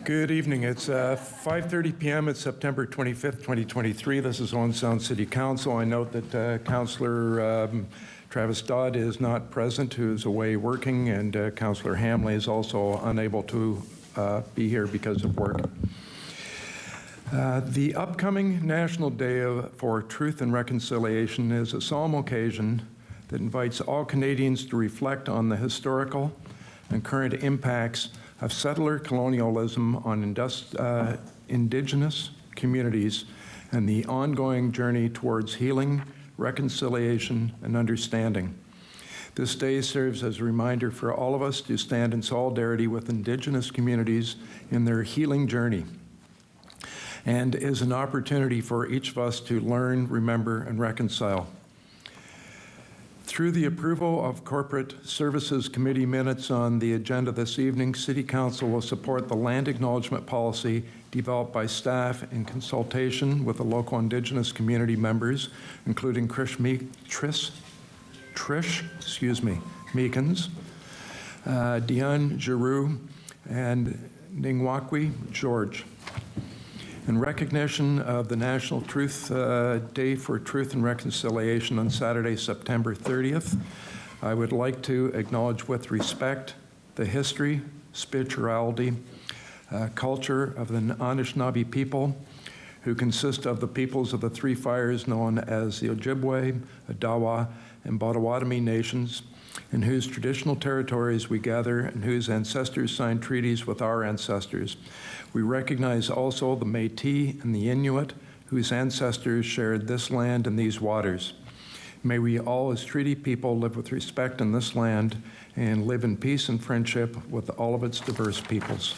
Good evening. It's 5:30 p.m. It's September 25th, 2023. This is Owen Sound City Council. I note that Councillor Travis Dodd is not present, who is away working, and Councillor Hamley is also unable to be here because of work. The upcoming National Day for Truth and Reconciliation is a solemn occasion that invites all Canadians to reflect on the historical and current impacts of settler colonialism on Indigenous communities and the ongoing journey towards healing, reconciliation, and understanding. This day serves as a reminder for all of us to stand in solidarity with Indigenous communities in their healing journey, and is an opportunity for each of us to learn, remember, and reconcile. Through the approval of Corporate Services Committee minutes on the agenda this evening, City Council will support the land acknowledgement policy developed by staff in consultation with the local Indigenous community members, including Trish Meekins, Dion Giroux, and Ningwakwi George. In recognition of the National Truth Day for Truth and Reconciliation on Saturday, September 30th, I would like to acknowledge with respect the history, spirituality, culture of the Anishinaabe people, who consist of the peoples of the Three Fires known as the Ojibwe, Odawa, and Potawatomi nations, in whose traditional territories we gather and whose ancestors signed treaties with our ancestors. We recognize also the Métis and the Inuit, whose ancestors shared this land and these waters. May we all as treaty people live with respect in this land and live in peace and friendship with all of its diverse peoples.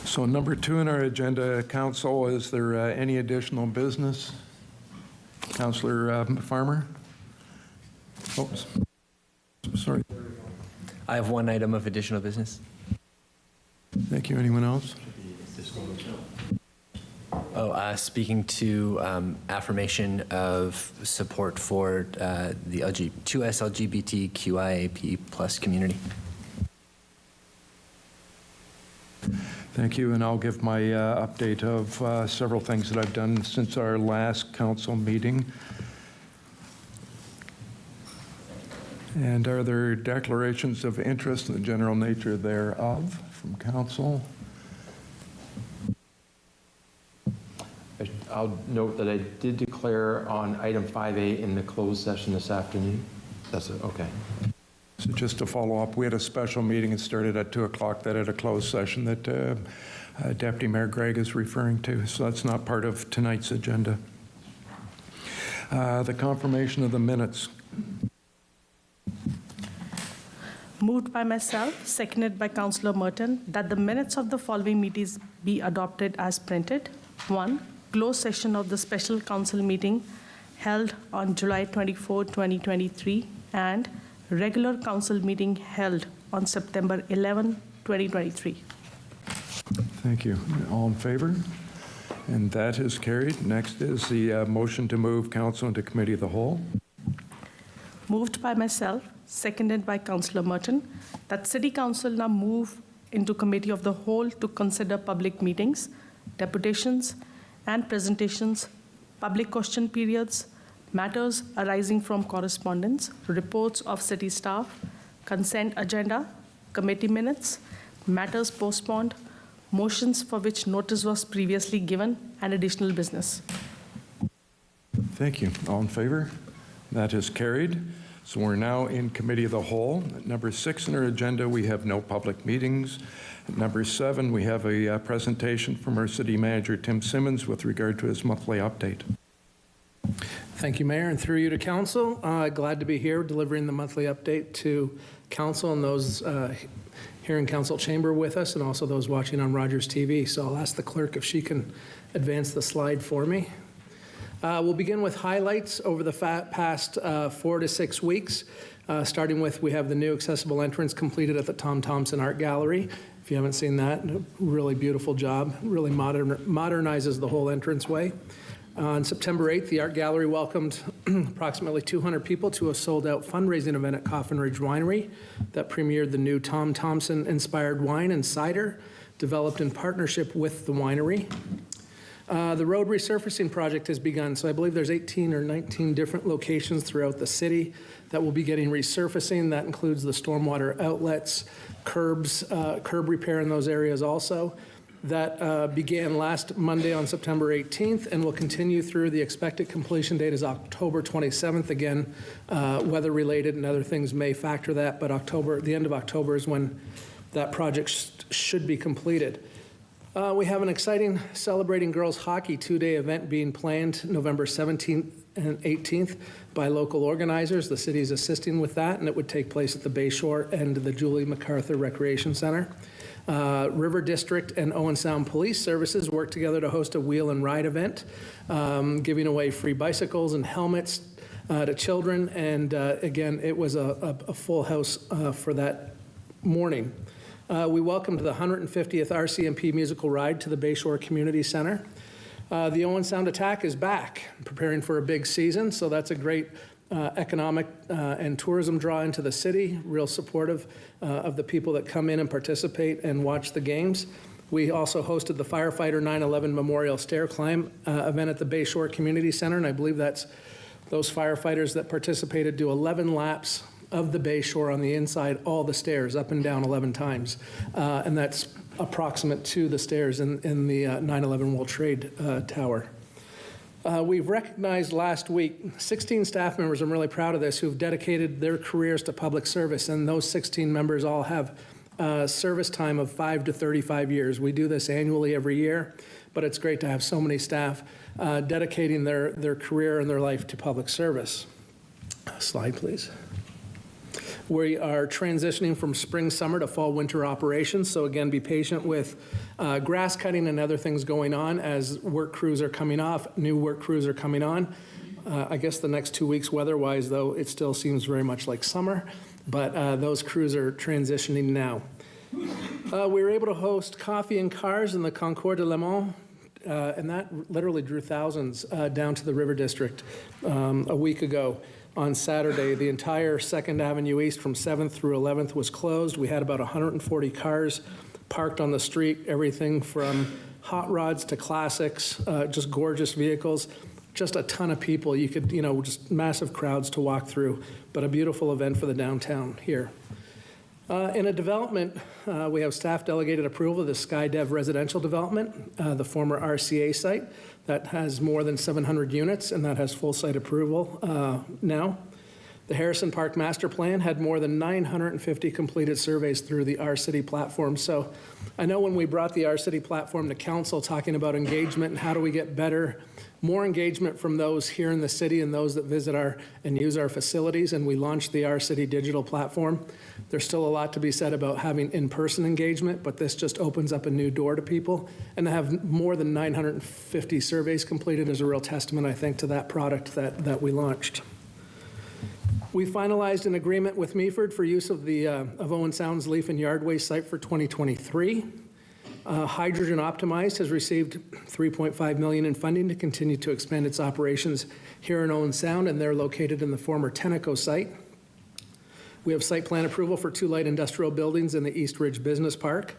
So number 2 in our agenda, Council, is there any additional business? Councillor Farmer? Oops. Sorry. I have one item of additional business. Thank you. Anyone else? Speaking to affirmation of support for the 2S LGBTQIAP+ community. Thank you, and I'll give my update of several things that I've done since our last council meeting. And are there declarations of interest in the general nature thereof from council? I'll note that I did declare on item 5A in the closed session this afternoon. That's it, okay. So just to follow up, we had a special meeting. It started at 2 o'clock that had a closed session that Deputy Mayor Gregg is referring to. So that's not part of tonight's agenda. The confirmation of the minutes. Moved by myself, seconded by Councillor Merton, that the minutes of the following meetings be adopted as printed. 1. Closed session of the special council meeting held on July 24, 2023, and regular council meeting held on September 11, 2023. Thank you. All in favor? And that is carried. Next is the motion to move council into committee of the whole. Moved by myself, seconded by Councillor Merton, that City Council now move into committee of the whole to consider public meetings, deputations and presentations, public question periods, matters arising from correspondence, reports of city staff, consent agenda, committee minutes, matters postponed, motions for which notice was previously given, and additional business. Thank you. All in favor? That is carried. So we're now in committee of the whole. At number 6 in our agenda, we have no public meetings. At number 7, we have a presentation from our city manager, Tim Simmons, with regard to his monthly update. Thank you, Mayor, and through you to Council. Glad to be here delivering the monthly update to Council and those here in Council Chamber with us, and also those watching on Rogers TV. So I'll ask the clerk if she can advance the slide for me. We'll begin with highlights over the past 4 to 6 weeks, starting with we have the new accessible entrance completed at the Tom Thompson Art Gallery. If you haven't seen that, really beautiful job, really modernizes the whole entranceway. On September 8th, the Art Gallery welcomed approximately 200 people to a sold-out fundraising event at Coffin Ridge Winery that premiered the new Tom Thompson-inspired wine and cider developed in partnership with the winery. The road resurfacing project has begun, so I believe there's 18 or 19 different locations throughout the city that will be getting resurfacing. That includes the stormwater outlets, curbs, curb repair in those areas also. That began last Monday on September 18th and will continue through. The expected completion date is October 27th. Again, weather-related and other things may factor that, but the end of October is when that project should be completed. We have an exciting Celebrating Girls Hockey two-day event being planned November 17th and 18th by local organizers. The city is assisting with that, and it would take place at the Bayshore and the Julie MacArthur Recreation Center. River District and Owen Sound Police Services work together to host a wheel and ride event, giving away free bicycles and helmets to children. And again, it was a full house for that morning. We welcomed the 150th RCMP musical ride to the Bayshore Community Center. The Owen Sound Attack is back, preparing for a big season, so that's a great economic and tourism draw into the city, real supportive of the people that come in and participate and watch the games. We also hosted the Firefighter 9/11 Memorial Stair Climb event at the Bayshore Community Center, and I believe that's those firefighters that participated do 11 laps of the Bayshore on the inside, all the stairs, up and down 11 times. And that's approximate to the stairs in the 9/11 World Trade Tower. We've recognized last week 16 staff members, I'm really proud of this, who've dedicated their careers to public service, and those 16 members all have service time of 5 to 35 years. We do this annually every year, but it's great to have so many staff dedicating their career and their life to public service. Slide, please. We are transitioning from spring, summer to fall, winter operations. So again, be patient with grass cutting and other things going on as work crews are coming off, new work crews are coming on. I guess the next 2 weeks weather-wise, though, it still seems very much like summer, but those crews are transitioning now. We were able to host Coffee and Cars in the Concours de Le Mans, and that literally drew thousands down to the River District a week ago. On Saturday, the entire 2nd Avenue East from 7th through 11th was closed. We had about 140 cars parked on the street, everything from hot rods to classics, just gorgeous vehicles, just a ton of people. You could, just massive crowds to walk through, but a beautiful event for the downtown here. In a development, we have staff delegated approval of the SkyDev residential development, the former RCA site that has more than 700 units, and that has full site approval now. The Harrison Park Master Plan had more than 950 completed surveys through the Our City platform. So I know when we brought the Our City platform to council talking about engagement and how do we get better, more engagement from those here in the city and those that visit and use our facilities, and we launched the Our City digital platform. There's still a lot to be said about having in-person engagement, but this just opens up a new door to people. And to have more than 950 surveys completed is a real testament, I think, to that product that we launched. We finalized an agreement with Meaford for use of Owen Sound's Leaf and Yard Waste site for 2023. Hydrogen Optimized has received $3.5 million in funding to continue to expand its operations here in Owen Sound, and they're located in the former Tenneco site. We have site plan approval for 2 light industrial buildings in the East Ridge Business Park.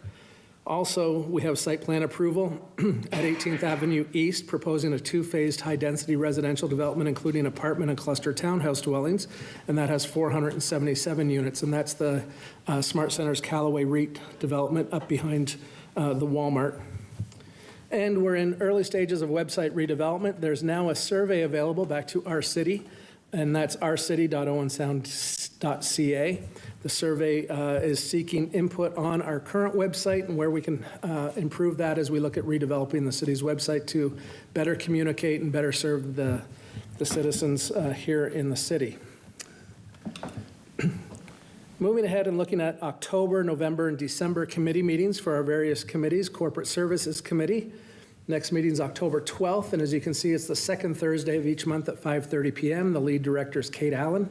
Also, we have site plan approval at 18th Avenue East, proposing a 2-phased high-density residential development, including apartment and cluster townhouse dwellings, and that has 477 units, and that's the Smart Centers Callaway REIT development up behind the Walmart. And we're in early stages of website redevelopment. There's now a survey available back to Our City, and that's ourcity.owensound.ca. The survey is seeking input on our current website and where we can improve that as we look at redeveloping the city's website to better communicate and better serve the citizens here in the city. Moving ahead and looking at October, November, and December committee meetings for our various committees. Corporate Services Committee. Next meeting is October 12th, and as you can see, it's the second Thursday of each month at 5:30 p.m. The lead director is Kate Allen.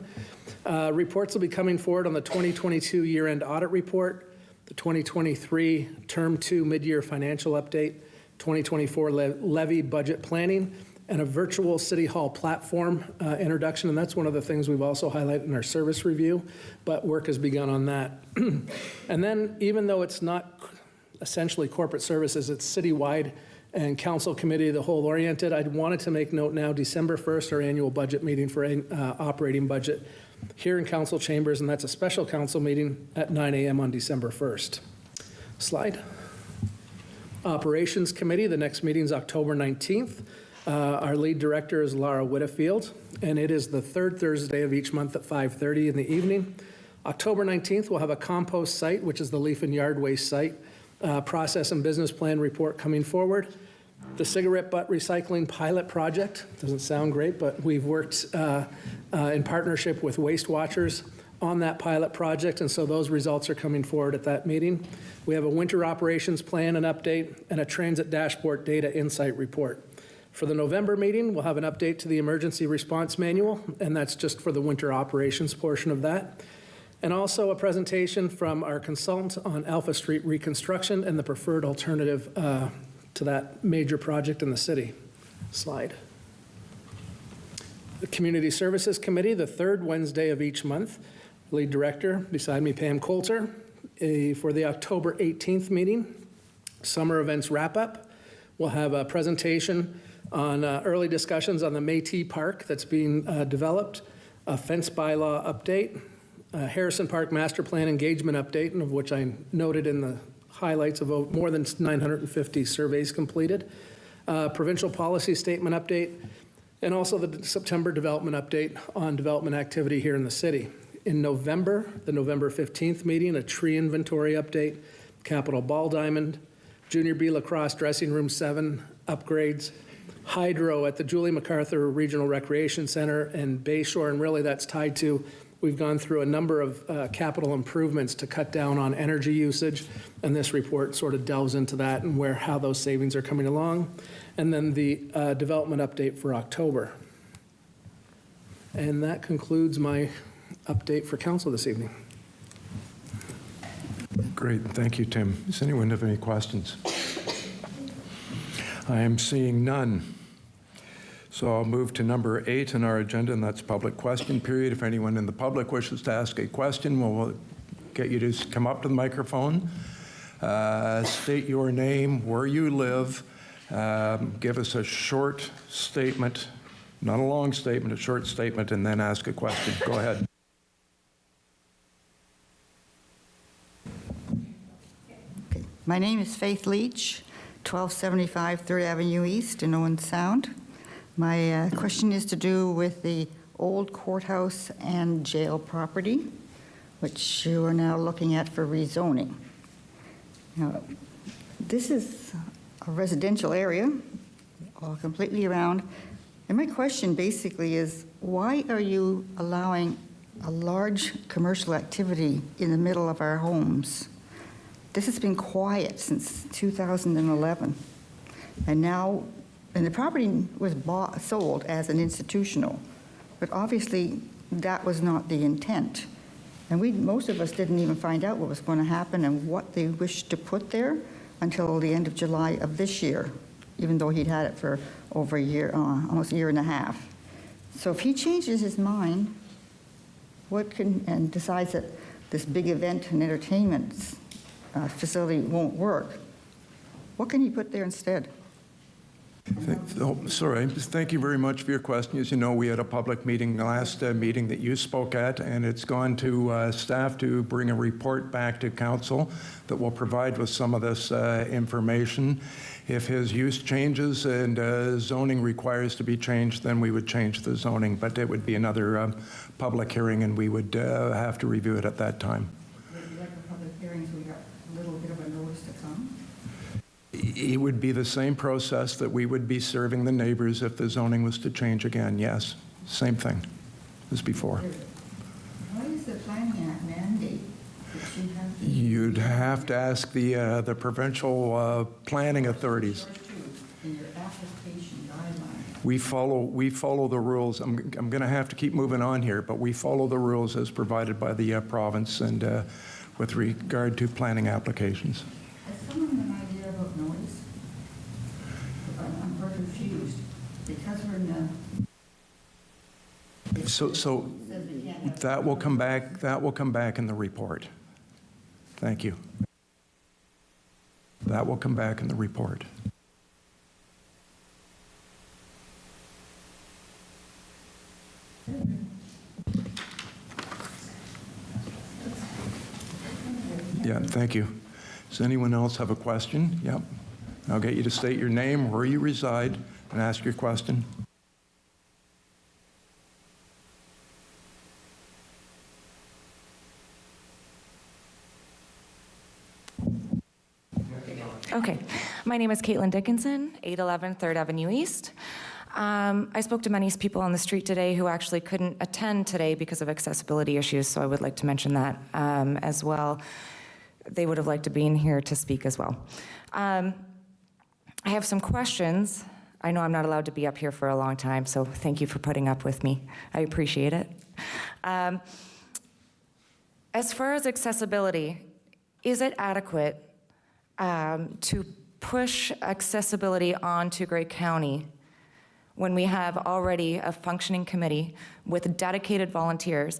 Reports will be coming forward on the 2022 year-end audit report, the 2023 Term 2 mid-year financial update, 2024 levy budget planning, and a virtual City Hall platform introduction, and that's one of the things we've also highlighted in our service review, but work has begun on that. And then, even though it's not essentially corporate services, it's citywide and council committee of the whole oriented, I wanted to make note now, December 1st, our annual budget meeting for operating budget here in council chambers, and that's a special council meeting at 9 a.m. on December 1st. Slide. Operations Committee, the next meeting is October 19th. Our lead director is Laura Whittefield, and it is the third Thursday of each month at 5:30 in the evening. October 19th, we'll have a compost site, which is the leaf and yard waste site, process and business plan report coming forward. The cigarette butt recycling pilot project, doesn't sound great, but we've worked in partnership with Waste Watchers on that pilot project, and so those results are coming forward at that meeting. We have a winter operations plan and update, and a transit dashboard data insight report. For the November meeting, we'll have an update to the emergency response manual, and that's just for the winter operations portion of that. And also a presentation from our consultant on Alpha Street reconstruction and the preferred alternative to that major project in the city. Slide. The Community Services Committee, the third Wednesday of each month. Lead director, beside me, Pam Coulter. For the October 18th meeting, summer events wrap-up. We'll have a presentation on early discussions on the Métis Park that's being developed, a fence bylaw update, a Harrison Park Master Plan engagement update, and of which I noted in the highlights of more than 950 surveys completed, provincial policy statement update, and also the September development update on development activity here in the city. In November, the November 15th meeting, a tree inventory update, Capitol Ball Diamond, Junior B Lacrosse Dressing Room 7 upgrades, hydro at the Julie MacArthur Regional Recreation Center and Bayshore, and really that's tied to, we've gone through a number of capital improvements to cut down on energy usage, and this report sort of delves into that and how those savings are coming along. And then the development update for October. And that concludes my update for council this evening. Great, thank you, Tim. Does anyone have any questions? I am seeing none. So I'll move to number 8 in our agenda, and that's public question period. If anyone in the public wishes to ask a question, we'll get you to come up to the microphone, state your name, where you live, give us a short statement, not a long statement, a short statement, and then ask a question. Go ahead. My name is Faith Leach, 1275 3rd Avenue East in Owen Sound. My question is to do with the old courthouse and jail property, which you are now looking at for rezoning. Now, this is a residential area, all completely around. And my question basically is, why are you allowing a large commercial activity in the middle of our homes? This has been quiet since 2011. And now, and the property was sold as an institutional, but obviously that was not the intent. And most of us didn't even find out what was going to happen and what they wished to put there until the end of July of this year, even though he'd had it for over a year, almost a year and a half. So if he changes his mind, and decides that this big event and entertainment facility won't work, what can he put there instead? Sorry, thank you very much for your question. As you know, we had a public meeting, the last meeting that you spoke at, and it's gone to staff to bring a report back to council that will provide with some of this information. If his use changes and zoning requires to be changed, then we would change the zoning, but it would be another public hearing, and we would have to review it at that time. Like a public hearing, so we got a little bit of a notice to come? It would be the same process that we would be serving the neighbors if the zoning was to change again, yes. Same thing as before. Why is the planning act mandate that you have to... You'd have to ask the provincial planning authorities. In your application guidelines. We follow the rules. I'm going to have to keep moving on here, but we follow the rules as provided by the province and with regard to planning applications. Has someone an idea about noise? I'm very confused. Because we're in the... So that will come back in the report. Thank you. That will come back in the report. Yeah, thank you. Does anyone else have a question? Yep. I'll get you to state your name, where you reside, and ask your question. Okay. My name is Caitlin Dickinson, 811 3rd Avenue East. I spoke to many people on the street today who actually couldn't attend today because of accessibility issues, so I would like to mention that as well. They would have liked to be in here to speak as well. I have some questions. I know I'm not allowed to be up here for a long time, so thank you for putting up with me. I appreciate it. As far as accessibility, is it adequate to push accessibility onto Grey County when we have already a functioning committee with dedicated volunteers,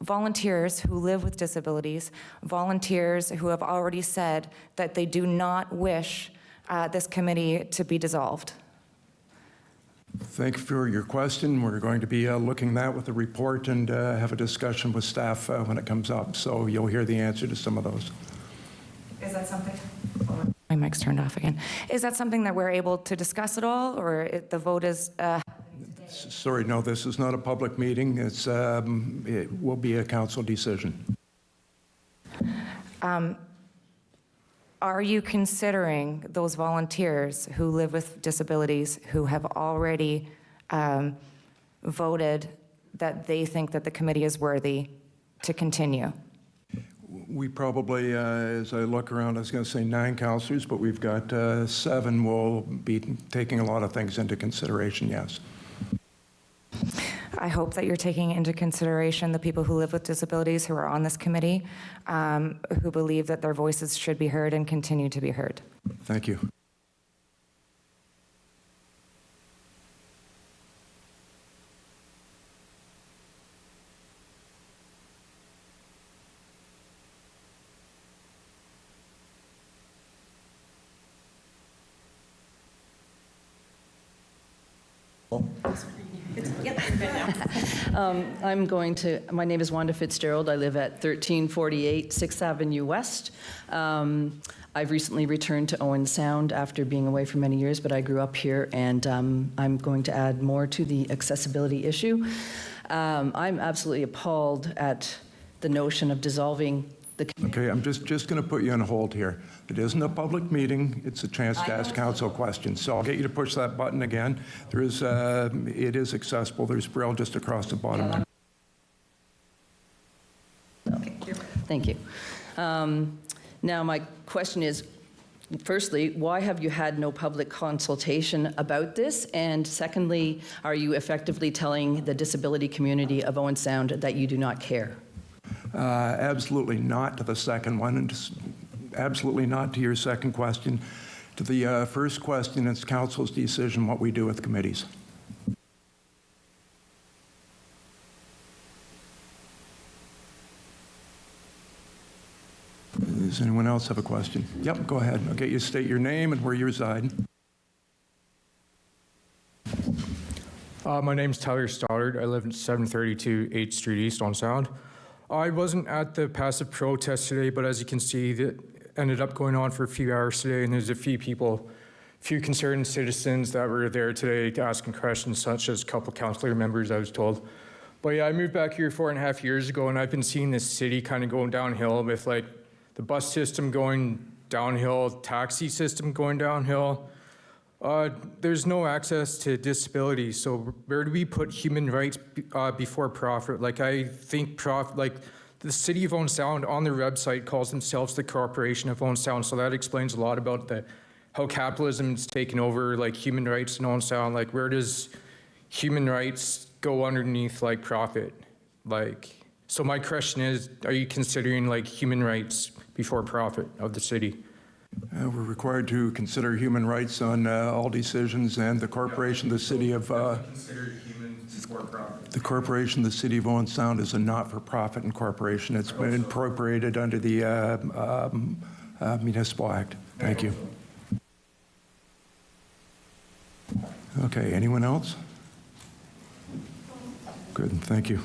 volunteers who live with disabilities, volunteers who have already said that they do not wish this committee to be dissolved? Thank you for your question. We're going to be looking at that with the report and have a discussion with staff when it comes up. So you'll hear the answer to some of those. Is that something? My mic's turned off again. Is that something that we're able to discuss at all, or the vote is? Sorry, no, this is not a public meeting. It will be a council decision. Are you considering those volunteers who live with disabilities who have already voted that they think that the committee is worthy to continue? We probably, as I look around, I was going to say 9 councillors, but we've got 7 will be taking a lot of things into consideration, yes. I hope that you're taking into consideration the people who live with disabilities who are on this committee, who believe that their voices should be heard and continue to be heard. Thank you. My name is Wanda Fitzgerald. I live at 1348 6th Avenue West. I've recently returned to Owen Sound after being away for many years, but I grew up here, and I'm going to add more to the accessibility issue. I'm absolutely appalled at the notion of dissolving the... Okay, I'm just going to put you on hold here. It isn't a public meeting. It's a chance to ask council questions. So I'll get you to push that button again. There is, it is accessible. There's Braille just across the bottom. Okay, thank you. Now, my question is, firstly, why have you had no public consultation about this? And secondly, are you effectively telling the disability community of Owen Sound that you do not care? Absolutely not to the second one, and just absolutely not to your second question. To the first question, it's council's decision what we do with committees. Does anyone else have a question? Yep, go ahead. I'll get you to state your name and where you reside. My name's Tyler Stoddard. I live at 732 8th Street East on Sound. I wasn't at the passive protest today, but as you can see, that ended up going on for a few hours today, and there's a few people, few concerned citizens that were there today asking questions, such as a couple councillor members, I was told. But yeah, I moved back here 4.5 years ago, and I've been seeing this city kind of going downhill with like the bus system going downhill, taxi system going downhill. There's no access to disability, so where do we put human rights before profit? Like I think like the city of Owen Sound on their website calls themselves the Corporation of Owen Sound, so that explains a lot about how capitalism is taken over like human rights in Owen Sound. Like where does human rights go underneath like profit? Like, so my question is, are you considering like human rights before profit of the city? We're required to consider human rights on all decisions, and the corporation, the city of the corporation, the city of Owen Sound, is a not-for-profit incorporation. It's been incorporated under the Municipal Act. Thank you. Okay, anyone else? Good, thank you.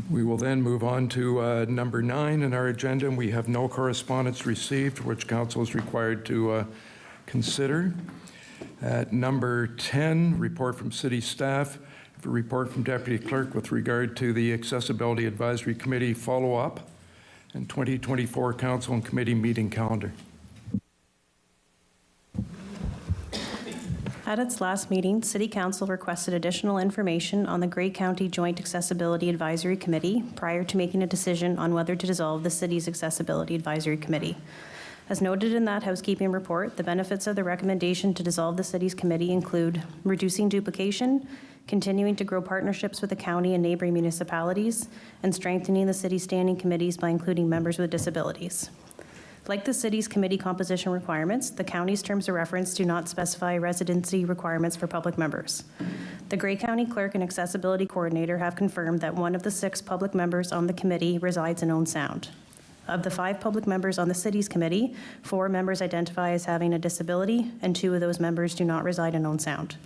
We will then move on to number 9 in our agenda, and we have no correspondence received, which council is required to consider. At number 10, report from city staff. A report from Deputy Clerk with regard to the Accessibility Advisory Committee follow-up and 2024 council and committee meeting calendar. At its last meeting, City Council requested additional information on the Grey County Joint Accessibility Advisory Committee prior to making a decision on whether to dissolve the city's Accessibility Advisory Committee. As noted in that housekeeping report, the benefits of the recommendation to dissolve the city's committee include reducing duplication, continuing to grow partnerships with the county and neighboring municipalities, and strengthening the city's standing committees by including members with disabilities. Like the city's committee composition requirements, the county's terms of reference do not specify residency requirements for public members. The Grey County Clerk and Accessibility Coordinator have confirmed that one of the 6 public members on the committee resides in Owen Sound. Of the 5 public members on the city's committee, 4 members identify as having a disability, and 2 of those members do not reside in Owen Sound.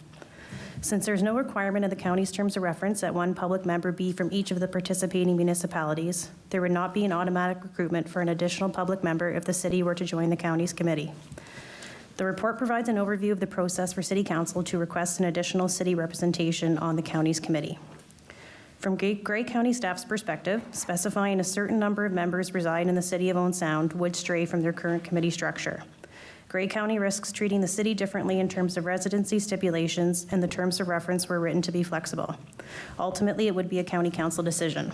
Since there's no requirement in the county's terms of reference that one public member be from each of the participating municipalities, there would not be an automatic recruitment for an additional public member if the city were to join the county's committee. The report provides an overview of the process for City Council to request an additional city representation on the county's committee. From Grey County staff's perspective, specifying a certain number of members reside in the city of Owen Sound would stray from their current committee structure. Grey County risks treating the city differently in terms of residency stipulations, and the terms of reference were written to be flexible. Ultimately, it would be a county council decision.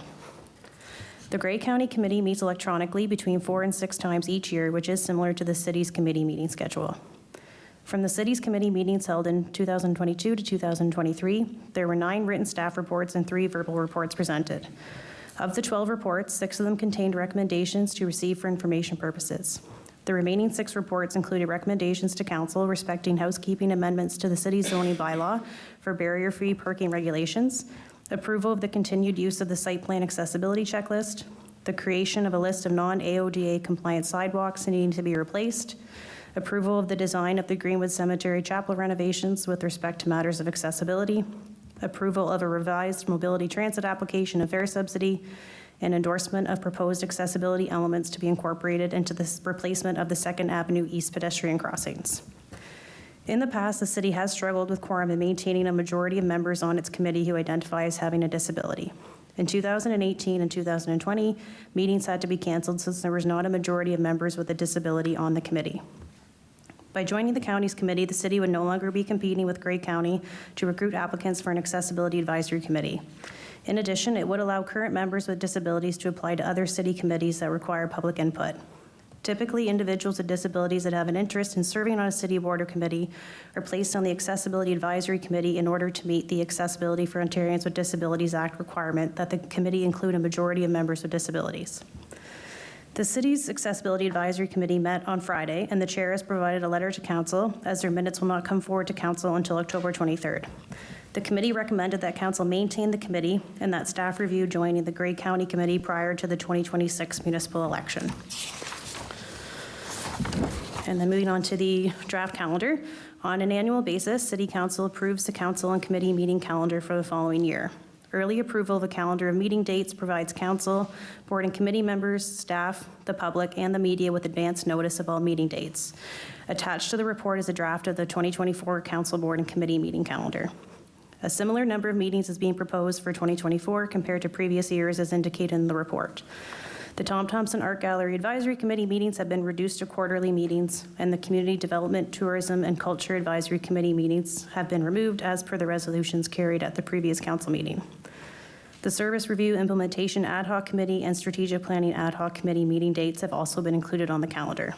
The Grey County Committee meets electronically between 4 and 6 times each year, which is similar to the city's committee meeting schedule. From the city's committee meetings held in 2022 to 2023, there were 9 written staff reports and 3 verbal reports presented. Of the 12 reports, 6 of them contained recommendations to receive for information purposes. The remaining 6 reports included recommendations to council respecting housekeeping amendments to the city's zoning bylaw for barrier-free parking regulations, approval of the continued use of the site plan accessibility checklist, the creation of a list of non-AODA compliant sidewalks needing to be replaced, approval of the design of the Greenwood Cemetery Chapel renovations with respect to matters of accessibility, approval of a revised mobility transit application and fare subsidy, and endorsement of proposed accessibility elements to be incorporated into the replacement of the 2nd Avenue East pedestrian crossings. In the past, the city has struggled with quorum in maintaining a majority of members on its committee who identify as having a disability. In 2018 and 2020, meetings had to be canceled since there was not a majority of members with a disability on the committee. By joining the county's committee, the city would no longer be competing with Grey County to recruit applicants for an accessibility advisory committee. In addition, it would allow current members with disabilities to apply to other city committees that require public input. Typically, individuals with disabilities that have an interest in serving on a city board or committee are placed on the Accessibility Advisory Committee in order to meet the Accessibility for Ontarians with Disabilities Act requirement that the committee include a majority of members with disabilities. The city's Accessibility Advisory Committee met on Friday, and the chair has provided a letter to council, as their minutes will not come forward to council until October 23rd. The committee recommended that council maintain the committee and that staff review joining the Grey County Committee prior to the 2026 municipal election. And then moving on to the draft calendar. On an annual basis, City Council approves the council and committee meeting calendar for the following year. Early approval of a calendar of meeting dates provides council, board and committee members, staff, the public, and the media with advance notice of all meeting dates. Attached to the report is a draft of the 2024 council, board, and committee meeting calendar. A similar number of meetings is being proposed for 2024 compared to previous years as indicated in the report. The Tom Thompson Art Gallery Advisory Committee meetings have been reduced to quarterly meetings, and the Community Development, Tourism, and Culture Advisory Committee meetings have been removed as per the resolutions carried at the previous council meeting. The Service Review Implementation Ad Hoc Committee and Strategic Planning Ad Hoc Committee meeting dates have also been included on the calendar.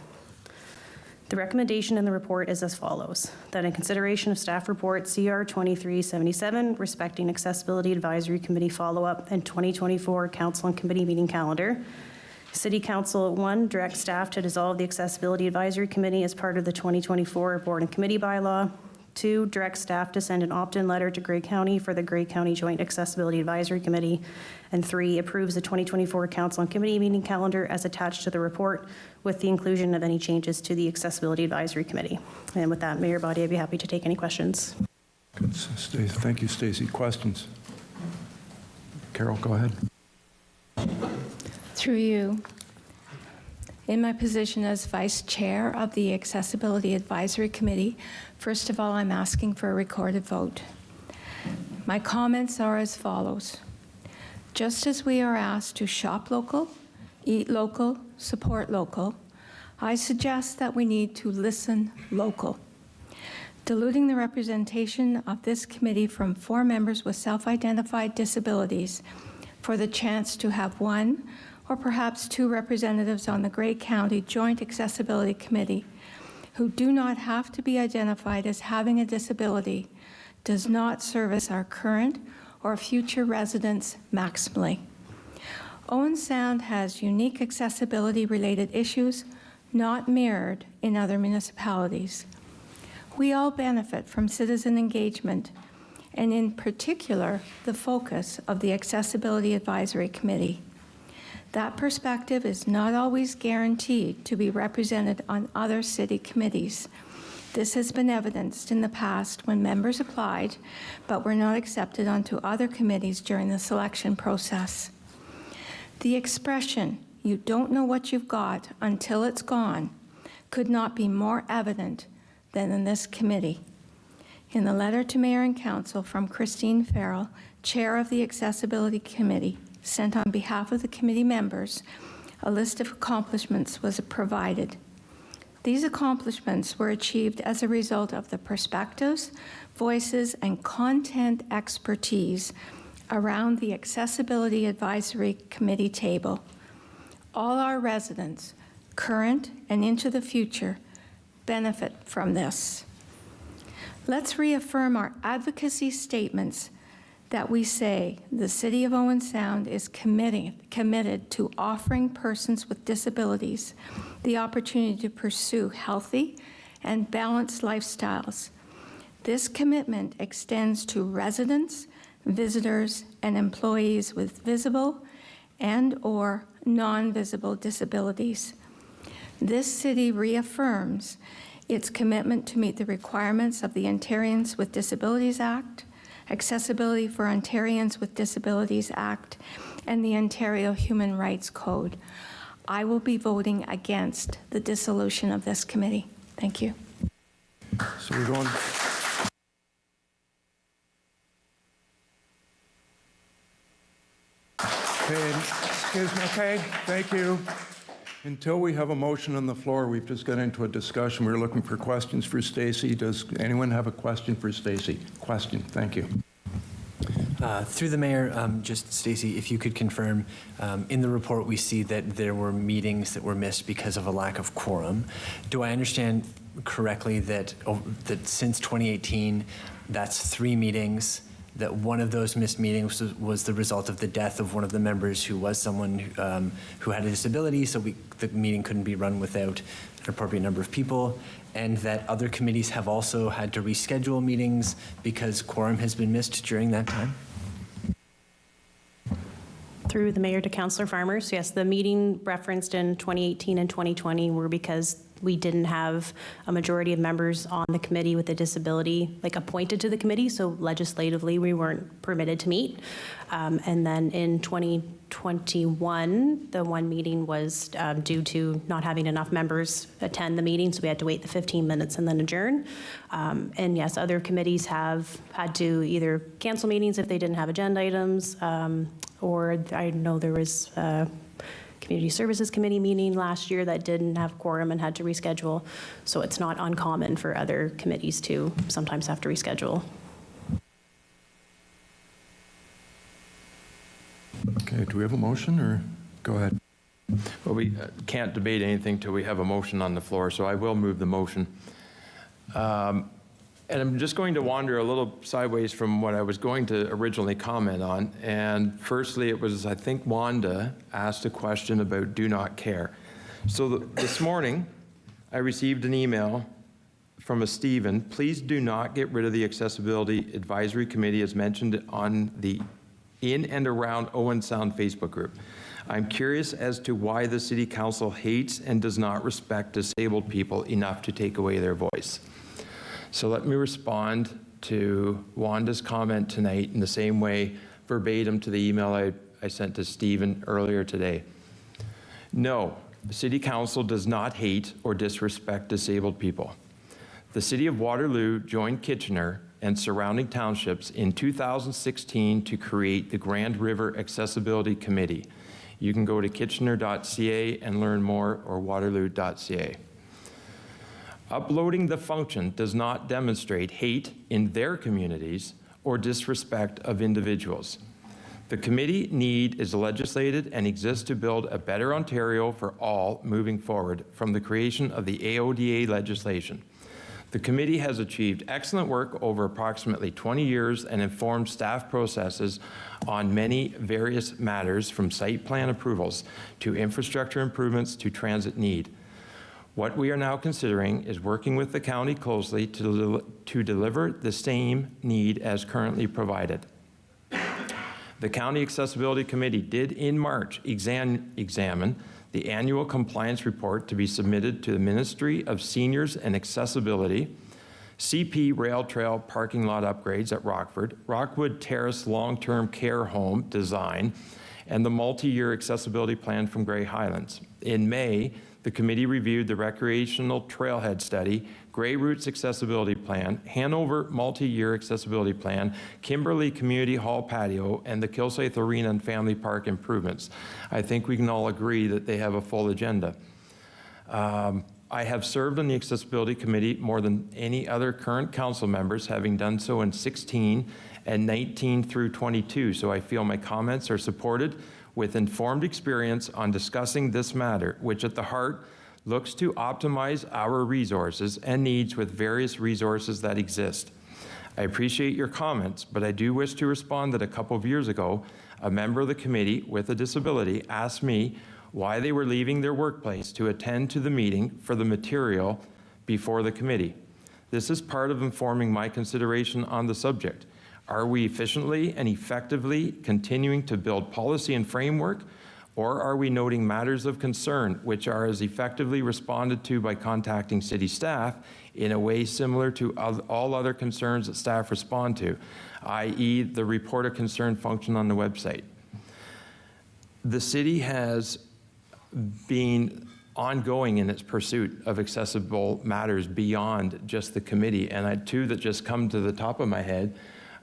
The recommendation in the report is as follows: that in consideration of staff report CR 2377 respecting Accessibility Advisory Committee follow-up and 2024 council and committee meeting calendar, City Council, 1, direct staff to dissolve the Accessibility Advisory Committee as part of the 2024 Board and Committee bylaw. 2, direct staff to send an opt-in letter to Grey County for the Grey County Joint Accessibility Advisory Committee. And 3, approves the 2024 Council and Committee meeting calendar as attached to the report with the inclusion of any changes to the Accessibility Advisory Committee. And with that, Mayor Body, I'd be happy to take any questions. Good, Stacey. Thank you, Stacey. Questions? Carol, go ahead. Through you, in my position as Vice Chair of the Accessibility Advisory Committee, first of all, I'm asking for a recorded vote. My comments are as follows. Just as we are asked to shop local, eat local, support local, I suggest that we need to listen local. Diluting the representation of this committee from 4 members with self-identified disabilities for the chance to have 1 or perhaps 2 representatives on the Grey County Joint Accessibility Committee who do not have to be identified as having a disability does not service our current or future residents maximally. Owen Sound has unique accessibility-related issues not mirrored in other municipalities. We all benefit from citizen engagement, and in particular, the focus of the Accessibility Advisory Committee. That perspective is not always guaranteed to be represented on other city committees. This has been evidenced in the past when members applied but were not accepted onto other committees during the selection process. The expression, "you don't know what you've got until it's gone," could not be more evident than in this committee. In the letter to Mayor and Council from Christine Farrell, Chair of the Accessibility Committee, sent on behalf of the committee members, a list of accomplishments was provided. These accomplishments were achieved as a result of the perspectives, voices, and content expertise around the Accessibility Advisory Committee table. All our residents, current and into the future, benefit from this. Let's reaffirm our advocacy statements that we say the City of Owen Sound is committed to offering persons with disabilities the opportunity to pursue healthy and balanced lifestyles. This commitment extends to residents, visitors, and employees with visible and/or non-visible disabilities. This city reaffirms its commitment to meet the requirements of the Ontarians with Disabilities Act, Accessibility for Ontarians with Disabilities Act, and the Ontario Human Rights Code. I will be voting against the dissolution of this committee. Thank you. So we're going. Okay, excuse me. Okay, thank you. Until we have a motion on the floor, we've just got into a discussion. We're looking for questions for Stacey. Does anyone have a question for Stacey? Question, thank you. Through the mayor, just Stacey, if you could confirm, in the report we see that there were meetings that were missed because of a lack of quorum. Do I understand correctly that since 2018, that's 3 meetings, that one of those missed meetings was the result of the death of one of the members who was someone who had a disability, so the meeting couldn't be run without an appropriate number of people, and that other committees have also had to reschedule meetings because quorum has been missed during that time? Through the mayor to Councillor Farmers, yes, the meeting referenced in 2018 and 2020 were because we didn't have a majority of members on the committee with a disability, like appointed to the committee, so legislatively we weren't permitted to meet. And then in 2021, the one meeting was due to not having enough members attend the meeting, so we had to wait the 15 minutes and then adjourn. And yes, other committees have had to either cancel meetings if they didn't have agenda items, or I know there was Community Services Committee meeting last year that didn't have quorum and had to reschedule. So it's not uncommon for other committees to sometimes have to reschedule. Okay, do we have a motion, or go ahead? Well, we can't debate anything till we have a motion on the floor, so I will move the motion. And I'm just going to wander a little sideways from what I was going to originally comment on. And firstly, it was, I think, Wanda asked a question about do not care. So this morning, I received an email from a Stephen. Please do not get rid of the Accessibility Advisory Committee as mentioned on the in and around Owen Sound Facebook group. I'm curious as to why the City Council hates and does not respect disabled people enough to take away their voice. So let me respond to Wanda's comment tonight in the same way verbatim to the email I sent to Stephen earlier today. No, the City Council does not hate or disrespect disabled people. The City of Waterloo joined Kitchener and surrounding townships in 2016 to create the Grand River Accessibility Committee. You can go to kitchener.ca and learn more, or waterloo.ca. Uploading the function does not demonstrate hate in their communities or disrespect of individuals. The committee need is legislated and exists to build a better Ontario for all moving forward from the creation of the AODA legislation. The committee has achieved excellent work over approximately 20 years and informed staff processes on many various matters from site plan approvals to infrastructure improvements to transit need. What we are now considering is working with the county closely to deliver the same need as currently provided. The County Accessibility Committee did in March examine the annual compliance report to be submitted to the Ministry of Seniors and Accessibility, CP Rail Trail parking lot upgrades at Rockford, Rockwood Terrace long-term care home design, and the multi-year accessibility plan from Grey Highlands. In May, the committee reviewed the recreational trailhead study, Grey Roots accessibility plan, Hanover multi-year accessibility plan, Kimberley Community Hall patio, and the Kilsyth Arena and Family Park improvements. I think we can all agree that they have a full agenda. I have served on the Accessibility Committee more than any other current council members, having done so in 16 and 19 through 22, so I feel my comments are supported with informed experience on discussing this matter, which at the heart looks to optimize our resources and needs with various resources that exist. I appreciate your comments, but I do wish to respond that a couple of years ago, a member of the committee with a disability asked me why they were leaving their workplace to attend to the meeting for the material before the committee. This is part of informing my consideration on the subject. Are we efficiently and effectively continuing to build policy and framework, or are we noting matters of concern which are as effectively responded to by contacting city staff in a way similar to all other concerns that staff respond to, i.e. the report of concern function on the website? The city has been ongoing in its pursuit of accessible matters beyond just the committee, and two that just come to the top of my head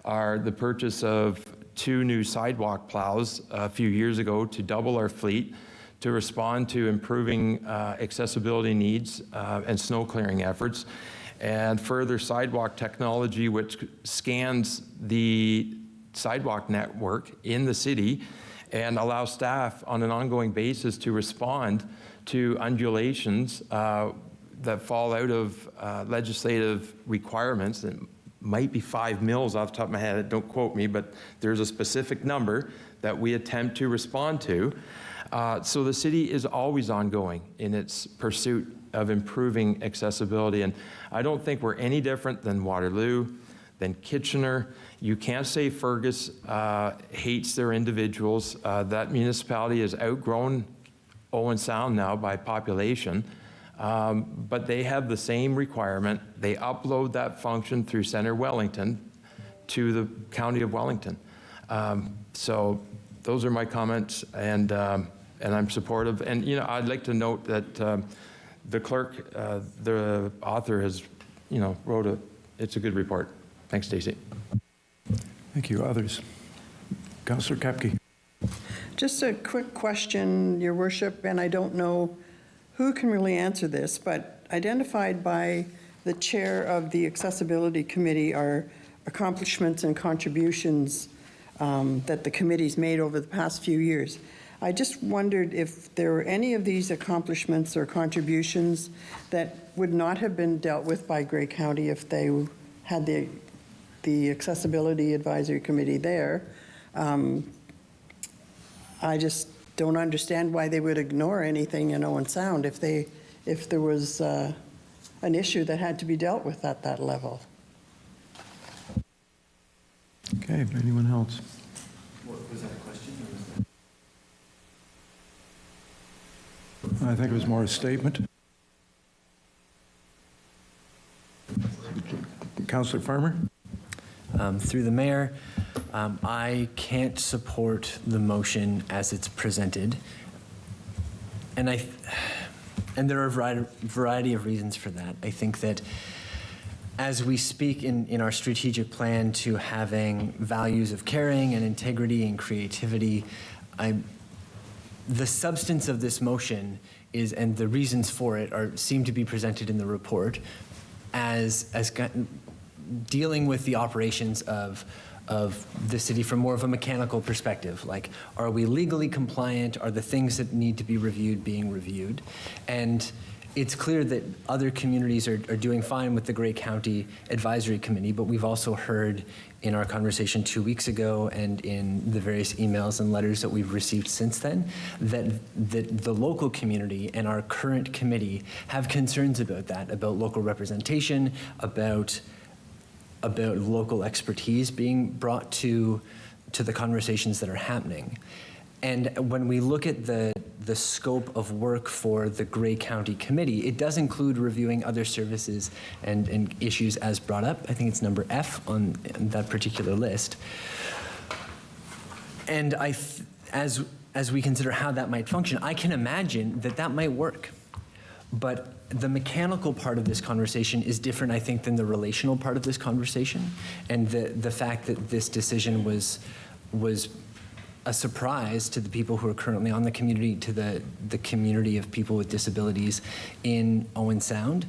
are the purchase of 2 new sidewalk plows a few years ago to double our fleet to respond to improving accessibility needs and snow clearing efforts, and further sidewalk technology which scans the sidewalk network in the city and allows staff on an ongoing basis to respond to undulations that fall out of legislative requirements. And might be 5 mils off the top of my head, don't quote me, but there's a specific number that we attempt to respond to. So the city is always ongoing in its pursuit of improving accessibility. And I don't think we're any different than Waterloo, than Kitchener. You can't say Fergus hates their individuals. That municipality has outgrown Owen Sound now by population. But they have the same requirement. They upload that function through Centre Wellington to the County of Wellington. So those are my comments, and I'm supportive. And I'd like to note that the clerk, the author, has wrote it's a good report. Thanks, Stacey. Thank you. Others? Councillor Kepke. Just a quick question, Your Worship, and I don't know who can really answer this, but identified by the chair of the Accessibility Committee are accomplishments and contributions that the committee's made over the past few years. I just wondered if there were any of these accomplishments or contributions that would not have been dealt with by Grey County if they had the Accessibility Advisory Committee there. I just don't understand why they would ignore anything in Owen Sound if there was an issue that had to be dealt with at that level. Okay, anyone else? Was that a question? I think it was more a statement. Councillor Farmer? Through the mayor, I can't support the motion as it's presented. And there are a variety of reasons for that. I think that as we speak in our strategic plan to having values of caring and integrity and creativity, the substance of this motion is, and the reasons for it seem to be presented in the report as dealing with the operations of the city from more of a mechanical perspective. Like, are we legally compliant? Are the things that need to be reviewed being reviewed? And it's clear that other communities are doing fine with the Grey County Advisory Committee, but we've also heard in our conversation 2 weeks ago and in the various emails and letters that we've received since then that the local community and our current committee have concerns about that, about local representation, about local expertise being brought to the conversations that are happening. And when we look at the scope of work for the Grey County Committee, it does include reviewing other services and issues as brought up. I think it's number F on that particular list. And as we consider how that might function, I can imagine that might work. But the mechanical part of this conversation is different, I think, than the relational part of this conversation. And the fact that this decision was a surprise to the people who are currently on the community, to the community of people with disabilities in Owen Sound,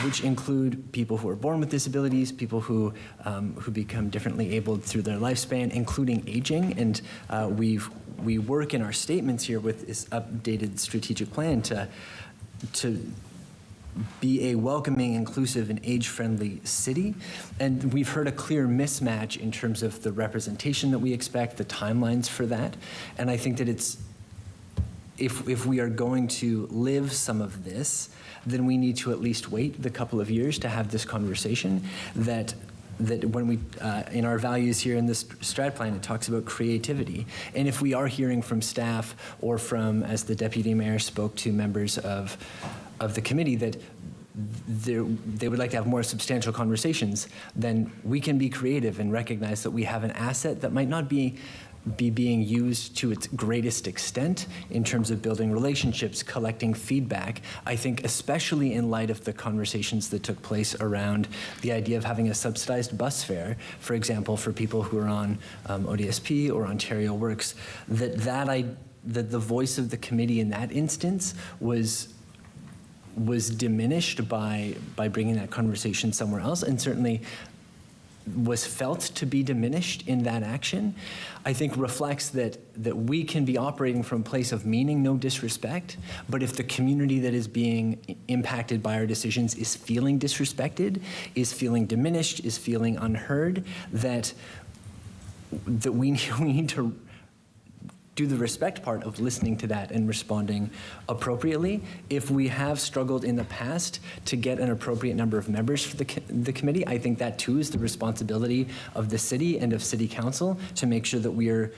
which include people who are born with disabilities, people who become differently abled through their lifespan, including aging. And we work in our statements here with this updated strategic plan to be a welcoming, inclusive, and age-friendly city. And we've heard a clear mismatch in terms of the representation that we expect, the timelines for that. And I think that if we are going to live some of this, then we need to at least wait the couple of years to have this conversation that when we, in our values here in this strat plan, it talks about creativity. And if we are hearing from staff or from, as the deputy mayor spoke to members of the committee, that they would like to have more substantial conversations, then we can be creative and recognize that we have an asset that might not be being used to its greatest extent in terms of building relationships, collecting feedback. I think especially in light of the conversations that took place around the idea of having a subsidized bus fare, for example, for people who are on ODSP or Ontario Works, that the voice of the committee in that instance was diminished by bringing that conversation somewhere else, and certainly was felt to be diminished in that action, I think reflects that we can be operating from a place of meaning no disrespect, but if the community that is being impacted by our decisions is feeling disrespected, is feeling diminished, is feeling unheard, that we need to do the respect part of listening to that and responding appropriately. If we have struggled in the past to get an appropriate number of members for the committee, I think that too is the responsibility of the city and of city council to make sure that we are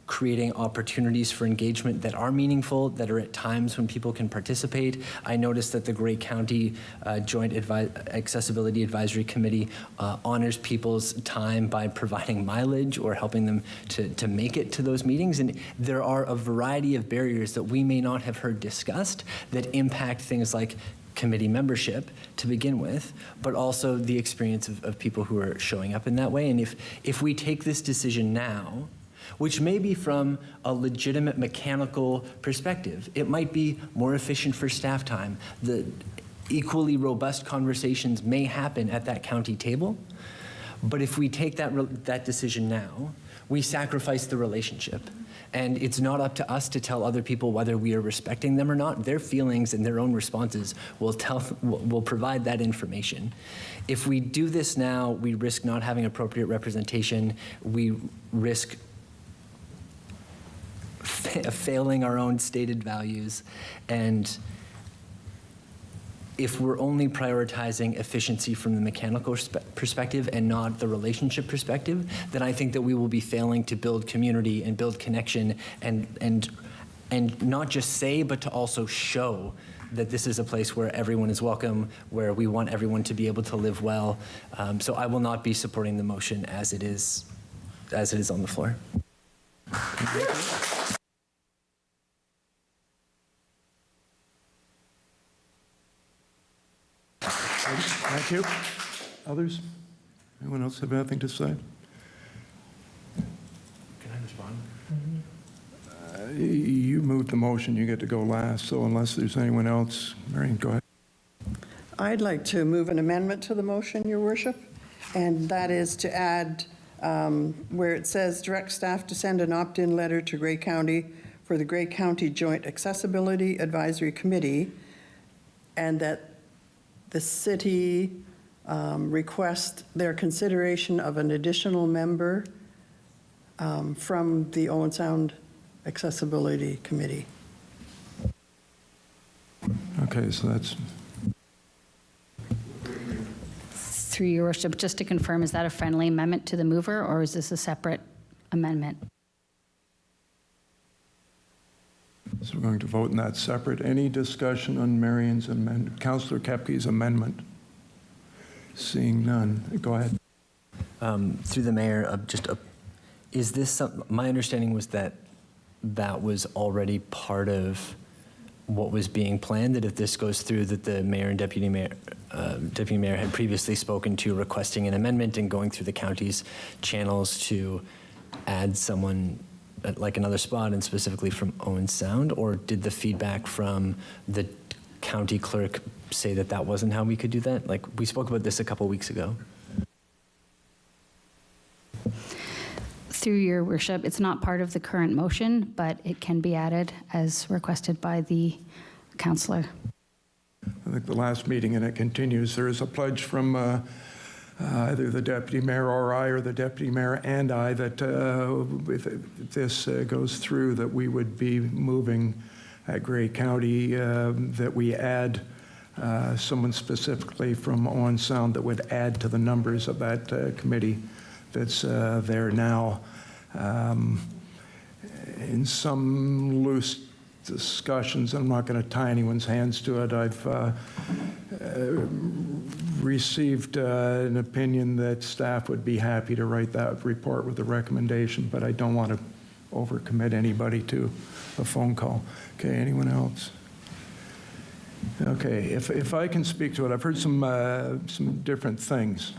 creating opportunities for engagement that are meaningful, that are at times when people can participate. I noticed that the Grey County Joint Accessibility Advisory Committee honors people's time by providing mileage or helping them to make it to those meetings. And there are a variety of barriers that we may not have heard discussed that impact things like committee membership to begin with, but also the experience of people who are showing up in that way. And if we take this decision now, which may be from a legitimate mechanical perspective, it might be more efficient for staff time. The equally robust conversations may happen at that county table, but if we take that decision now, we sacrifice the relationship. And it's not up to us to tell other people whether we are respecting them or not. Their feelings and their own responses will provide that information. If we do this now, we risk not having appropriate representation. We risk failing our own stated values. And if we're only prioritizing efficiency from the mechanical perspective and not the relationship perspective, then I think that we will be failing to build community and build connection and not just say, but to also show that this is a place where everyone is welcome, where we want everyone to be able to live well. So I will not be supporting the motion as it is on the floor. Thank you. Others? Anyone else have anything to say? Can I respond? You moved the motion, you get to go last, so unless there's anyone else, Marion, go ahead. I'd like to move an amendment to the motion, Your Worship, and that is to add where it says direct staff to send an opt-in letter to Grey County for the Grey County Joint Accessibility Advisory Committee, and that the city request their consideration of an additional member from the Owen Sound Accessibility Committee. Okay, so that's, Through Your Worship, just to confirm, is that a friendly amendment to the mover, or is this a separate amendment? so we're going to vote on that separate. Any discussion on Marion's amendment, Councillor Kepke's amendment? Seeing none, go ahead. Through the mayor, is this my understanding was that that was already part of what was being planned, that if this goes through, that the mayor and deputy mayor had previously spoken to requesting an amendment and going through the county's channels to add someone at like another spot, and specifically from Owen Sound, or did the feedback from the county clerk say that that wasn't how we could do that? Like, we spoke about this a couple weeks ago. Through Your Worship, it's not part of the current motion, but it can be added as requested by the councillor. I think the last meeting, and it continues, there is a pledge from either the deputy mayor or I, or the deputy mayor and I, that if this goes through, that we would be moving at Grey County, that we add someone specifically from Owen Sound that would add to the numbers of that committee that's there now. In some loose discussions, I'm not going to tie anyone's hands to it, I've received an opinion that staff would be happy to write that report with a recommendation, but I don't want to overcommit anybody to a phone call. Okay, anyone else? Okay, if I can speak to it, I've heard some different things.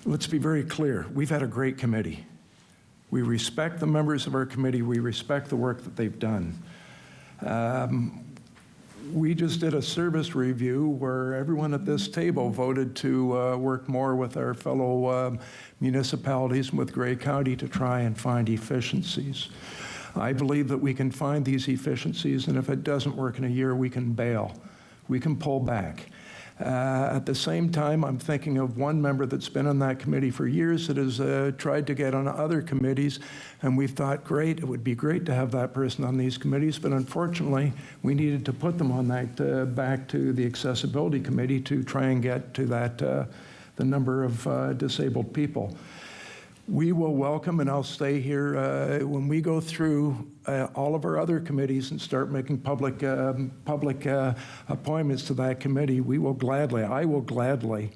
Let's be very clear. We've had a great committee. We respect the members of our committee. We respect the work that they've done. We just did a service review where everyone at this table voted to work more with our fellow municipalities and with Grey County to try and find efficiencies. I believe that we can find these efficiencies, and if it doesn't work in a year, we can bail. We can pull back. At the same time, I'm thinking of one member that's been on that committee for years that has tried to get on other committees, and we've thought, great, it would be great to have that person on these committees, but unfortunately, we needed to put them on that back to the Accessibility Committee to try and get to that the number of disabled people. We will welcome, and I'll stay here, when we go through all of our other committees and start making public appointments to that committee, I will gladly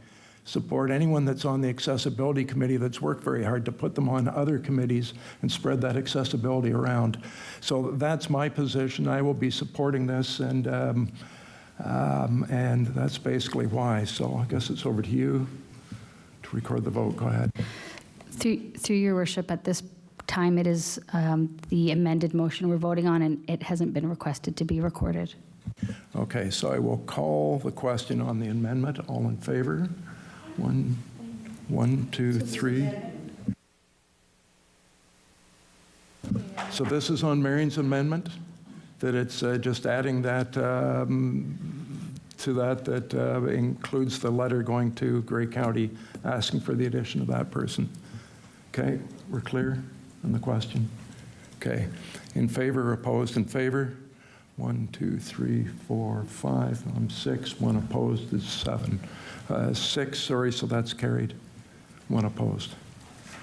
support anyone that's on the Accessibility Committee that's worked very hard to put them on other committees and spread that accessibility around. So that's my position. I will be supporting this, and that's basically why. So I guess it's over to you to record the vote. Go ahead. Through Your Worship, at this time, it is the amended motion we're voting on, and it hasn't been requested to be recorded. Okay, so I will call the question on the amendment. All in favor? One, two, three. So this is on Marion's amendment, that it's just adding that to that includes the letter going to Grey County asking for the addition of that person. Okay, we're clear on the question? Okay, in favor, opposed, in favor? 1, 2, 3, 4, 5, I'm 6, 1 opposed is 7. 6, sorry, so that's carried. 1 opposed.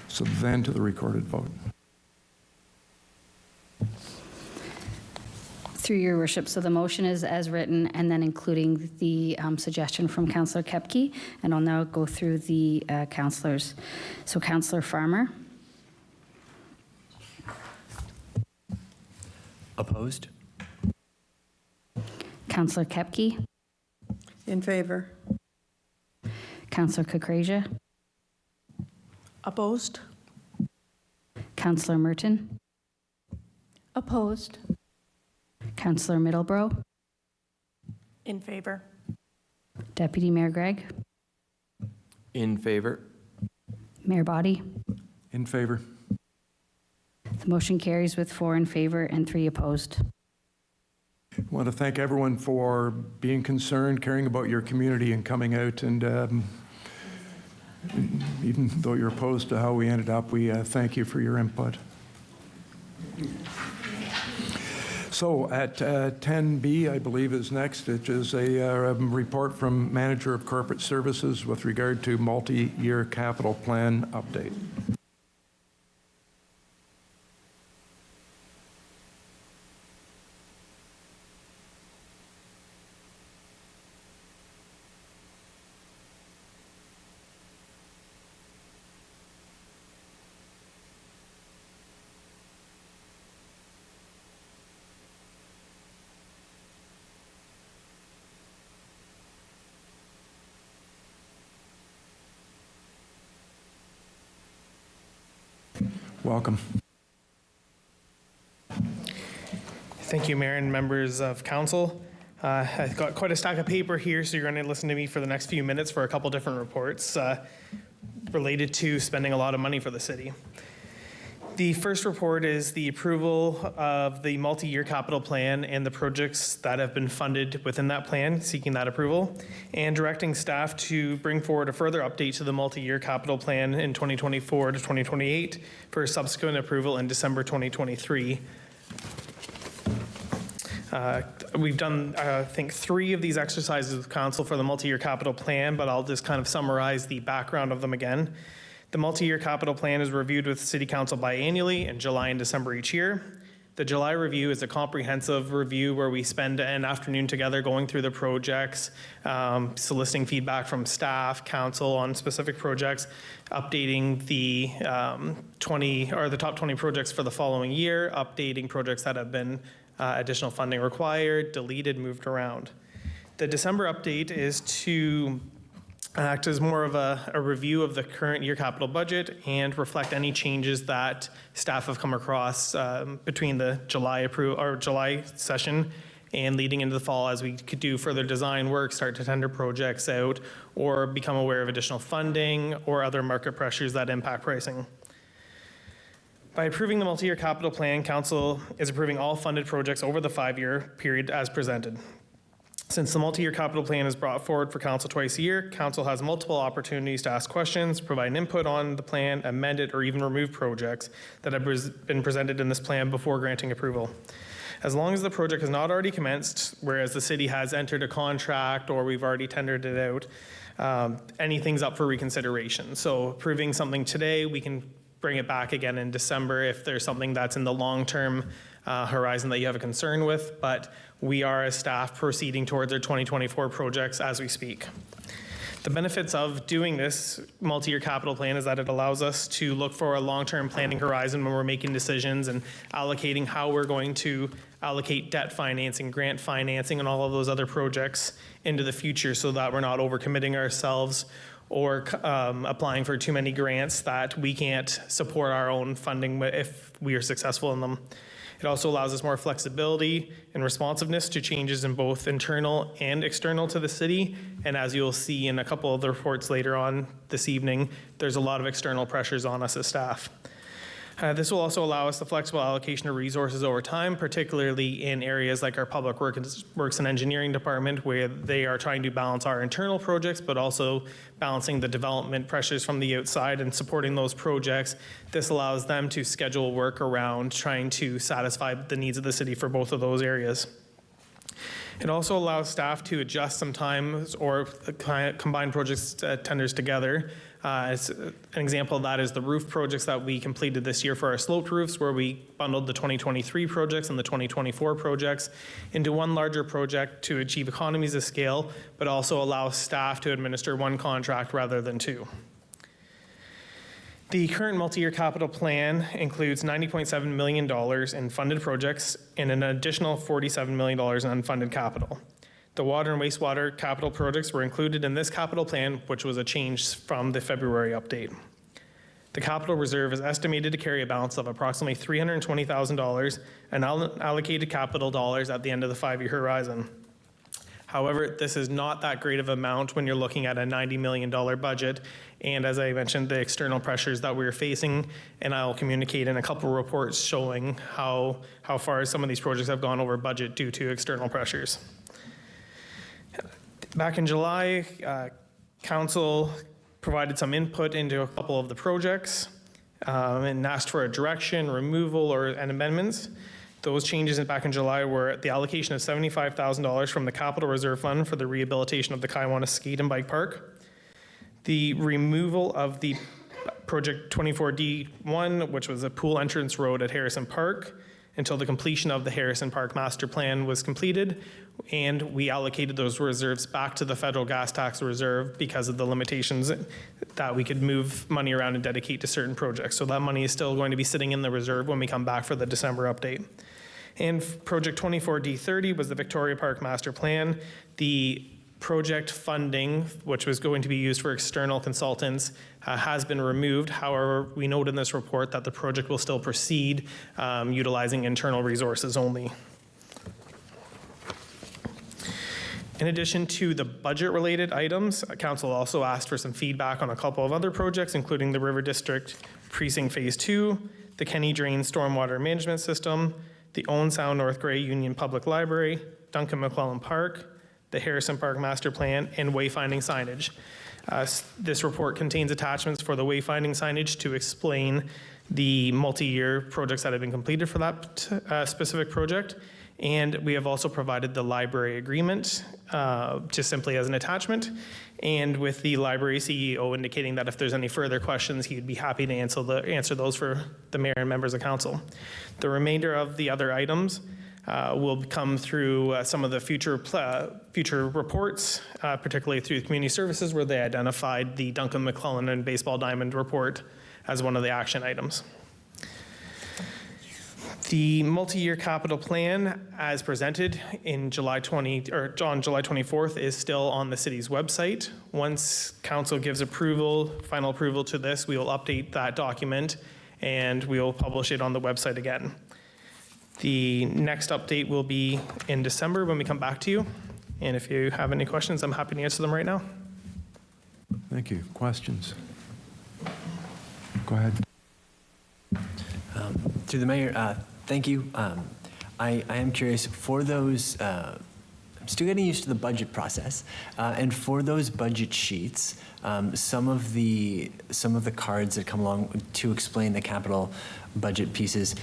So then to the recorded vote. Through your worship, so the motion is as written, and then including the suggestion from Councillor Kepke, and I'll now go through the councillors. So Councillor Farmer. Opposed? Councillor Kepke. In favor. Councillor Kukraja. Opposed? Councillor Merton. Opposed. Councillor Middlebrow. In favor. Deputy Mayor Gregg. In favor? Mayor Body. In favor. The motion carries with 4 in favor and 3 opposed. I want to thank everyone for being concerned, caring about your community, and coming out. And even though you're opposed to how we ended up, we thank you for your input. So at 10B, I believe, is next, which is a report from Manager of Corporate Services with regard to multi-year capital plan update. Welcome. Thank you, Mayor and members of council. I've got quite a stack of paper here, so you're going to listen to me for the next few minutes for a couple different reports related to spending a lot of money for the city. The first report is the approval of the multi-year capital plan and the projects that have been funded within that plan, seeking that approval, and directing staff to bring forward a further update to the multi-year capital plan in 2024 to 2028 for subsequent approval in December 2023. We've done, I think, 3 of these exercises with council for the multi-year capital plan, but I'll just kind of summarize the background of them again. The multi-year capital plan is reviewed with City Council biannually in July and December each year. The July review is a comprehensive review where we spend an afternoon together going through the projects, soliciting feedback from staff, council on specific projects, updating the top 20 projects for the following year, updating projects that have been additional funding required, deleted, moved around. The December update is to act as more of a review of the current year capital budget and reflect any changes that staff have come across between the July session and leading into the fall, as we could do further design work, start to tender projects out, or become aware of additional funding or other market pressures that impact pricing. By approving the multi-year capital plan, council is approving all funded projects over the 5-year period as presented. Since the multi-year capital plan is brought forward for council twice a year, council has multiple opportunities to ask questions, provide input on the plan, amend it, or even remove projects that have been presented in this plan before granting approval. As long as the project has not already commenced, whereas the city has entered a contract or we've already tendered it out, anything's up for reconsideration. So approving something today, we can bring it back again in December if there's something that's in the long-term horizon that you have a concern with, but we are as staff proceeding towards our 2024 projects as we speak. The benefits of doing this multi-year capital plan is that it allows us to look for a long-term planning horizon when we're making decisions and allocating how we're going to allocate debt financing, grant financing, and all of those other projects into the future so that we're not overcommitting ourselves or applying for too many grants that we can't support our own funding if we are successful in them. It also allows us more flexibility and responsiveness to changes in both internal and external to the city. And as you'll see in a couple of the reports later on this evening, there's a lot of external pressures on us as staff. This will also allow us the flexible allocation of resources over time, particularly in areas like our public works and engineering department, where they are trying to balance our internal projects, but also balancing the development pressures from the outside and supporting those projects. This allows them to schedule work around trying to satisfy the needs of the city for both of those areas. It also allows staff to adjust sometimes or combine projects tenders together. As an example of that is the roof projects that we completed this year for our sloped roofs, where we bundled the 2023 projects and the 2024 projects into one larger project to achieve economies of scale, but also allow staff to administer one contract rather than two. The current multi-year capital plan includes $90.7 million in funded projects and an additional $47 million in unfunded capital. The water and wastewater capital projects were included in this capital plan, which was a change from the February update. The capital reserve is estimated to carry a balance of approximately $320,000 in allocated capital dollars at the end of the 5-year horizon. However, this is not that great of amount when you're looking at a $90 million budget. And as I mentioned, the external pressures that we're facing, and I'll communicate in a couple of reports showing how far some of these projects have gone over budget due to external pressures. Back in July, Council provided some input into a couple of the projects and asked for a direction, removal, and amendments. Those changes back in July were the allocation of $75,000 from the Capital Reserve Fund for the rehabilitation of the Kaiwana Skate and Bike Park, the removal of the Project 24D1, which was a pool entrance road at Harrison Park, until the completion of the Harrison Park Master Plan was completed, and we allocated those reserves back to the federal gas tax reserve because of the limitations that we could move money around and dedicate to certain projects. So that money is still going to be sitting in the reserve when we come back for the December update. And Project 24D30 was the Victoria Park Master Plan. The project funding, which was going to be used for external consultants, has been removed. However, we note in this report that the project will still proceed utilizing internal resources only. In addition to the budget-related items, Council also asked for some feedback on a couple of other projects, including the River District Precinct Phase 2, the Kenny Drain Stormwater Management System, the Owen Sound North Grey Union Public Library, Duncan McClellan Park, the Harrison Park Master Plan, and wayfinding signage. This report contains attachments for the wayfinding signage to explain the multi-year projects that have been completed for that specific project. And we have also provided the library agreement just simply as an attachment, and with the library CEO indicating that if there's any further questions, he'd be happy to answer those for the mayor and members of council. The remainder of the other items will come through some of the future reports, particularly through community services, where they identified the Duncan McClellan and Baseball Diamond report as one of the action items. The multi-year capital plan, as presented in July 24th, is still on the city's website. Once council gives final approval to this, we will update that document and we will publish it on the website again. The next update will be in December when we come back to you. And if you have any questions, I'm happy to answer them right now. Thank you. Questions? Go ahead. Through the mayor, thank you. I am curious, for those, I'm still getting used to the budget process, and for those budget sheets, some of the cards that come along to explain the capital budget pieces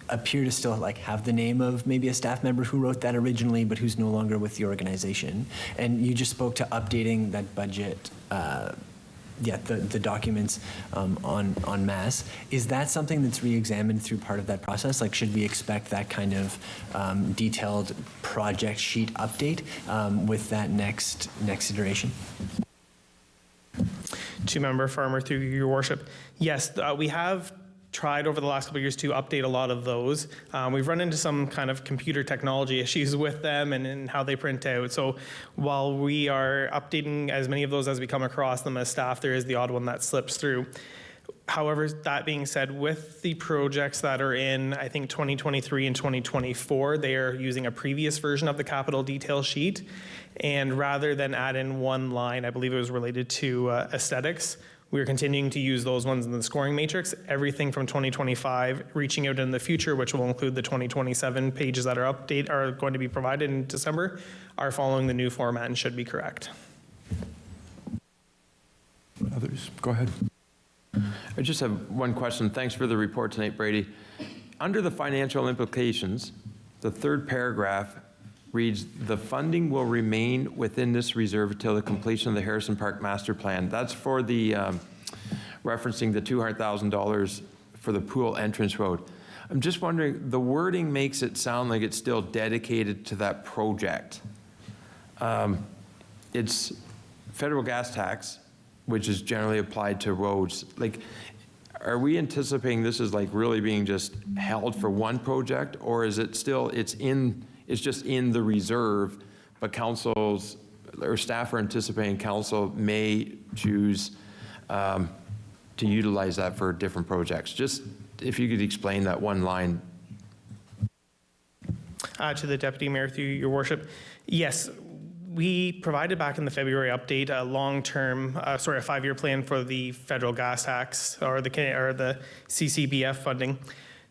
appear to still have the name of maybe a staff member who wrote that originally, but who's no longer with the organization. And you just spoke to updating that budget, the documents en masse. Is that something that's re-examined through part of that process? Should we expect that kind of detailed project sheet update with that next iteration? Two-member farmer, through your worship. Yes, we have tried over the last couple of years to update a lot of those. We've run into some kind of computer technology issues with them and how they print out. So while we are updating as many of those as we come across them as staff, there is the odd one that slips through. However, that being said, with the projects that are in, I think, 2023 and 2024, they are using a previous version of the capital detail sheet. And rather than add in one line, I believe it was related to aesthetics, We're continuing to use those ones in the scoring matrix. Everything from 2025 reaching out in the future, which will include the 2027 pages that are going to be provided in December, are following the new format and should be correct. Others, go ahead. I just have one question. Thanks for the report tonight, Brady. Under the financial implications, the third paragraph reads, the funding will remain within this reserve until the completion of the Harrison Park Master Plan. That's for the, referencing the $200,000 for the pool entrance road. I'm just wondering, the wording makes it sound like it's still dedicated to that project. It's federal gas tax, which is generally applied to roads. Like, are we anticipating this is like really being just held for one project, or is it still, it's just in the reserve, but councils or staff are anticipating council may choose to utilize that for different projects? Just if you could explain that one line. To the Deputy Mayor, through your worship, yes, we provided back in the February update a long-term, a 5-year plan for the federal gas tax or the CCBF funding.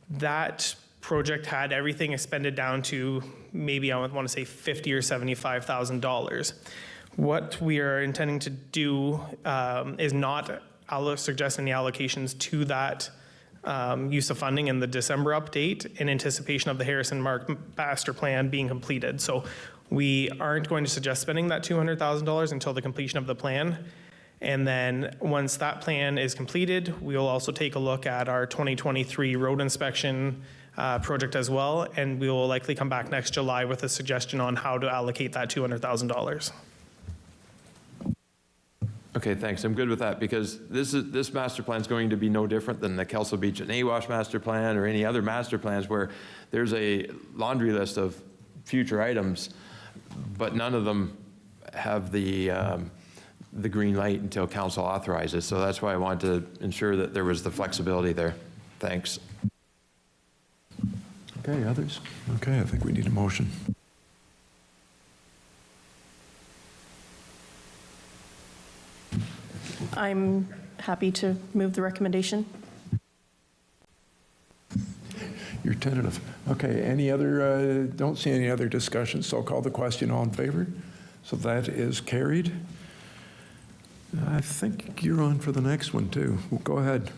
That project had everything expended down to maybe, I want to say, $50,000 or $75,000. What we are intending to do is not suggest any allocations to that use of funding in the December update in anticipation of the Harrison Master Plan being completed. So we aren't going to suggest spending that $200,000 until the completion of the plan. And then once that plan is completed, we will also take a look at our 2023 road inspection project as well, and we will likely come back next July with a suggestion on how to allocate that $200,000. Okay, thanks. I'm good with that, because this master plan is going to be no different than the Kelso Beach and Awash master plan or any other master plans where there's a laundry list of future items, but none of them have the green light until council authorizes. So that's why I wanted to ensure that there was the flexibility there. Thanks. Okay, others? Okay, I think we need a motion. I'm happy to move the recommendation. You're tentative. Okay, any other, don't see any other discussion, so I'll call the question. All in favor? So that is carried. I think you're on for the next one too. Well, go ahead.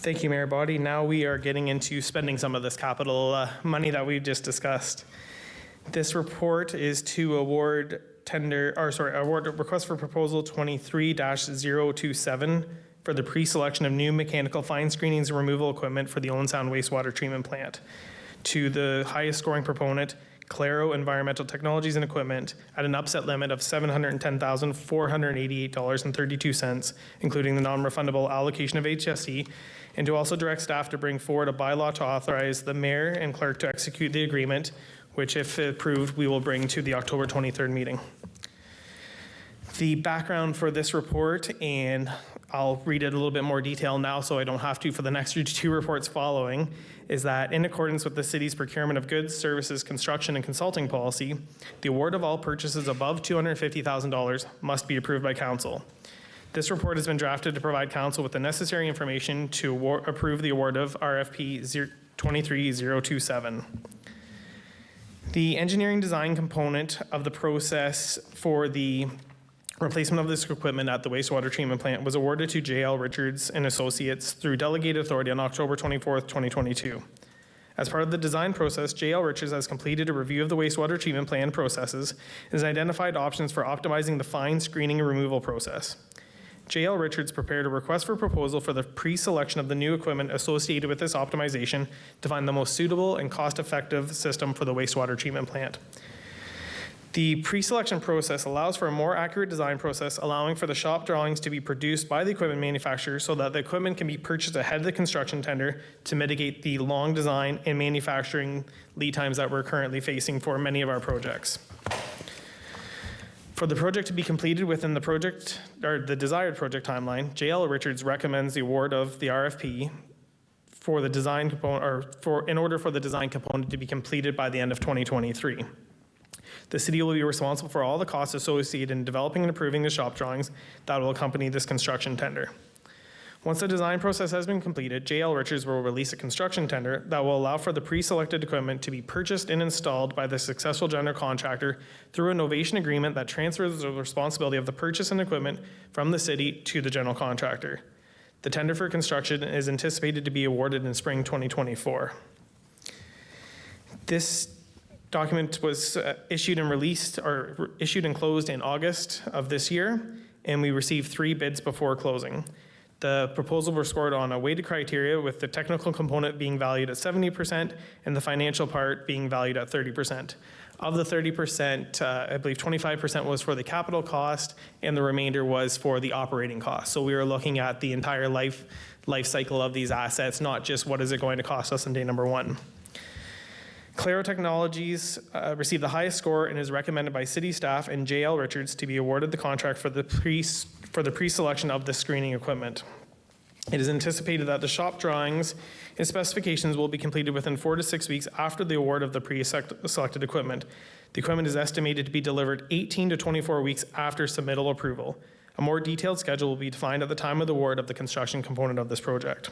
Thank you, Mayor Boddy. Now we are getting into spending some of this capital money that we've just discussed. This report is to award request for proposal 23-027 for the pre-selection of new mechanical fine screenings and removal equipment for the Owen Sound wastewater treatment plant to the highest scoring proponent, Claro Environmental Technologies and Equipment, at an upset limit of $710,488.32, including the non-refundable allocation of HSE, and to also direct staff to bring forward a bylaw to authorize the mayor and clerk to execute the agreement, which, if approved, we will bring to the October 23rd meeting. The background for this report, and I'll read it a little bit more detail now so I don't have to for the next two reports following, is that in accordance with the city's procurement of goods, services, construction, and consulting policy, the award of all purchases above $250,000 must be approved by council. This report has been drafted to provide council with the necessary information to approve the award of RFP 23027. The engineering design component of the process for the replacement of this equipment at the wastewater treatment plant was awarded to J.L. Richards and Associates through delegated authority on October 24th, 2022. As part of the design process, J.L. Richards has completed a review of the wastewater treatment plant processes and has identified options for optimizing the fine screening and removal process. J.L. Richards prepared a request for proposal for the pre-selection of the new equipment associated with this optimization to find the most suitable and cost-effective system for the wastewater treatment plant. The pre-selection process allows for a more accurate design process, allowing for the shop drawings to be produced by the equipment manufacturer so that the equipment can be purchased ahead of the construction tender to mitigate the long design and manufacturing lead times that we're currently facing for many of our projects. For the project to be completed within the project or the desired project timeline, J.L. Richards recommends the award of the RFP for the design component, in order for the design component to be completed by the end of 2023. The city will be responsible for all the costs associated in developing and approving the shop drawings that will accompany this construction tender. Once the design process has been completed, JL Richards will release a construction tender that will allow for the pre-selected equipment to be purchased and installed by the successful general contractor through a novation agreement that transfers the responsibility of the purchase and equipment from the city to the general contractor. The tender for construction is anticipated to be awarded in spring 2024. This document was issued and closed in August of this year, and we received 3 bids before closing. The proposal was scored on a weighted criteria, with the technical component being valued at 70% and the financial part being valued at 30%. Of the 30%, I believe 25% was for the capital cost, and the remainder was for the operating cost. So we were looking at the entire life cycle of these assets, not just what is it going to cost us on day number 1. Claro Technologies received the highest score and is recommended by city staff and JL Richards to be awarded the contract for the pre-selection of the screening equipment. It is anticipated that the shop drawings and specifications will be completed within 4 to 6 weeks after the award of the pre-selected equipment. The equipment is estimated to be delivered 18 to 24 weeks after submittal approval. A more detailed schedule will be defined at the time of the award of the construction component of this project.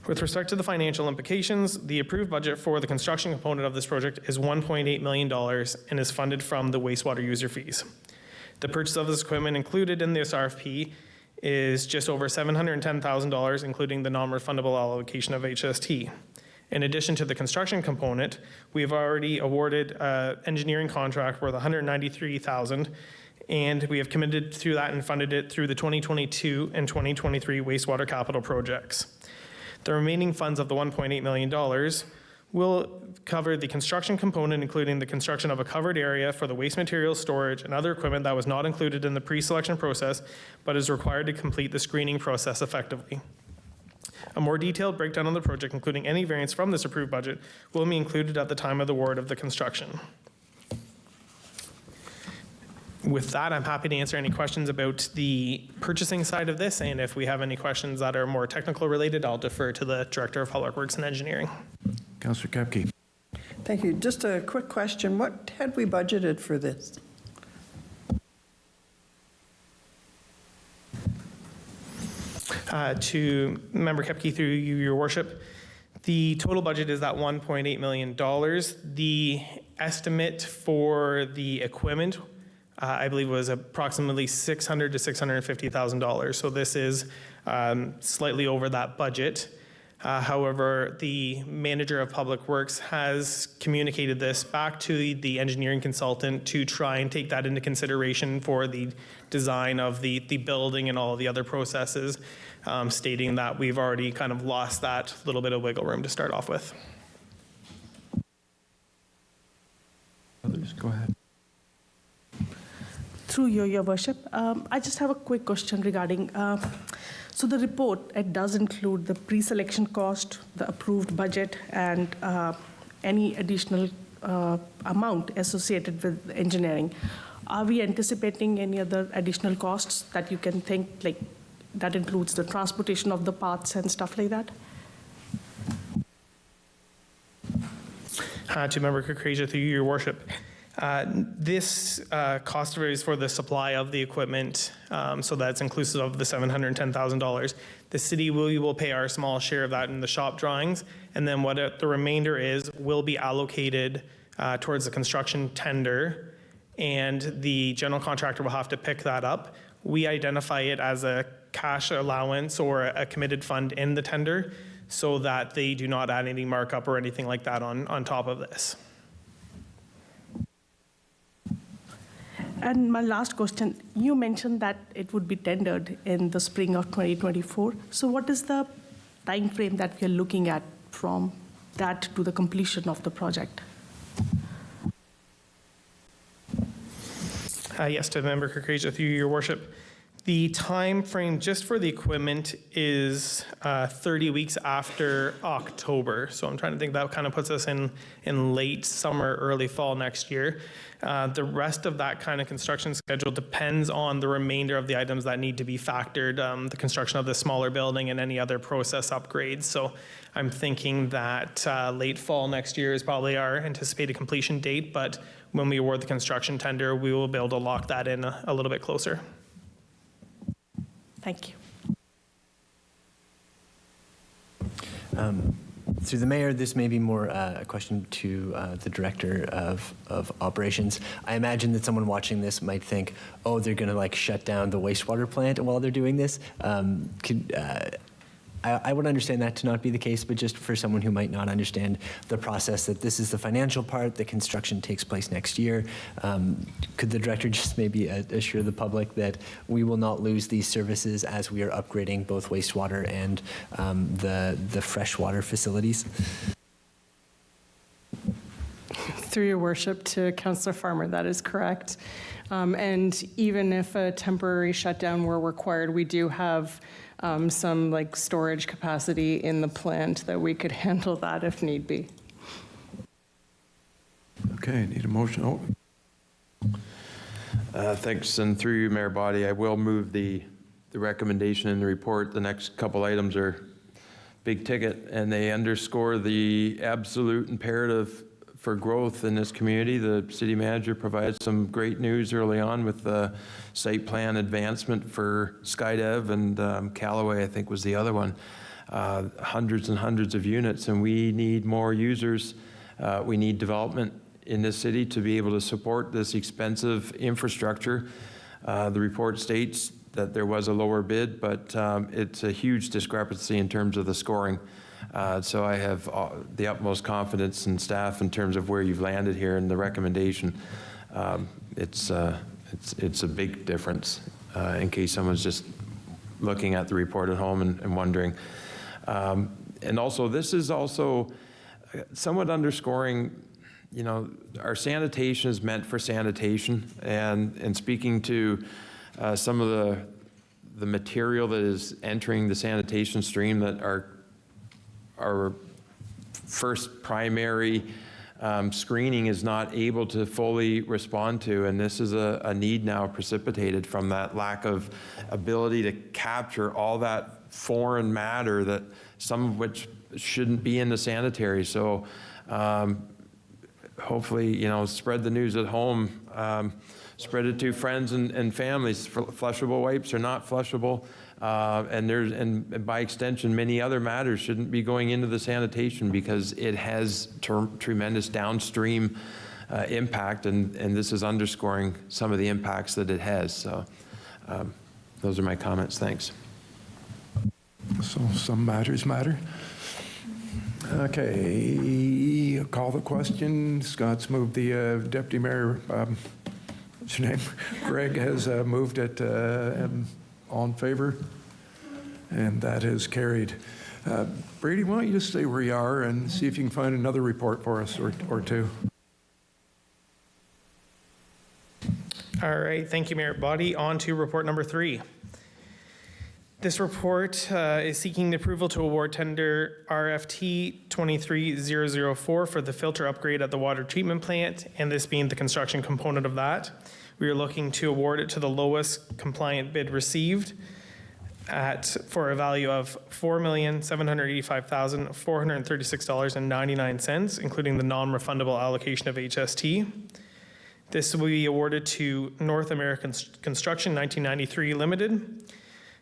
With respect to the financial implications, the approved budget for the construction component of this project is $1.8 million and is funded from the wastewater user fees. The purchase of this equipment included in this RFP is just over $710,000, including the non-refundable allocation of HST. In addition to the construction component, we have already awarded an engineering contract worth $193,000, and we have committed through that and funded it through the 2022 and 2023 wastewater capital projects. The remaining funds of the $1.8 million will cover the construction component, including the construction of a covered area for the waste materials storage and other equipment that was not included in the pre-selection process, but is required to complete the screening process effectively. A more detailed breakdown of the project, including any variance from this approved budget, will be included at the time of the award of the construction. With that, I'm happy to answer any questions about the purchasing side of this, and if we have any questions that are more technical related, I'll defer to the Director of Public Works and Engineering. Councillor Kepke. Thank you. Just a quick question. What had we budgeted for this? To Member Kepke, through you, Your Worship, the total budget is that $1.8 million. The estimate for the equipment, I believe, was approximately $600,000 to $650,000. So this is slightly over that budget. However, the manager of Public Works has communicated this back to the engineering consultant to try and take that into consideration for the design of the building and all of the other processes, stating that we've already kind of lost that little bit of wiggle room to start off with. Others, go ahead. Through you, Your Worship, I just have a quick question regarding, so the report, it does include the pre-selection cost, the approved budget, and any additional amount associated with engineering. Are we anticipating any other additional costs that you can think, like, that includes the transportation of the parts and stuff like that? To Member Kukreja, through Your Worship. This cost is for the supply of the equipment, so that's inclusive of the $710,000. The city will pay our small share of that in the shop drawings, and then what the remainder is will be allocated towards the construction tender, and the general contractor will have to pick that up. We identify it as a cash allowance or a committed fund in the tender, so that they do not add any markup or anything like that on top of this. And my last question, you mentioned that it would be tendered in the spring of 2024. So what is the time frame that we are looking at from that to the completion of the project? Yes, to Member Kukreja, through Your Worship. The time frame just for the equipment is 30 weeks after October. So I'm trying to think that kind of puts us in late summer, early fall next year. The rest of that kind of construction schedule depends on the remainder of the items that need to be factored, the construction of the smaller building and any other process upgrades. So I'm thinking that late fall next year is probably our anticipated completion date, but when we award the construction tender, we will be able to lock that in a little bit closer. Thank you. Through the mayor, this may be more a question to the director of operations. I imagine that someone watching this might think, oh, they're going to like shut down the wastewater plant while they're doing this. I would understand that to not be the case, but just for someone who might not understand the process, that this is the financial part, the construction takes place next year. Could the director just maybe assure the public that we will not lose these services as we are upgrading both wastewater and the freshwater facilities? Through your worship to Councillor Farmer, that is correct. And even if a temporary shutdown were required, we do have some like storage capacity in the plant that we could handle that if need be. Okay, need a motion. Thanks, and through you, Mayor Body, I will move the recommendation in the report. The next couple items are big ticket, and they underscore the absolute imperative for growth in this community. The city manager provided some great news early on with the site plan advancement for Skydev, and Callaway, I think, was the other one. Hundreds and hundreds of units, and we need more users. We need development in this city to be able to support this expensive infrastructure. The report states that there was a lower bid, but it's a huge discrepancy in terms of the scoring. So I have the utmost confidence in staff in terms of where you've landed here and the recommendation. It's a big difference in case someone's just looking at the report at home and wondering. And also, this is also somewhat underscoring, you know, our sanitation is meant for sanitation, and speaking to some of the material that is entering the sanitation stream that our first primary screening is not able to fully respond to, and this is a need now precipitated from that lack of ability to capture all that foreign matter, that some of which shouldn't be in the sanitary. So hopefully, you know, spread the news at home, spread it to friends and families. Flushable wipes are not flushable. And by extension, many other matters shouldn't be going into the sanitation because it has tremendous downstream impact, and this is underscoring some of the impacts that it has. So those are my comments. Thanks. So some matters matter. Okay, call the question. Scott's moved the deputy mayor, what's your name? Greg has moved it. All in favor? And that is carried. Brady, why don't you just stay where you are and see if you can find another report for us or two. All right, thank you, Mayor Body. On to report number 3. This report is seeking the approval to award tender RFT 23004 for the filter upgrade at the water treatment plant, and this being the construction component of that. We are looking to award it to the lowest compliant bid received for a value of $4,785,436.99, including the non-refundable allocation of HST. This will be awarded to North American Construction 1993 Limited.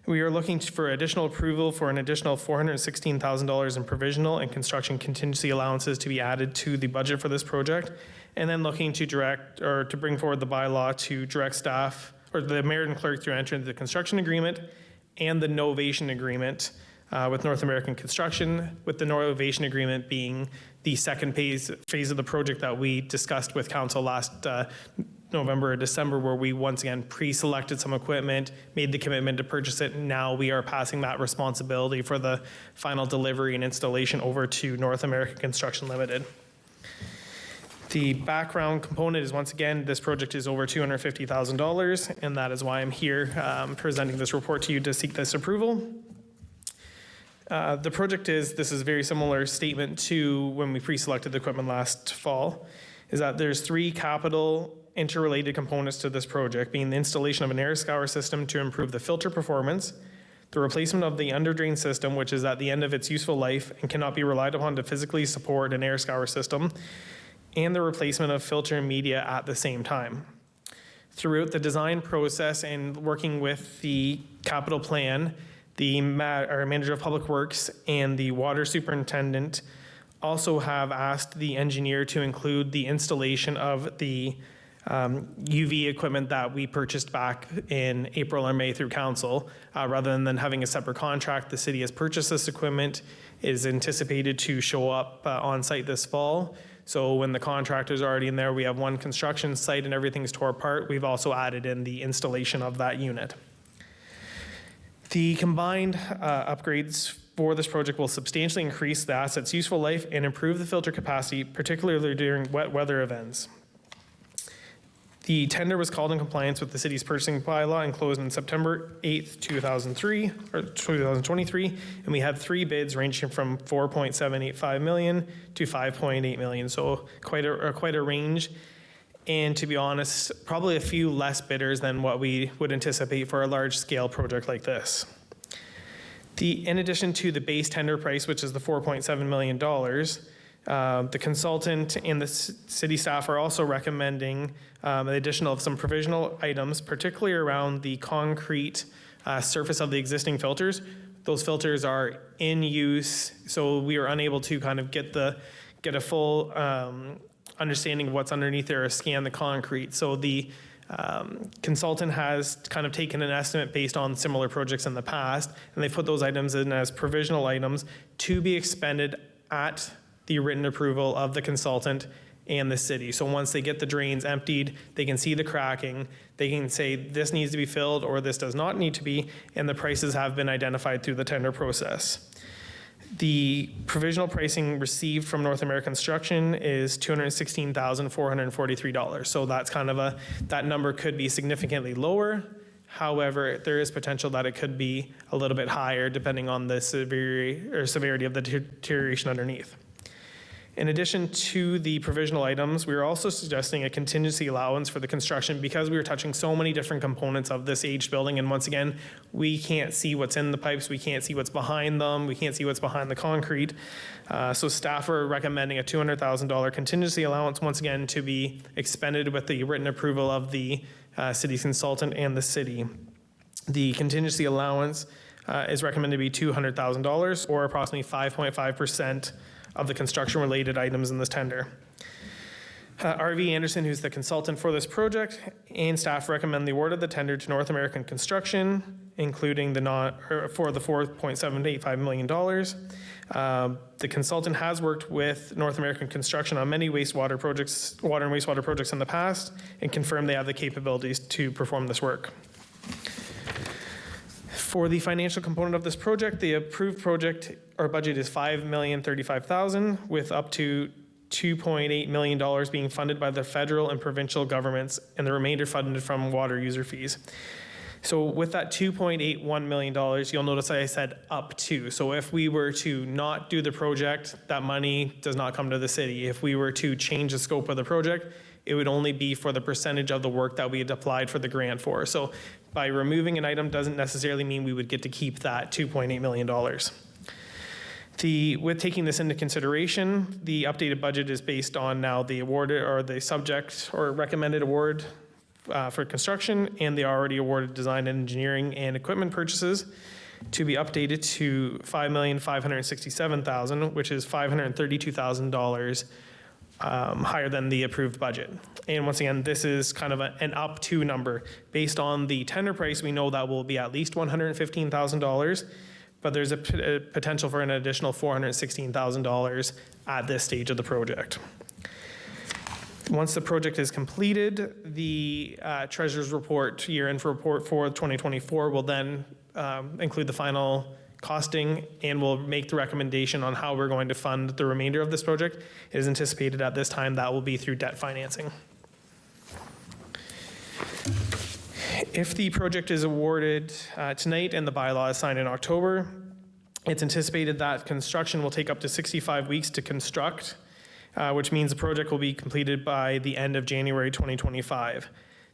We are looking for additional approval for an additional $416,000 in provisional and construction contingency allowances to be added to the budget for this project, and then looking to to bring forward the bylaw to direct staff or the mayor and clerk to enter into the construction agreement and the novation agreement with North American Construction, with the novation agreement being the second phase of the project that we discussed with council last November or December, where we once again pre-selected some equipment, made the commitment to purchase it, and now we are passing that responsibility for the final delivery and installation over to North American Construction Limited. The background component is, once again, this project is over $250,000, and that is why I'm here presenting this report to you to seek this approval. The project this is a very similar statement to when we pre-selected the equipment last fall, is that there's 3 capital interrelated components to this project, being the installation of an air scour system to improve the filter performance, the replacement of the under-drain system, which is at the end of its useful life and cannot be relied upon to physically support an air scour system, and the replacement of filter media at the same time. Throughout the design process and working with the capital plan, the manager of public works and the water superintendent also have asked the engineer to include the installation of the UV equipment that we purchased back in April or May through council. Rather than having a separate contract, the city has purchased this equipment. It is anticipated to show up on site this fall. So when the contractor's already in there, we have one construction site and everything's tore apart. We've also added in the installation of that unit. The combined upgrades for this project will substantially increase the asset's useful life and improve the filter capacity, particularly during wet weather events. The tender was called in compliance with the city's purchasing bylaw and closed on September 8th, 2023, and we had 3 bids ranging from $4.785 million to $5.8 million, so quite a range. And to be honest, probably a few less bidders than what we would anticipate for a large-scale project like this. In addition to the base tender price, which is the $4.7 million, the consultant and the city staff are also recommending the addition of some provisional items, particularly around the concrete surface of the existing filters. Those filters are in use, so we are unable to kind of get a full understanding of what's underneath there or scan the concrete. So the consultant has kind of taken an estimate based on similar projects in the past, and they put those items in as provisional items to be expended at the written approval of the consultant and the city. So once they get the drains emptied, they can see the cracking, they can say this needs to be filled or this does not need to be, and the prices have been identified through the tender process. The provisional pricing received from North American Construction is $216,443. So that's kind of that number could be significantly lower. However, there is potential that it could be a little bit higher depending on the severity of the deterioration underneath. In addition to the provisional items, we are also suggesting a contingency allowance for the construction because we are touching so many different components of this aged building. And once again, we can't see what's in the pipes. We can't see what's behind them. We can't see what's behind the concrete. So staff are recommending a $200,000 contingency allowance, once again, to be expended with the written approval of the city consultant and the city. The contingency allowance is recommended to be $200,000 or approximately 5.5% of the construction-related items in this tender. RV Anderson, who's the consultant for this project, and staff recommend the award of the tender to North American Construction, including for the $4.785 million. The consultant has worked with North American Construction on many water and wastewater projects in the past, and confirmed they have the capabilities to perform this work. For the financial component of this project, the approved project or budget is $5,035,000, with up to $2.8 million being funded by the federal and provincial governments, and the remainder funded from water user fees. So with that $2.81 million, you'll notice I said up to. So if we were to not do the project, that money does not come to the city. If we were to change the scope of the project, it would only be for the percentage of the work that we had applied for the grant for. So by removing an item doesn't necessarily mean we would get to keep that $2.8 million. With taking this into consideration, the updated budget is based on now the awarded or the subject or recommended award for construction and the already awarded design and engineering and equipment purchases to be updated to $5,567,000, which is $532,000 higher than the approved budget. And once again, this is kind of an up to number. Based on the tender price, we know that will be at least $115,000, but there's a potential for an additional $416,000 at this stage of the project. Once the project is completed, the Treasurer's report, year-end report for 2024 will then include the final costing and will make the recommendation on how we're going to fund the remainder of this project. It is anticipated at this time that will be through debt financing. If the project is awarded tonight and the bylaw is signed in October, it's anticipated that construction will take up to 65 weeks to construct, which means the project will be completed by the end of January 2025.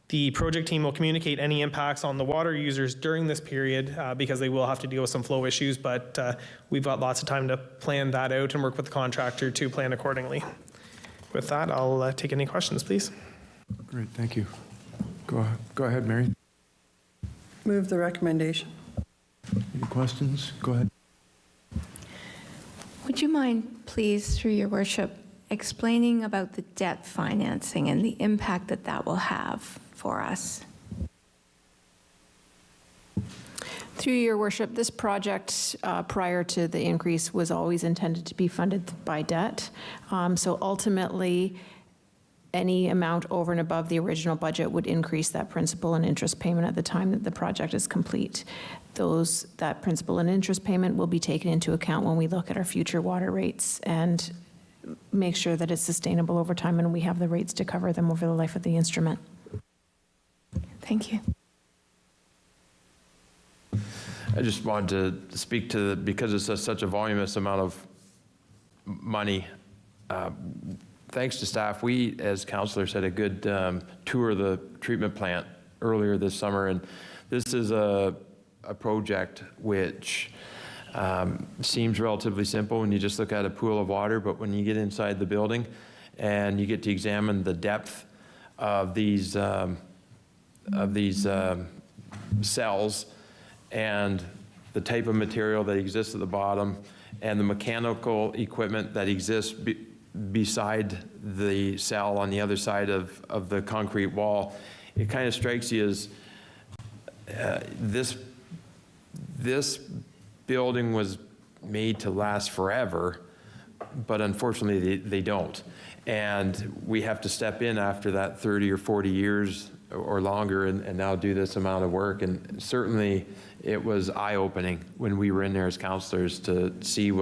The project team will communicate any impacts on the water users during this period because they will have to deal with some flow issues, but we've got lots of time to plan that out and work with the contractor to plan accordingly. With that, I'll take any questions, please. Great, thank you. Go ahead, Mary. Move the recommendation. Any questions? Go ahead. Would you mind, please, through your worship, explaining about the debt financing and the impact that that will have for us? Through your worship, this project, prior to the increase, was always intended to be funded by debt. So ultimately, any amount over and above the original budget would increase that principal and interest payment at the time that the project is complete. That principal and interest payment will be taken into account when we look at our future water rates and make sure that it's sustainable over time and we have the rates to cover them over the life of the instrument. Thank you. I just wanted to speak to, because it's such a voluminous amount of money, thanks to staff, we as councillors had a good tour of the treatment plant earlier this summer, and this is a project which seems relatively simple when you just look at a pool of water, but when you get inside the building and you get to examine the depth of these cells and the type of material that exists at the bottom and the mechanical equipment that exists beside the cell on the other side of the concrete wall, it kind of strikes you as this building was made to last forever, but unfortunately they don't. And we have to step in after that 30 or 40 years or longer and now do this amount of work. And certainly it was eye-opening when we were in there as councillors to see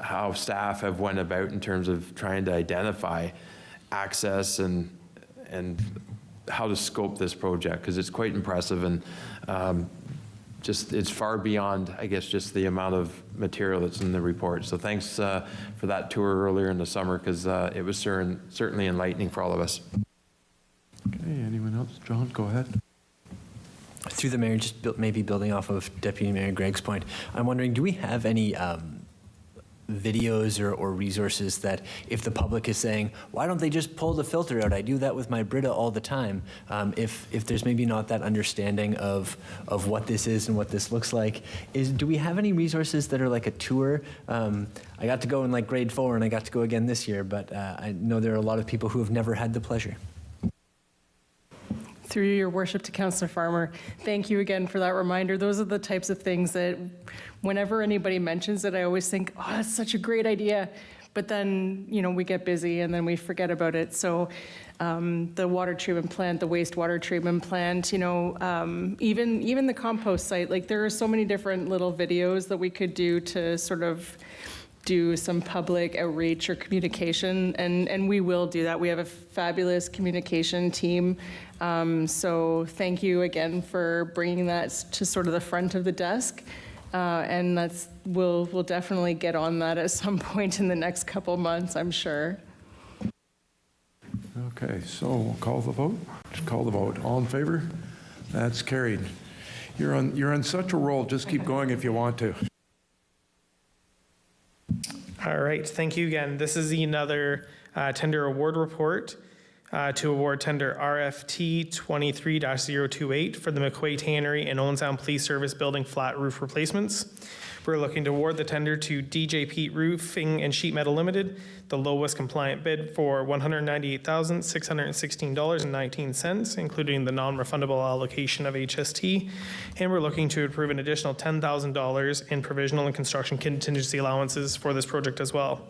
how staff have went about in terms of trying to identify access and how to scope this project, because it's quite impressive and it's far beyond, I guess, just the amount of material that's in the report. So thanks for that tour earlier in the summer, because it was certainly enlightening for all of us. Okay, anyone else? John, go ahead. Through the mayor, just maybe building off of Deputy Mayor Gregg's point, I'm wondering, do we have any videos or resources that if the public is saying, why don't they just pull the filter out? I do that with my Brita all the time. If there's maybe not that understanding of what this is and what this looks like, do we have any resources that are like a tour? I got to go in like grade 4 and I got to go again this year, but I know there are a lot of people who have never had the pleasure. Through your worship to Councillor Farmer, thank you again for that reminder. Those are the types of things that whenever anybody mentions it, I always think, oh, that's such a great idea. But then, we get busy and then we forget about it. So the water treatment plant, the wastewater treatment plant, even the compost site, like there are so many different little videos that we could do to sort of do some public outreach or communication, and we will do that. We have a fabulous communication team. So thank you again for bringing that to sort of the front of the desk. And we'll definitely get on that at some point in the next couple months, I'm sure. Okay, so we'll call the vote. Just call the vote. All in favor? That's carried. You're on such a roll. Just keep going if you want to. All right, thank you again. This is another tender award report to award tender RFT 23-028 for the McQuay Tannery and Owen Sound Police Service Building flat roof replacements. We're looking to award the tender to DJ Pete Roofing and Sheet Metal Limited, the lowest compliant bid for $198,616.19, including the non-refundable allocation of HST. And we're looking to approve an additional $10,000 in provisional and construction contingency allowances for this project as well.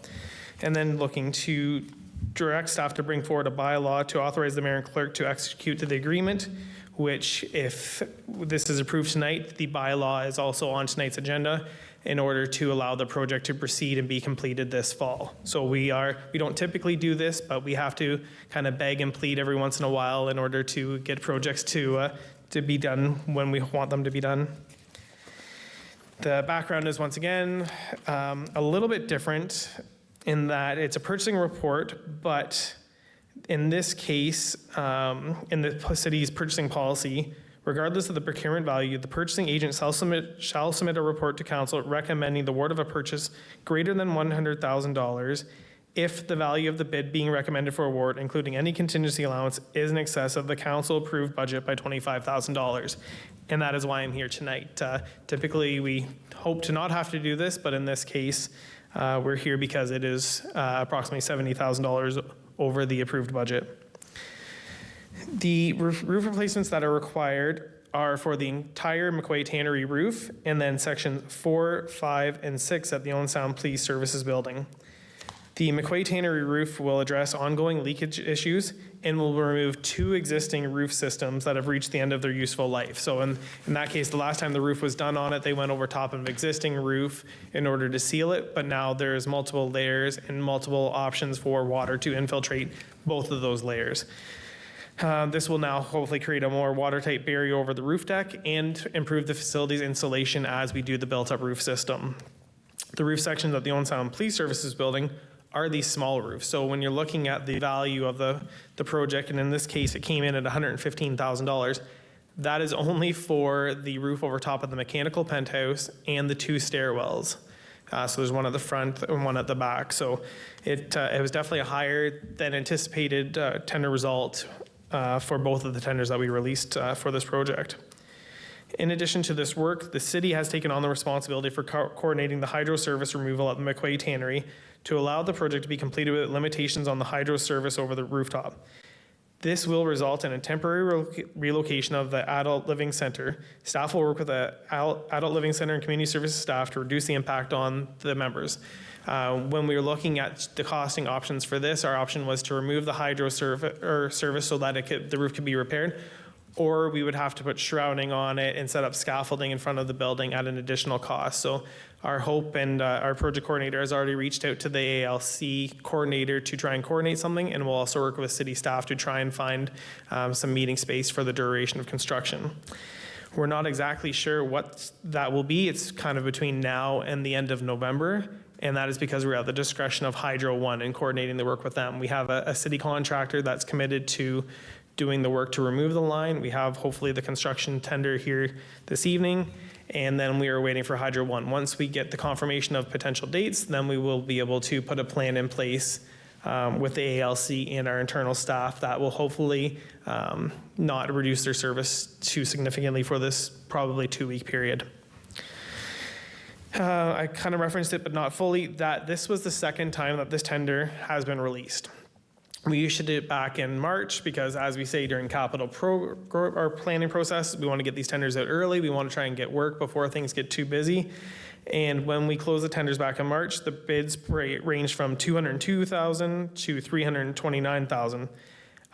And then looking to direct staff to bring forward a bylaw to authorize the mayor and clerk to execute the agreement which if this is approved tonight, the bylaw is also on tonight's agenda in order to allow the project to proceed and be completed this fall. So we don't typically do this, but we have to kind of beg and plead every once in a while in order to get projects to be done when we want them to be done. The background is once again a little bit different in that it's a purchasing report, but in this case, in the city's purchasing policy, regardless of the procurement value, the purchasing agent shall submit a report to council recommending the award of a purchase greater than $100,000 if the value of the bid being recommended for award, including any contingency allowance, is in excess of the council-approved budget by $25,000. And that is why I'm here tonight. Typically, we hope to not have to do this, but in this case, we're here because it is approximately $70,000 over the approved budget. The roof replacements that are required are for the entire McQuay Tannery roof, and then sections 4, 5, and 6 at the Owen Sound Police Services Building. The McQuay Tannery roof will address ongoing leakage issues and will remove 2 existing roof systems that have reached the end of their useful life. So in that case, the last time the roof was done on it, they went over top of an existing roof in order to seal it, but now there's multiple layers and multiple options for water to infiltrate both of those layers. This will now hopefully create a more watertight barrier over the roof deck and improve the facility's insulation as we do the built-up roof system. The roof sections of the Owen Sound Police Services Building are these small roofs. So when you're looking at the value of the project, and in this case it came in at $115,000, that is only for the roof over top of the mechanical penthouse and the 2 stairwells. So there's one at the front and one at the back. So it was definitely a higher than anticipated tender result for both of the tenders that we released for this project. In addition to this work, the city has taken on the responsibility for coordinating the hydro service removal at the McQuay Tannery to allow the project to be completed with limitations on the hydro service over the rooftop. This will result in a temporary relocation of the adult living center. Staff will work with the adult living center and community services staff to reduce the impact on the members. When we were looking at the costing options for this, our option was to remove the hydro service so that the roof could be repaired, or we would have to put shrouding on it and set up scaffolding in front of the building at an additional cost. So our hope, and our project coordinator has already reached out to the ALC coordinator to try and coordinate something, and we'll also work with city staff to try and find some meeting space for the duration of construction. We're not exactly sure what that will be. It's kind of between now and the end of November, and that is because we're at the discretion of Hydro One and coordinating the work with them. We have a city contractor that's committed to doing the work to remove the line. We have hopefully the construction tender here this evening, and then we are waiting for Hydro One. Once we get the confirmation of potential dates, then we will be able to put a plan in place with the ALC and our internal staff that will hopefully not reduce their service too significantly for this probably 2-week period. I kind of referenced it, but not fully, that this was the second time that this tender has been released. We issued it back in March because, as we say during capital our planning process, we want to get these tenders out early. We want to try and get work before things get too busy. And when we closed the tenders back in March, the bids ranged from $202,000 to $329,000.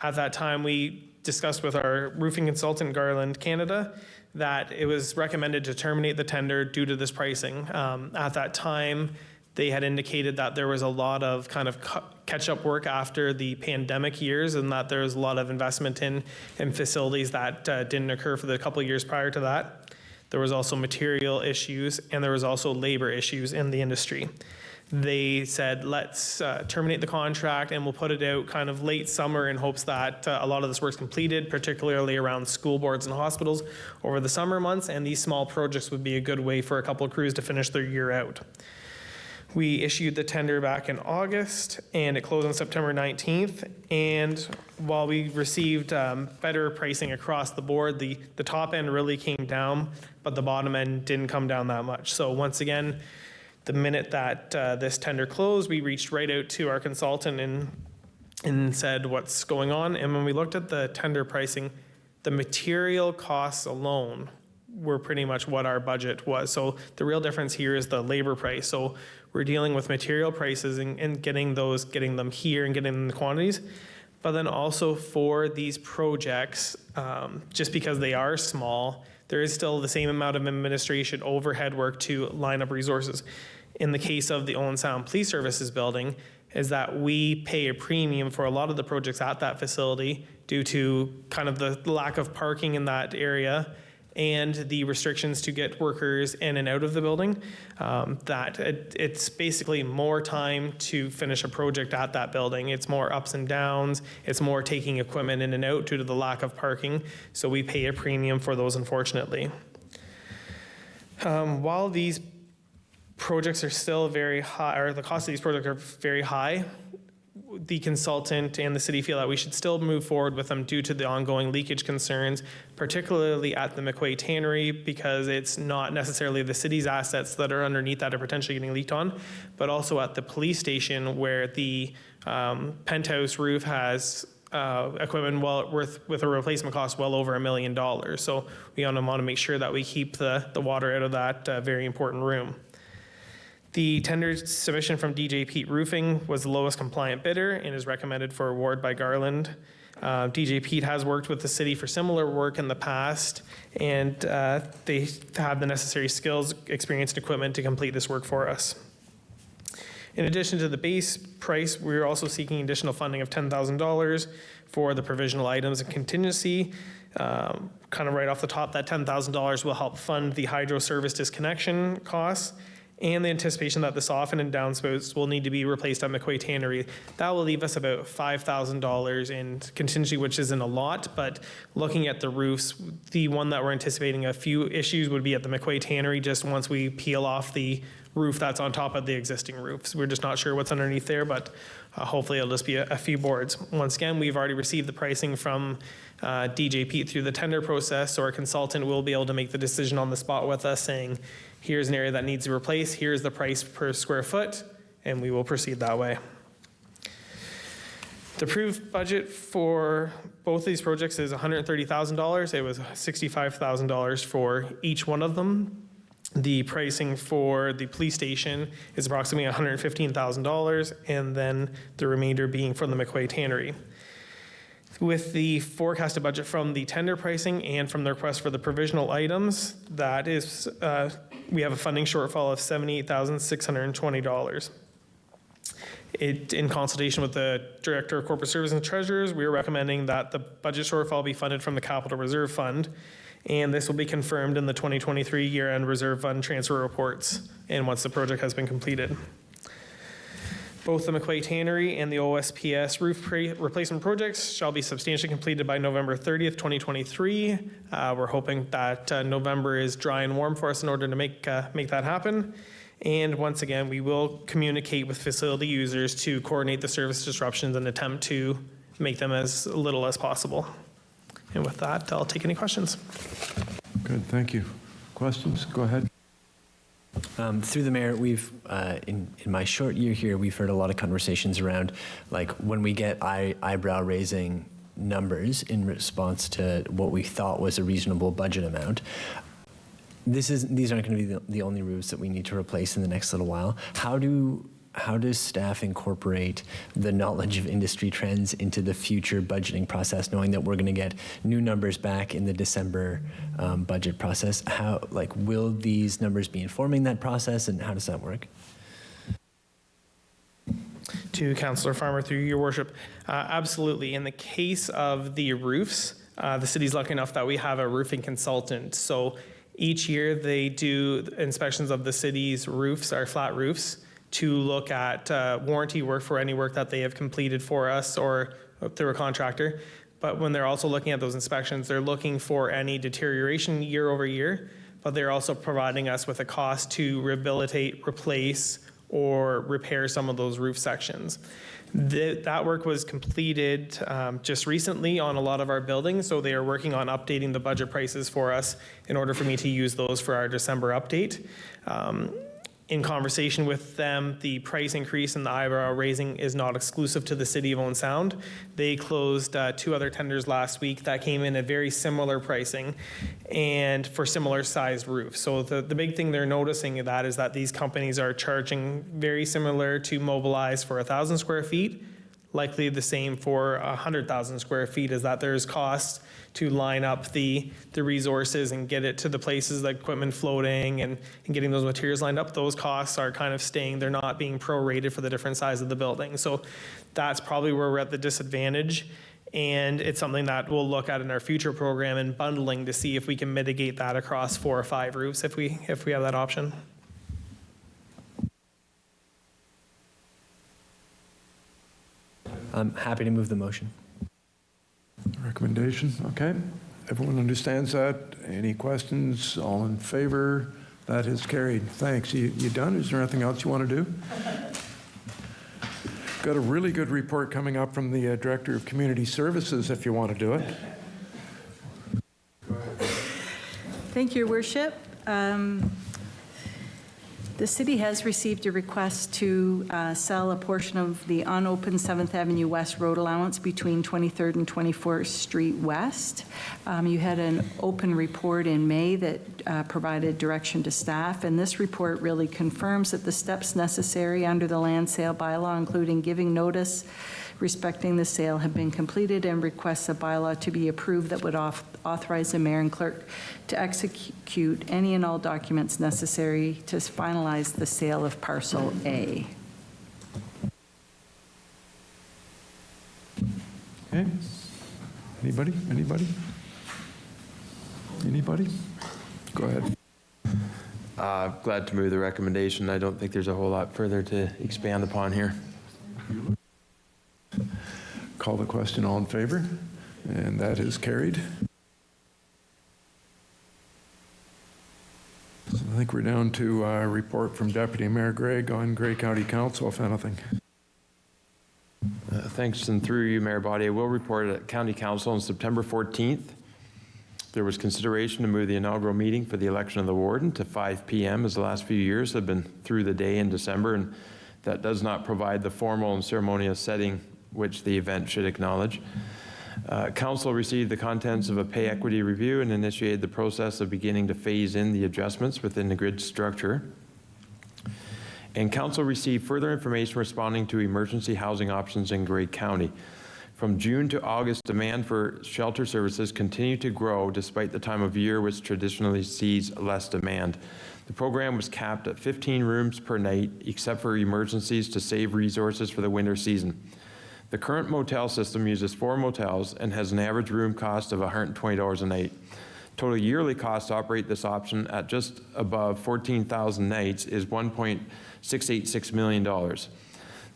At that time, we discussed with our roofing consultant, Garland Canada, that it was recommended to terminate the tender due to this pricing. At that time, they had indicated that there was a lot of kind of catch-up work after the pandemic years, and that there was a lot of investment in facilities that didn't occur for the couple of years prior to that. There was also material issues, and there was also labor issues in the industry. They said, let's terminate the contract, and we'll put it out kind of late summer in hopes that a lot of this work's completed, particularly around school boards and hospitals over the summer months, and these small projects would be a good way for a couple of crews to finish their year out. We issued the tender back in August, and it closed on September 19th. And while we received better pricing across the board, the top end really came down, but the bottom end didn't come down that much. So once again, the minute that this tender closed, we reached right out to our consultant and said what's going on. And when we looked at the tender pricing, the material costs alone were pretty much what our budget was. So the real difference here is the labor price. So we're dealing with material prices and getting them here and getting them in the quantities. But then also for these projects, just because they are small, there is still the same amount of administration overhead work to line up resources. In the case of the Owen Sound Police Services building, is that we pay a premium for a lot of the projects at that facility due to kind of the lack of parking in that area and the restrictions to get workers in and out of the building, that it's basically more time to finish a project at that building. It's more ups and downs. It's more taking equipment in and out due to the lack of parking. So we pay a premium for those, unfortunately. While these projects are still very high, or the cost of these projects are very high, the consultant and the city feel that we should still move forward with them due to the ongoing leakage concerns, particularly at the McQuay Tannery, because it's not necessarily the city's assets that are underneath that are potentially getting leaked on, but also at the police station where the penthouse roof has equipment with a replacement cost well over $1 million. So we want to make sure that we keep the water out of that very important room. The tender submission from DJ Pete Roofing was the lowest compliant bidder and is recommended for award by Garland. DJ Pete has worked with the city for similar work in the past, and they have the necessary skills, experience, and equipment to complete this work for us. In addition to the base price, we're also seeking additional funding of $10,000 for the provisional items and contingency. Kind of right off the top, that $10,000 will help fund the hydro service disconnection costs and the anticipation that the soffit and downspouts will need to be replaced at McQuay Tannery. That will leave us about $5,000 in contingency, which isn't a lot, but looking at the roofs, the one that we're anticipating a few issues would be at the McQuay Tannery, just once we peel off the roof that's on top of the existing roofs. We're just not sure what's underneath there, but hopefully it'll just be a few boards. Once again, we've already received the pricing from DJ Pete through the tender process, so our consultant will be able to make the decision on the spot with us, saying, here's an area that needs to replace, here's the price per square foot, and we will proceed that way. The approved budget for both of these projects is $130,000. It was $65,000 for each one of them. The pricing for the police station is approximately $115,000, and then the remainder being from the McQuay Tannery. With the forecasted budget from the tender pricing and from the request for the provisional items, that is, we have a funding shortfall of $78,620. In consultation with the Director of Corporate Services and Treasurers, we are recommending that the budget shortfall be funded from the Capital Reserve Fund, and this will be confirmed in the 2023 year-end reserve fund transfer reports and once the project has been completed. Both the McQuay Tannery and the OSPS roof replacement projects shall be substantially completed by November 30th, 2023. We're hoping that November is dry and warm for us in order to make that happen. And once again, we will communicate with facility users to coordinate the service disruptions and attempt to make them as little as possible. And with that, I'll take any questions. Good, thank you. Questions? Go ahead. Through the mayor, we've, in my short year here, we've heard a lot of conversations around, like, when we get eyebrow-raising numbers in response to what we thought was a reasonable budget amount. These aren't going to be the only roofs that we need to replace in the next little while. How does staff incorporate the knowledge of industry trends into the future budgeting process, knowing that we're going to get new numbers back in the December budget process? Will these numbers be informing that process, and how does that work? To Councillor Farmer, through your worship, absolutely. In the case of the roofs, the city's lucky enough that we have a roofing consultant. So each year they do inspections of the city's roofs, our flat roofs, to look at warranty work for any work that they have completed for us or through a contractor. But when they're also looking at those inspections, they're looking for any deterioration year over year, but they're also providing us with a cost to rehabilitate, replace, or repair some of those roof sections. That work was completed just recently on a lot of our buildings, so they are working on updating the budget prices for us in order for me to use those for our December update. In conversation with them, the price increase and the eyebrow raising is not exclusive to the city of Owen Sound. They closed 2 other tenders last week that came in at very similar pricing and for similar sized roofs. So the big thing they're noticing is that these companies are charging very similar to Mobilize for 1,000 square feet, likely the same for 100,000 square feet, is that there's costs to line up the resources and get it to the places, like equipment floating and getting those materials lined up. Those costs are kind of staying, they're not being prorated for the different size of the building. So that's probably where we're at the disadvantage. And it's something that we'll look at in our future program and bundling to see if we can mitigate that across 4 or 5 roofs if we have that option. I'm happy to move the motion. Recommendation, okay. Everyone understands that? Any questions? All in favor? That is carried. Thanks. You done? Is there anything else you want to do? Got a really good report coming up from the Director of Community Services if you want to do it. Thank you, Your Worship. The city has received a request to sell a portion of the unopened 7th Avenue West road allowance between 23rd and 24th Street West. You had an open report in May that provided direction to staff, and this report really confirms that the steps necessary under the land sale bylaw, including giving notice respecting the sale, have been completed, and requests a bylaw to be approved that would authorize the mayor and clerk to execute any and all documents necessary to finalize the sale of parcel A. Okay. Anybody? Go ahead. Glad to move the recommendation. I don't think there's a whole lot further to expand upon here. Call the question. All in favor? And that is carried. So I think we're down to a report from Deputy Mayor Gregg on Grey County Council, if anything. Thanks, and through you, Mayor Body, I will report at County Council on September 14th. There was consideration to move the inaugural meeting for the election of the warden to 5 p.m. as the last few years have been through the day in December, and that does not provide the formal and ceremonious setting which the event should acknowledge. Council received the contents of a pay equity review and initiated the process of beginning to phase in the adjustments within the grid structure. And Council received further information responding to emergency housing options in Grey County. From June to August, demand for shelter services continued to grow despite the time of year which traditionally sees less demand. The program was capped at 15 rooms per night, except for emergencies to save resources for the winter season. The current motel system uses 4 motels and has an average room cost of $120 a night. Total yearly cost to operate this option at just above 14,000 nights is $1.686 million.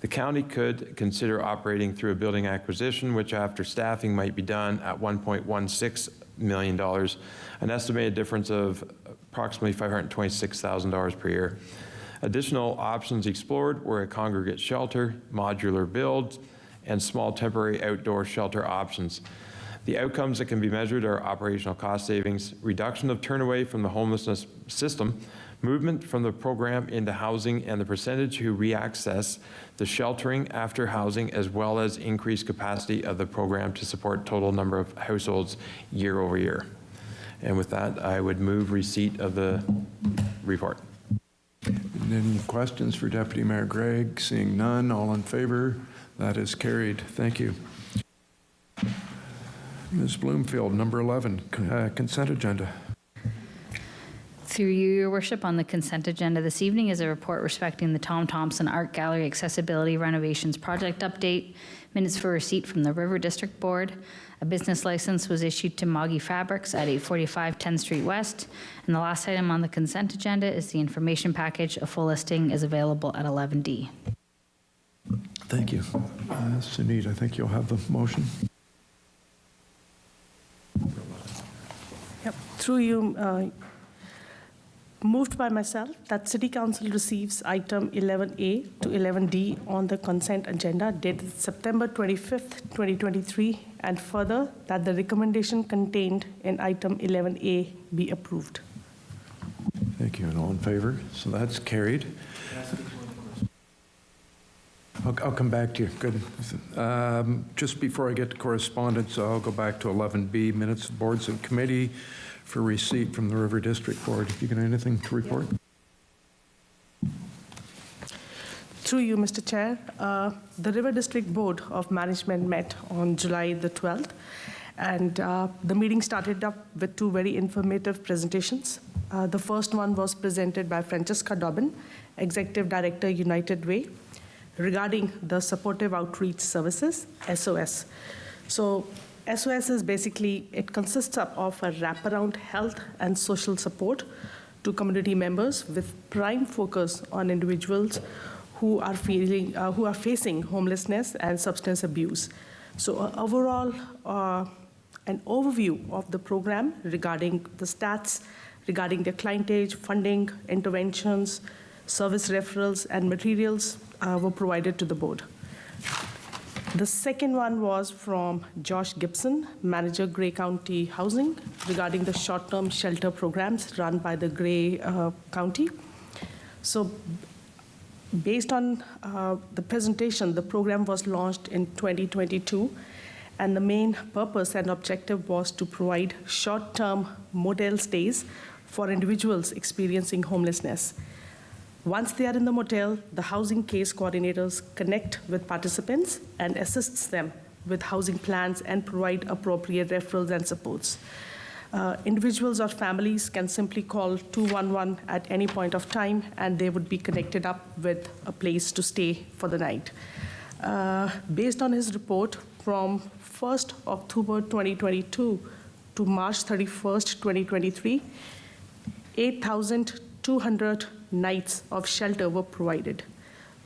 The county could consider operating through a building acquisition, which after staffing might be done at $1.16 million, an estimated difference of approximately $526,000 per year. Additional options explored were a congregate shelter, modular builds, and small temporary outdoor shelter options. The outcomes that can be measured are operational cost savings, reduction of turnaway from the homelessness system, movement from the program into housing, and the percentage who re-access the sheltering after housing, as well as increased capacity of the program to support total number of households year over year. And with that, I would move receipt of the report. Any questions for Deputy Mayor Gregg? Seeing none, all in favor? That is carried. Thank you. Ms. Bloomfield, number 11, consent agenda. Through you, Your Worship, on the consent agenda this evening is a report respecting the Tom Thompson Art Gallery Accessibility Renovations Project update, minutes for receipt from the River District Board. A business license was issued to Moggy Fabrics at 845 10th Street West. And the last item on the consent agenda is the information package. A full listing is available at 11D. Thank you. Sunit, I think you'll have the motion. Yep. Through you, moved by myself that City Council receives item 11A to 11D on the consent agenda dated September 25th, 2023, and further that the recommendation contained in item 11A be approved. Thank you. And all in favor? So that's carried. I'll come back to you. Good. Just before I get to correspondence, I'll go back to 11B, minutes of boards and committee for receipt from the River District Board. Have you got anything to report? Through you, Mr. Chair, the River District Board of Management met on July the 12th, and the meeting started up with two very informative presentations. The first one was presented by Francesca Dobbin, Executive Director, United Way, regarding the Supportive Outreach Services, SOS. So SOS is basically, it consists of a wraparound health and social support to community members with prime focus on individuals who are facing homelessness and substance abuse. So overall, an overview of the program regarding the stats, regarding the clientage, funding, interventions, service referrals, and materials were provided to the board. The second one was from Josh Gibson, Manager, Grey County Housing, regarding the short-term shelter programs run by the Grey County. So based on the presentation, the program was launched in 2022, and the main purpose and objective was to provide short-term motel stays for individuals experiencing homelessness. Once they are in the motel, the housing case coordinators connect with participants and assists them with housing plans and provide appropriate referrals and supports. Individuals or families can simply call 211 at any point of time, and they would be connected up with a place to stay for the night. Based on his report, from 1st October 2022 to March 31st, 2023, 8,200 nights of shelter were provided.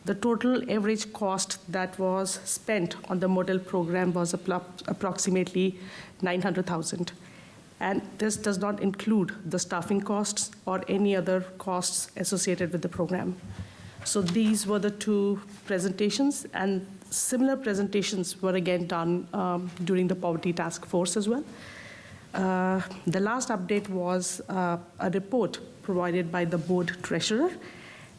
The total average cost that was spent on the model program was approximately $900,000. And this does not include the staffing costs or any other costs associated with the program. So these were the two presentations, and similar presentations were again done during the Poverty Task Force as well. The last update was a report provided by the board treasurer,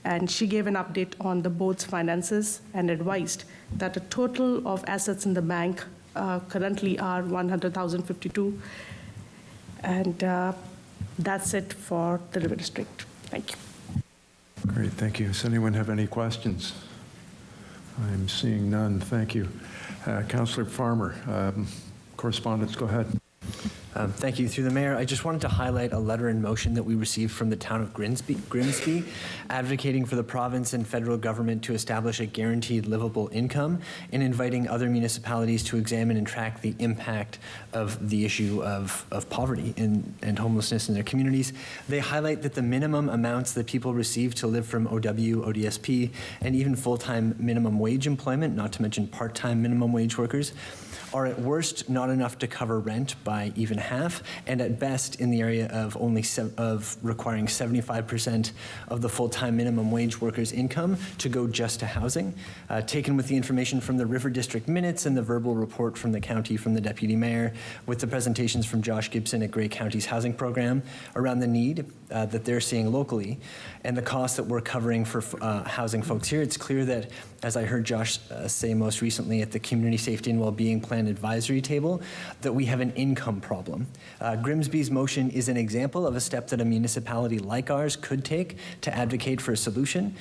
and she gave an update on the board's finances and advised that a total of assets in the bank currently are $100,052, and that's it for the River District. Thank you. Great, thank you. Does anyone have any questions? I'm seeing none. Thank you. Councillor Farmer, correspondence, go ahead. Thank you. Through the mayor, I just wanted to highlight a letter in motion that we received from the town of Grimsby, advocating for the province and federal government to establish a guaranteed livable income and inviting other municipalities to examine and track the impact of the issue of poverty and homelessness in their communities. They highlight that the minimum amounts that people receive to live from OW, ODSP, and even full-time minimum wage employment, not to mention part-time minimum wage workers, are at worst not enough to cover rent by even half, and at best in the area of requiring 75% of the full-time minimum wage workers' income to go just to housing. Taken with the information from the River District minutes and the verbal report from the county from the deputy mayor, with the presentations from Josh Gibson at Grey County's housing program around the need that they're seeing locally and the costs that we're covering for housing folks here, it's clear that, as I heard Josh say most recently at the Community Safety and Wellbeing Plan Advisory Table, that we have an income problem. Grimsby's motion is an example of a step that a municipality like ours could take to advocate for a solution,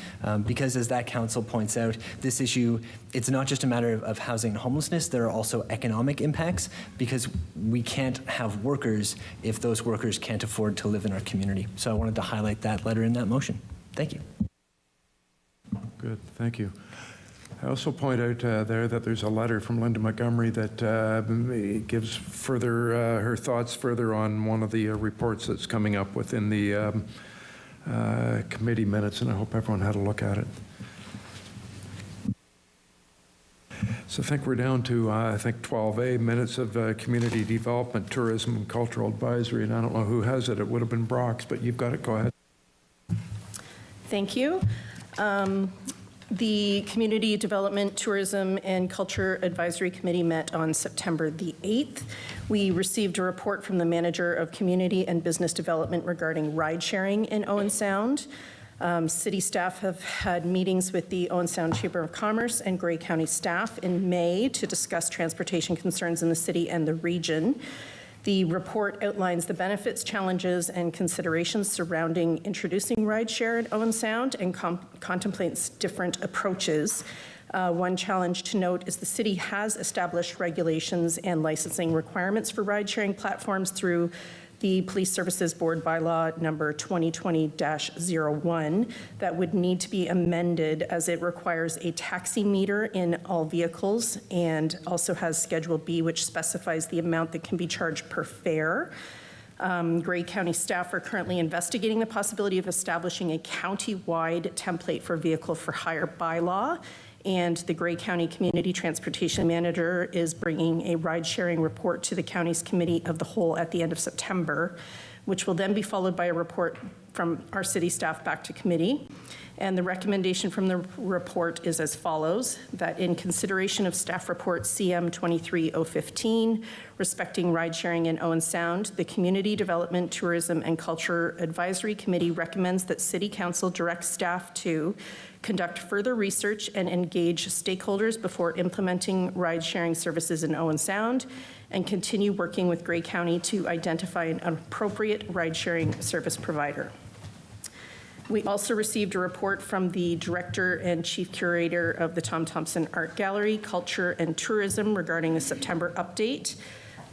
because as that council points out, this issue, it's not just a matter of housing and homelessness, there are also economic impacts, because we can't have workers if those workers can't afford to live in our community. So I wanted to highlight that letter in that motion. Thank you. Good, thank you. I also point out there that there's a letter from Linda Montgomery that gives further her thoughts further on one of the reports that's coming up within the committee minutes, and I hope everyone had a look at it. So I think we're down to, I think, 12A, minutes of community development, tourism, and cultural advisory, and I don't know who has it. It would have been Brock's, but you've got it. Go ahead. Thank you. The Community Development, Tourism, and Culture Advisory Committee met on September the 8th. We received a report from the Manager of Community and Business Development regarding ride sharing in Owen Sound. City staff have had meetings with the Owen Sound Chamber of Commerce and Grey County staff in May to discuss transportation concerns in the city and the region. The report outlines the benefits, challenges, and considerations surrounding introducing rideshare in Owen Sound and contemplates different approaches. One challenge to note is the city has established regulations and licensing requirements for ride-sharing platforms through the Police Services Board bylaw number 2020-01 that would need to be amended as it requires a taxi meter in all vehicles and also has Schedule B, which specifies the amount that can be charged per fare. Grey County staff are currently investigating the possibility of establishing a county-wide template for vehicle for hire bylaw, and the Grey County Community Transportation Manager is bringing a ride-sharing report to the county's Committee of the Whole at the end of September, which will then be followed by a report from our city staff back to committee. And the recommendation from the report is as follows, that in consideration of staff report CM 23015, respecting ride-sharing in Owen Sound, the Community Development, Tourism, and Culture Advisory Committee recommends that City Council direct staff to conduct further research and engage stakeholders before implementing ride-sharing services in Owen Sound, and continue working with Grey County to identify an appropriate ride-sharing service provider. We also received a report from the Director and Chief Curator of the Tom Thompson Art Gallery, Culture and Tourism regarding the September update.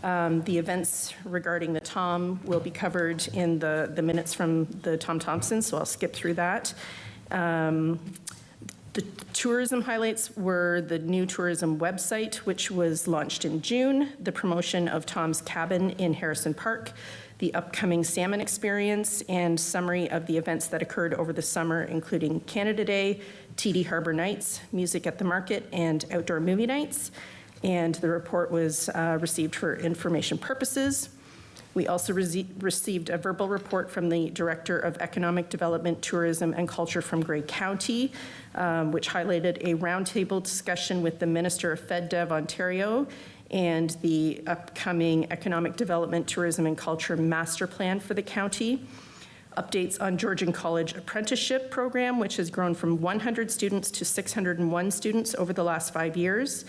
The events regarding the Tom will be covered in the minutes from the Tom Thompson, so I'll skip through that. The tourism highlights were the new tourism website, which was launched in June, the promotion of Tom's Cabin in Harrison Park, the upcoming salmon experience, and summary of the events that occurred over the summer, including Canada Day, TD Harbor Nights, Music at the Market, and outdoor movie nights. And the report was received for information purposes. We also received a verbal report from the Director of Economic Development, Tourism, and Culture from Grey County, which highlighted a roundtable discussion with the Minister of FedDev Ontario and the upcoming Economic Development, Tourism, and Culture Master Plan for the county. Updates on Georgian College Apprenticeship Program, which has grown from 100 students to 601 students over the last 5 years.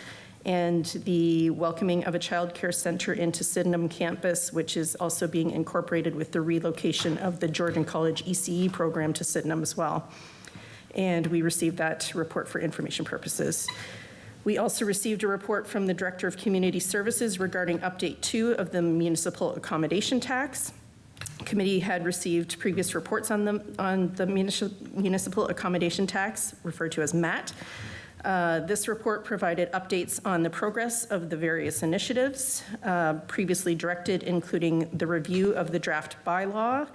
And the welcoming of a child care center into Sydenham campus, which is also being incorporated with the relocation of the Georgian College ECE program to Sydenham as well. And we received that report for information purposes. We also received a report from the Director of Community Services regarding update 2 of the municipal accommodation tax. Committee had received previous reports on the municipal accommodation tax, referred to as MAT. This report provided updates on the progress of the various initiatives previously directed, including the review of the draft bylaw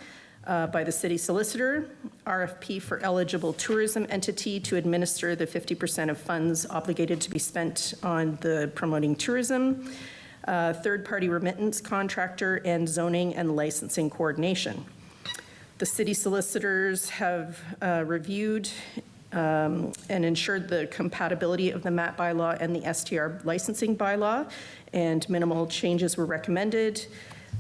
by the city solicitor, RFP for eligible tourism entity to administer the 50% of funds obligated to be spent on the promoting tourism, third-party remittance contractor, and zoning and licensing coordination. The city solicitors have reviewed and ensured the compatibility of the MAT bylaw and the STR licensing bylaw, and minimal changes were recommended.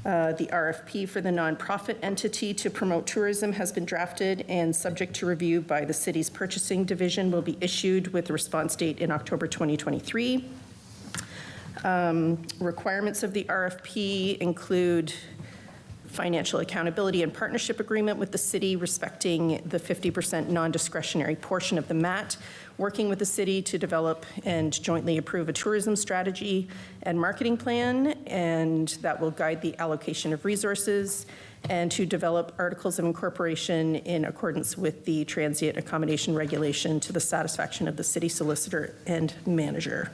The RFP for the nonprofit entity to promote tourism has been drafted and subject to review by the city's purchasing division will be issued with a response date in October 2023. Requirements of the RFP include financial accountability and partnership agreement with the city respecting the 50% non-discretionary portion of the MAT, working with the city to develop and jointly approve a tourism strategy and marketing plan, and that will guide the allocation of resources, and to develop articles of incorporation in accordance with the transient accommodation regulation to the satisfaction of the city solicitor and manager.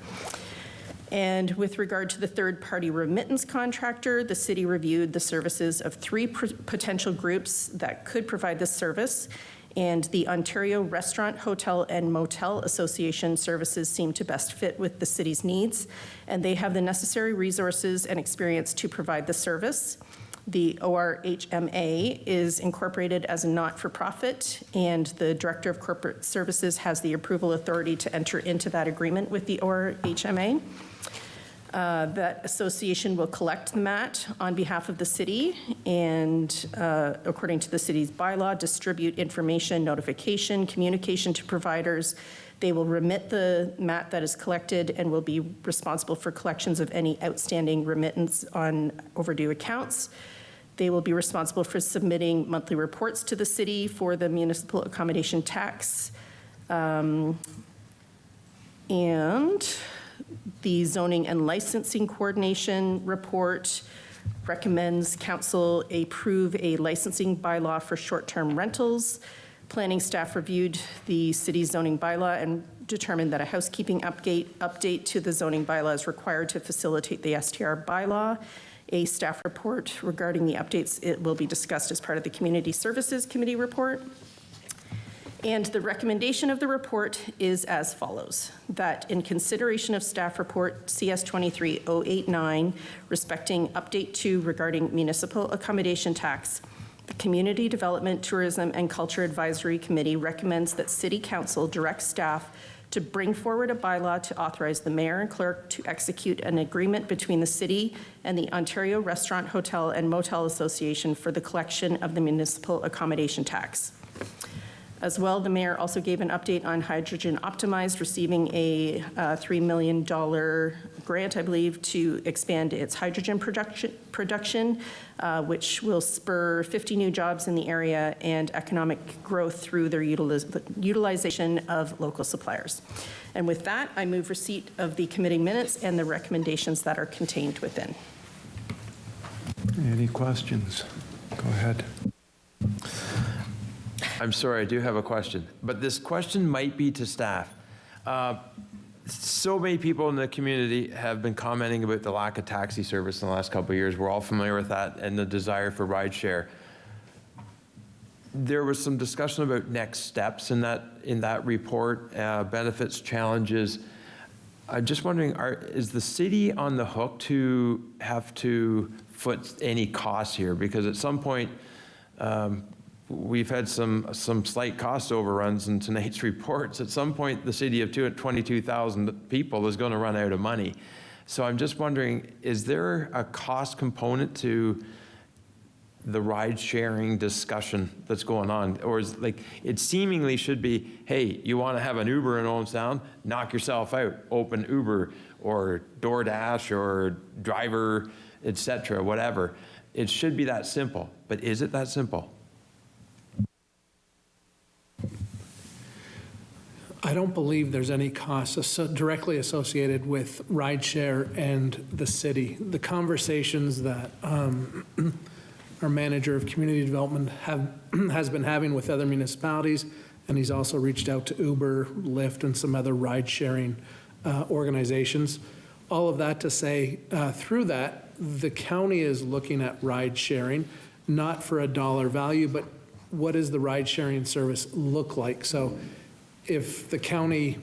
And with regard to the third-party remittance contractor, the city reviewed the services of 3 potential groups that could provide this service, and the Ontario Restaurant, Hotel, and Motel Association services seem to best fit with the city's needs, and they have the necessary resources and experience to provide the service. The ORHMA is incorporated as a not-for-profit, and the Director of Corporate Services has the approval authority to enter into that agreement with the ORHMA. That association will collect the MAT on behalf of the city and, according to the city's bylaw, distribute information, notification, communication to providers, They will remit the MAT that is collected and will be responsible for collections of any outstanding remittance on overdue accounts. They will be responsible for submitting monthly reports to the city for the municipal accommodation tax. And the zoning and licensing coordination report recommends council approve a licensing bylaw for short-term rentals. Planning staff reviewed the city's zoning bylaw and determined that a housekeeping update to the zoning bylaw is required to facilitate the STR bylaw. A staff report regarding the updates, it will be discussed as part of the Community Services Committee report. And the recommendation of the report is as follows: that in consideration of staff report CS 23089 respecting update 2 regarding municipal accommodation tax, the Community Development, Tourism, and Culture Advisory Committee recommends that City Council direct staff to bring forward a bylaw to authorize the mayor and clerk to execute an agreement between the city and the Ontario Restaurant, Hotel, and Motel Association for the collection of the municipal accommodation tax. As well, the mayor also gave an update on Hydrogen Optimized, receiving a $3 million grant, I believe, to expand its hydrogen production, which will spur 50 new jobs in the area and economic growth through their utilization of local suppliers. And with that, I move receipt of the committee minutes and the recommendations that are contained within. Any questions? Go ahead. I'm sorry, I do have a question, but this question might be to staff. So many people in the community have been commenting about the lack of taxi service in the last couple of years. We're all familiar with that and the desire for rideshare. There was some discussion about next steps in that report, benefits, challenges. I'm just wondering, is the city on the hook to have to foot any costs here? Because at some point, we've had some slight cost overruns in tonight's reports. At some point, the city of 22,000 people is going to run out of money. So I'm just wondering, is there a cost component to the ride-sharing discussion that's going on? Or is it seemingly should be, hey, you want to have an Uber in Owen Sound? Knock yourself out. Open Uber or DoorDash or Driver, etc., whatever. It should be that simple. But is it that simple? I don't believe there's any costs directly associated with rideshare and the city. The conversations that our manager of community development has been having with other municipalities, and he's also reached out to Uber, Lyft, and some other ride-sharing organizations. All of that to say, through that, the county is looking at ride-sharing, not for a dollar value, but what does the ride-sharing service look like? So if the county,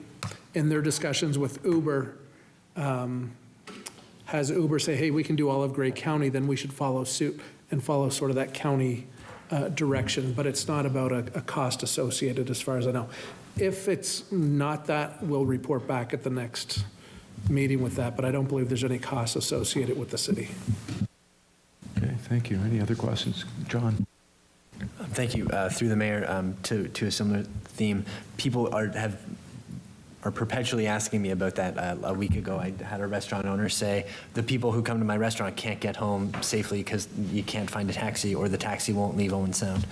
in their discussions with Uber, has Uber say, hey, we can do all of Grey County, then we should follow suit and follow sort of that county direction. But it's not about a cost associated, as far as I know. If it's not that, we'll report back at the next meeting with that, but I don't believe there's any costs associated with the city. Okay, thank you. Any other questions? John? Thank you. Through the mayor, to a similar theme, people are perpetually asking me about that. A week ago, I had a restaurant owner say, the people who come to my restaurant can't get home safely because you can't find a taxi or the taxi won't leave Owen Sound.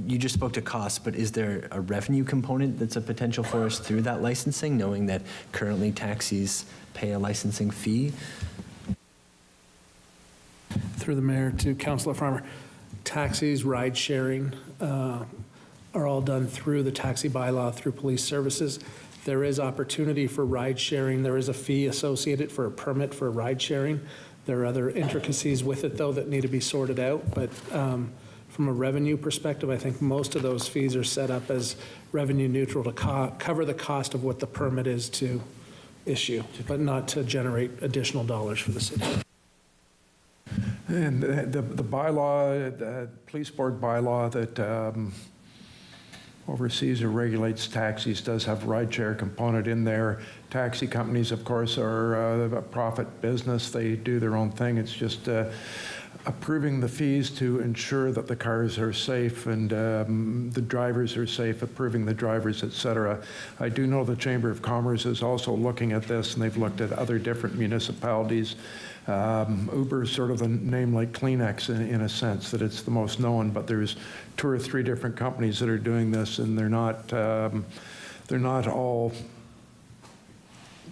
You just spoke to costs, but is there a revenue component that's a potential for us through that licensing, knowing that currently taxis pay a licensing fee? Through the mayor to Councillor Farmer, taxis, ride sharing are all done through the taxi bylaw, through police services. There is opportunity for ride sharing. There is a fee associated for a permit for ride sharing. There are other intricacies with it, though, that need to be sorted out. But from a revenue perspective, I think most of those fees are set up as revenue neutral to cover the cost of what the permit is to issue, but not to generate additional dollars for the city. And the bylaw, the police board bylaw that oversees or regulates taxis does have a rideshare component in there. Taxi companies, of course, are a profit business. They do their own thing. It's just approving the fees to ensure that the cars are safe and the drivers are safe, approving the drivers, et cetera. I do know the Chamber of Commerce is also looking at this, and they've looked at other different municipalities. Uber is sort of a name like Kleenex in a sense, that it's the most known, but there's 2 or 3 different companies that are doing this, and they're not all.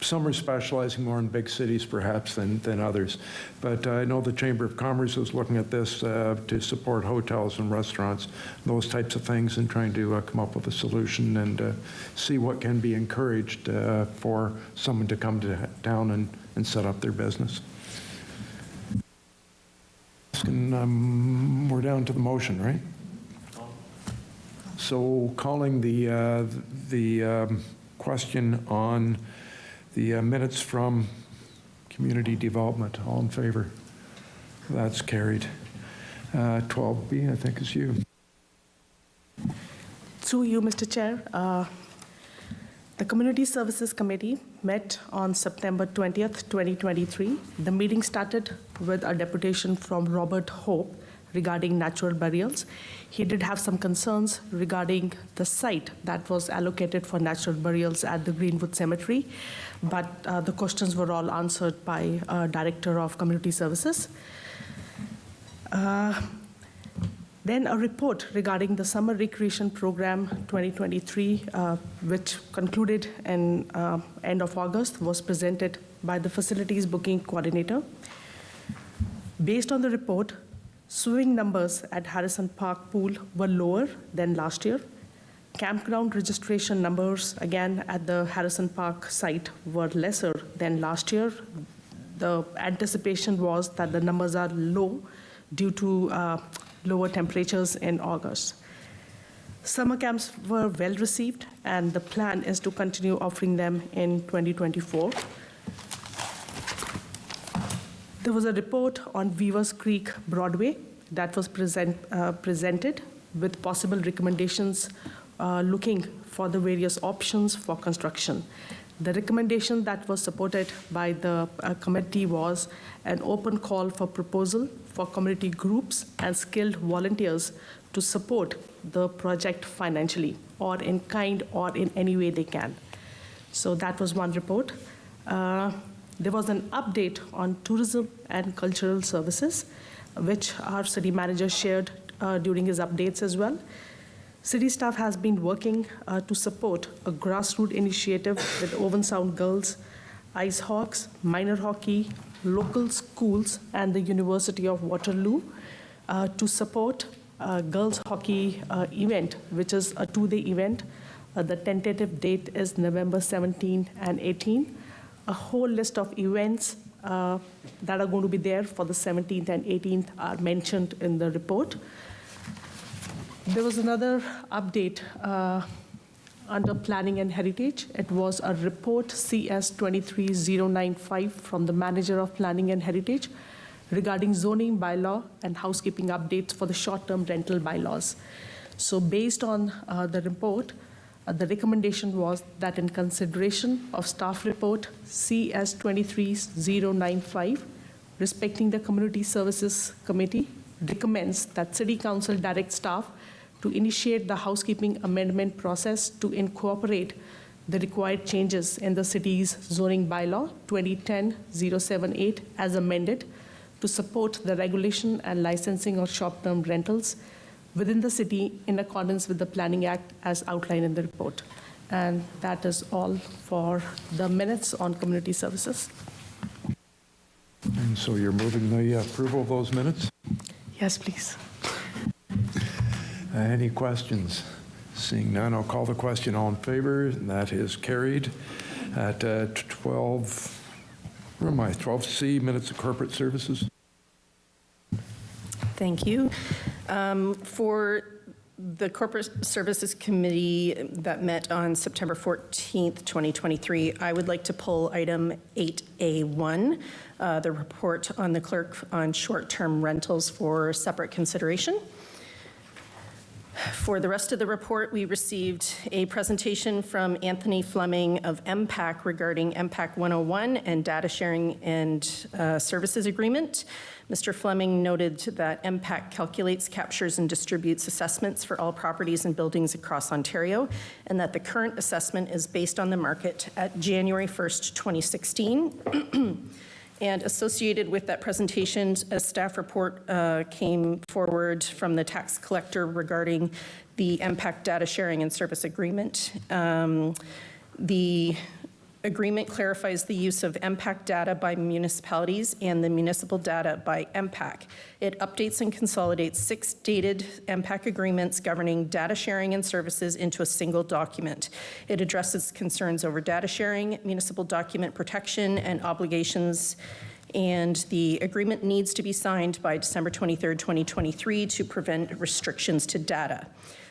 Some are specializing more in big cities, perhaps, than others. But I know the Chamber of Commerce is looking at this to support hotels and restaurants, those types of things, and trying to come up with a solution and see what can be encouraged for someone to come to town and set up their business. And we're down to the motion, right? So calling the question on the minutes from community development. All in favor? That's carried. 12B, I think, is you. Through you, Mr. Chair, the Community Services Committee met on September 20th, 2023. The meeting started with a deputation from Robert Hope regarding natural burials. He did have some concerns regarding the site that was allocated for natural burials at the Greenwood Cemetery, but the questions were all answered by Director of Community Services. Then a report regarding the Summer Recreation Program 2023, which concluded in end of August, was presented by the Facilities Booking Coordinator. Based on the report, swimming numbers at Harrison Park Pool were lower than last year. Campground registration numbers, again, at the Harrison Park site were lesser than last year. The anticipation was that the numbers are low due to lower temperatures in August. Summer camps were well received, and the plan is to continue offering them in 2024. There was a report on Weavers Creek Broadway that was presented with possible recommendations looking for the various options for construction. The recommendation that was supported by the committee was an open call for proposal for community groups and skilled volunteers to support the project financially or in kind or in any way they can. So that was one report. There was an update on tourism and cultural services, which our city manager shared during his updates as well. City staff has been working to support a grassroots initiative with Owen Sound Girls, Ice Hawks, minor hockey, local schools, and the University of Waterloo to support a girls hockey event, which is a 2-day event. The tentative date is November 17 and 18. A whole list of events that are going to be there for the 17th and 18th are mentioned in the report. There was another update under Planning and Heritage. It was a report CS 23095 from the Manager of Planning and Heritage regarding zoning bylaw and housekeeping updates for the short-term rental bylaws. So based on the report, the recommendation was that in consideration of staff report CS 23095, respecting the Community Services Committee recommends that City Council direct staff to initiate the housekeeping amendment process to incorporate the required changes in the city's zoning bylaw 2010-078 as amended to support the regulation and licensing of short-term rentals within the city in accordance with the Planning Act as outlined in the report. And that is all for the minutes on community services. And so you're moving the approval of those minutes? Yes, please. Any questions? Seeing none, I'll call the question. All in favor? And that is carried. At 12C, minutes of corporate services. Thank you. For the Corporate Services Committee that met on September 14th, 2023, I would like to pull item 8A1, the report on the clerk on short-term rentals for separate consideration. For the rest of the report, we received a presentation from Anthony Fleming of MPAC regarding MPAC 101 and data sharing and services agreement. Mr. Fleming noted that MPAC calculates, captures, and distributes assessments for all properties and buildings across Ontario, and that the current assessment is based on the market at January 1st, 2016. And associated with that presentation, a staff report came forward from the tax collector regarding the MPAC data sharing and service agreement. The agreement clarifies the use of MPAC data by municipalities and the municipal data by MPAC. It updates and consolidates 6 dated MPAC agreements governing data sharing and services into a single document. It addresses concerns over data sharing, municipal document protection, and obligations, and the agreement needs to be signed by December 23rd, 2023 to prevent restrictions to data.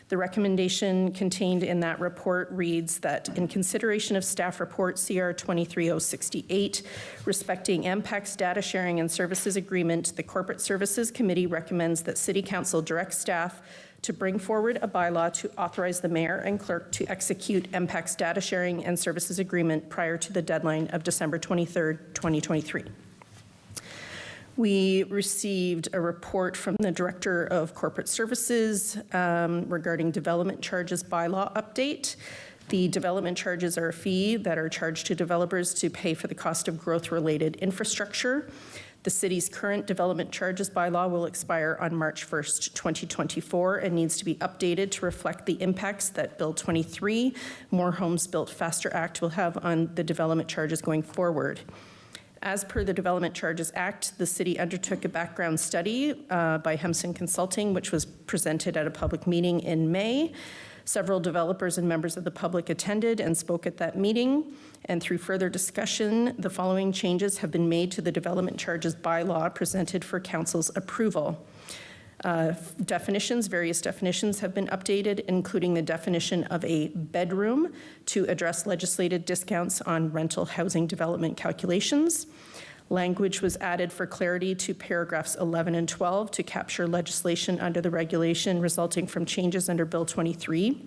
The recommendation contained in that report reads that in consideration of staff report CR 23068 respecting MPAC's data sharing and services agreement, the Corporate Services Committee recommends that City Council direct staff to bring forward a bylaw to authorize the mayor and clerk to execute MPAC's data sharing and services agreement prior to the deadline of December 23rd, 2023. We received a report from the Director of Corporate Services regarding development charges bylaw update. The development charges are a fee that are charged to developers to pay for the cost of growth-related infrastructure. The city's current development charges bylaw will expire on March 1st, 2024, and needs to be updated to reflect the impacts that Bill 23, More Homes Built Faster Act, will have on the development charges going forward. As per the Development Charges Act, the city undertook a background study by Hemson Consulting, which was presented at a public meeting in May. Several developers and members of the public attended and spoke at that meeting. And through further discussion, the following changes have been made to the Development Charges bylaw presented for council's approval. Various definitions have been updated, including the definition of a bedroom to address legislated discounts on rental housing development calculations. Language was added for clarity to paragraphs 11 and 12 to capture legislation under the regulation resulting from changes under Bill 23.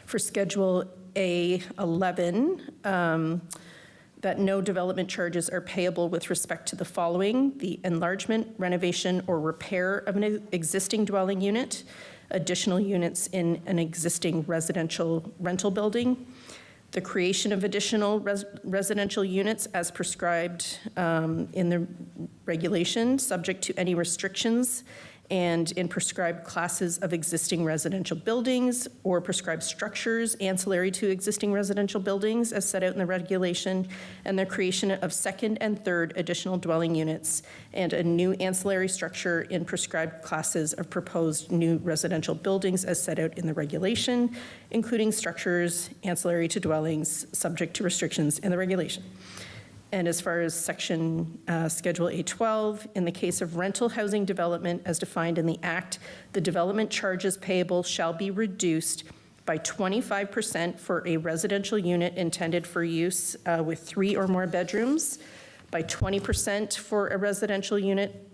For Schedule A11, that no development charges are payable with respect to the following: the enlargement, renovation, or repair of an existing dwelling unit, additional units in an existing residential rental building, the creation of additional residential units as prescribed in the regulation, subject to any restrictions and in prescribed classes of existing residential buildings or prescribed structures ancillary to existing residential buildings as set out in the regulation, and the creation of second and third additional dwelling units and a new ancillary structure in prescribed classes of proposed new residential buildings as set out in the regulation, including structures ancillary to dwellings subject to restrictions in the regulation. And as far as section Schedule A12, in the case of rental housing development as defined in the Act, the development charges payable shall be reduced by 25% for a residential unit intended for use with 3 or more bedrooms, by 20% for a residential unit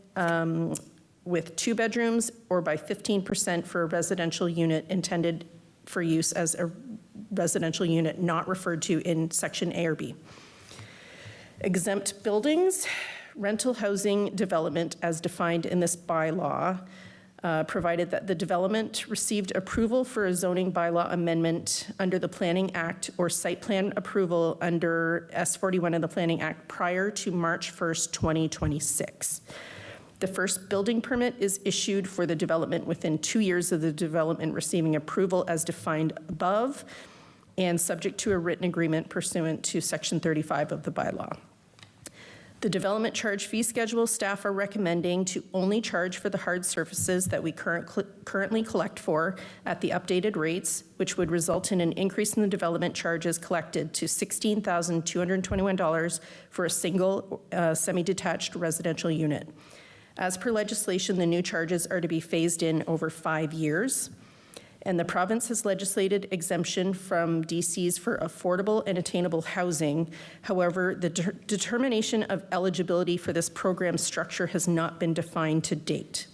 with 2 bedrooms, or by 15% for a residential unit intended for use as a residential unit not referred to in section A or B. Exempt buildings, rental housing development as defined in this bylaw, provided that the development received approval for a zoning bylaw amendment under the Planning Act or site plan approval under S41 of the Planning Act prior to March 1st, 2026. The first building permit is issued for the development within 2 years of the development receiving approval as defined above, and subject to a written agreement pursuant to Section 35 of the bylaw. The development charge fee schedule staff are recommending to only charge for the hard surfaces that we currently collect for at the updated rates, which would result in an increase in the development charges collected to $16,221 for a single semi-detached residential unit. As per legislation, the new charges are to be phased in over 5 years. And the province has legislated exemption from DCs for affordable and attainable housing. However, the determination of eligibility for this program structure has not been defined to date.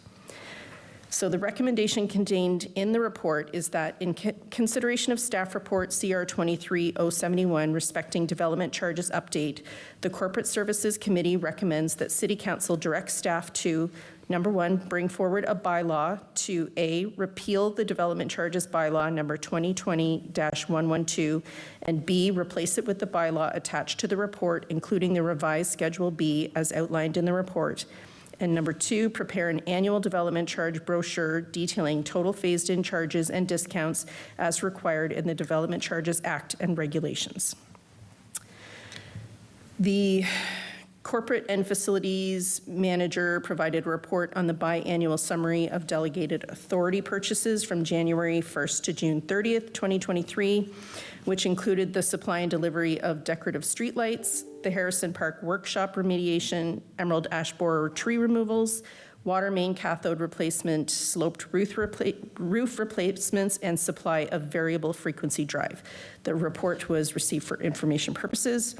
So the recommendation contained in the report is that in consideration of staff report CR 23071 respecting development charges update, the Corporate Services Committee recommends that City Council direct staff to, number 1, bring forward a bylaw to A, repeal the development charges bylaw number 2020-112, and B, replace it with the bylaw attached to the report, including the revised Schedule B as outlined in the report. And number 2, prepare an annual development charge brochure detailing total phased-in charges and discounts as required in the Development Charges Act and regulations. The Corporate and Facilities Manager provided a report on the biannual summary of delegated authority purchases from January 1st to June 30th, 2023, which included the supply and delivery of decorative streetlights, the Harrison Park workshop remediation, emerald ash borer tree removals, water main cathode replacement, sloped roof replacements, and supply of variable frequency drive. The report was received for information purposes.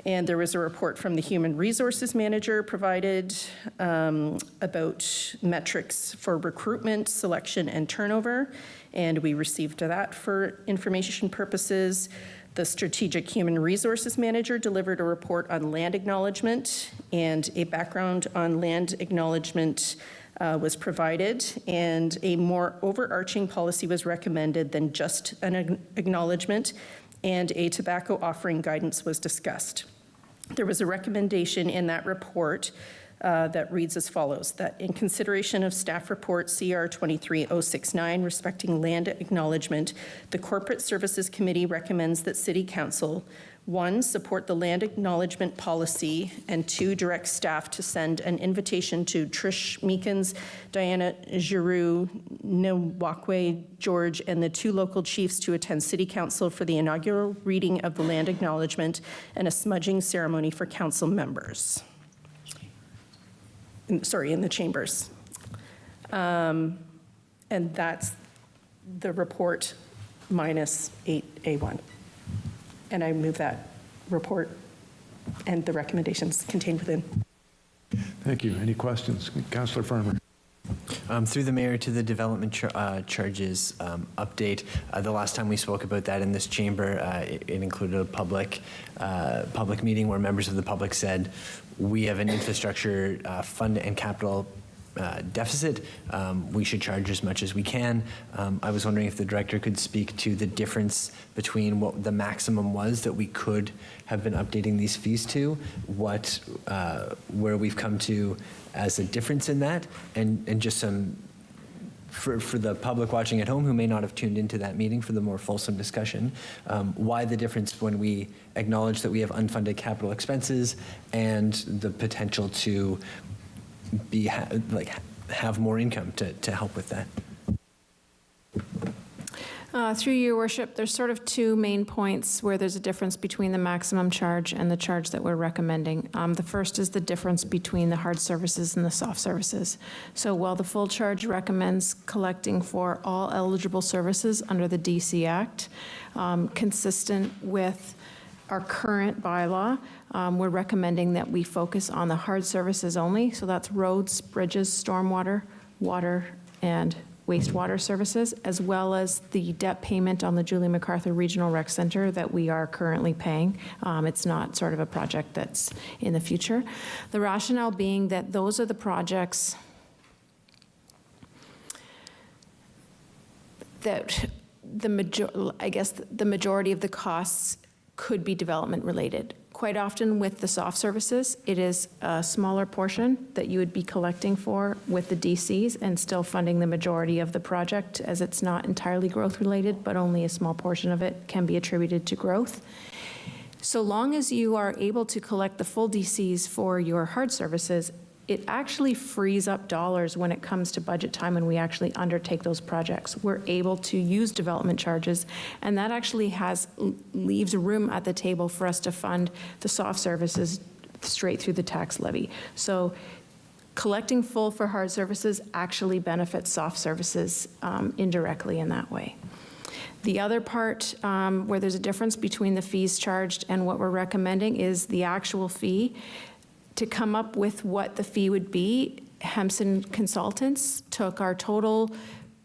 And there was a report from the Human Resources Manager provided about metrics for recruitment, selection, and turnover. And we received that for information purposes. The Strategic Human Resources Manager delivered a report on land acknowledgement, and a background on land acknowledgement was provided, and a more overarching policy was recommended than just an acknowledgement, and a tobacco offering guidance was discussed. There was a recommendation in that report that reads as follows, that in consideration of staff report CR 23069 respecting land acknowledgement, the Corporate Services Committee recommends that City Council, 1, support the land acknowledgement policy, and 2, direct staff to send an invitation to Trish Meekins, Diana Giroux, Nwakwe George, and the 2 local chiefs to attend City Council for the inaugural reading of the land acknowledgement and a smudging ceremony for council members. In the chambers. And that's the report minus 8A1. And I move that report and the recommendations contained within. Thank you. Any questions? Councillor Farmer. Through the mayor to the development charges update. The last time we spoke about that in this chamber, it included a public meeting where members of the public said, we have an infrastructure fund and capital deficit. We should charge as much as we can. I was wondering if the director could speak to the difference between what the maximum was that we could have been updating these fees to, where we've come to as a difference in that, and just some, for the public watching at home who may not have tuned into that meeting for the more fulsome discussion, why the difference when we acknowledge that we have unfunded capital expenses and the potential to have more income to help with that. Through your worship, there's sort of 2 main points where there's a difference between the maximum charge and the charge that we're recommending. The first is the difference between the hard services and the soft services. So while the full charge recommends collecting for all eligible services under the DC Act, consistent with our current bylaw, we're recommending that we focus on the hard services only. So that's roads, bridges, stormwater, water, and wastewater services, as well as the debt payment on the Julie MacArthur Regional Rec Center that we are currently paying. It's not sort of a project that's in the future. The rationale being that those are the projects that the majority of the costs could be development related. Quite often with the soft services, it is a smaller portion that you would be collecting for with the DCs and still funding the majority of the project, as it's not entirely growth related, but only a small portion of it can be attributed to growth. So long as you are able to collect the full DCs for your hard services, it actually frees up dollars when it comes to budget time and we actually undertake those projects. We're able to use development charges, and that actually leaves room at the table for us to fund the soft services straight through the tax levy. So collecting full for hard services actually benefits soft services indirectly in that way. The other part where there's a difference between the fees charged and what we're recommending is the actual fee. To come up with what the fee would be Hempson Consultants took our total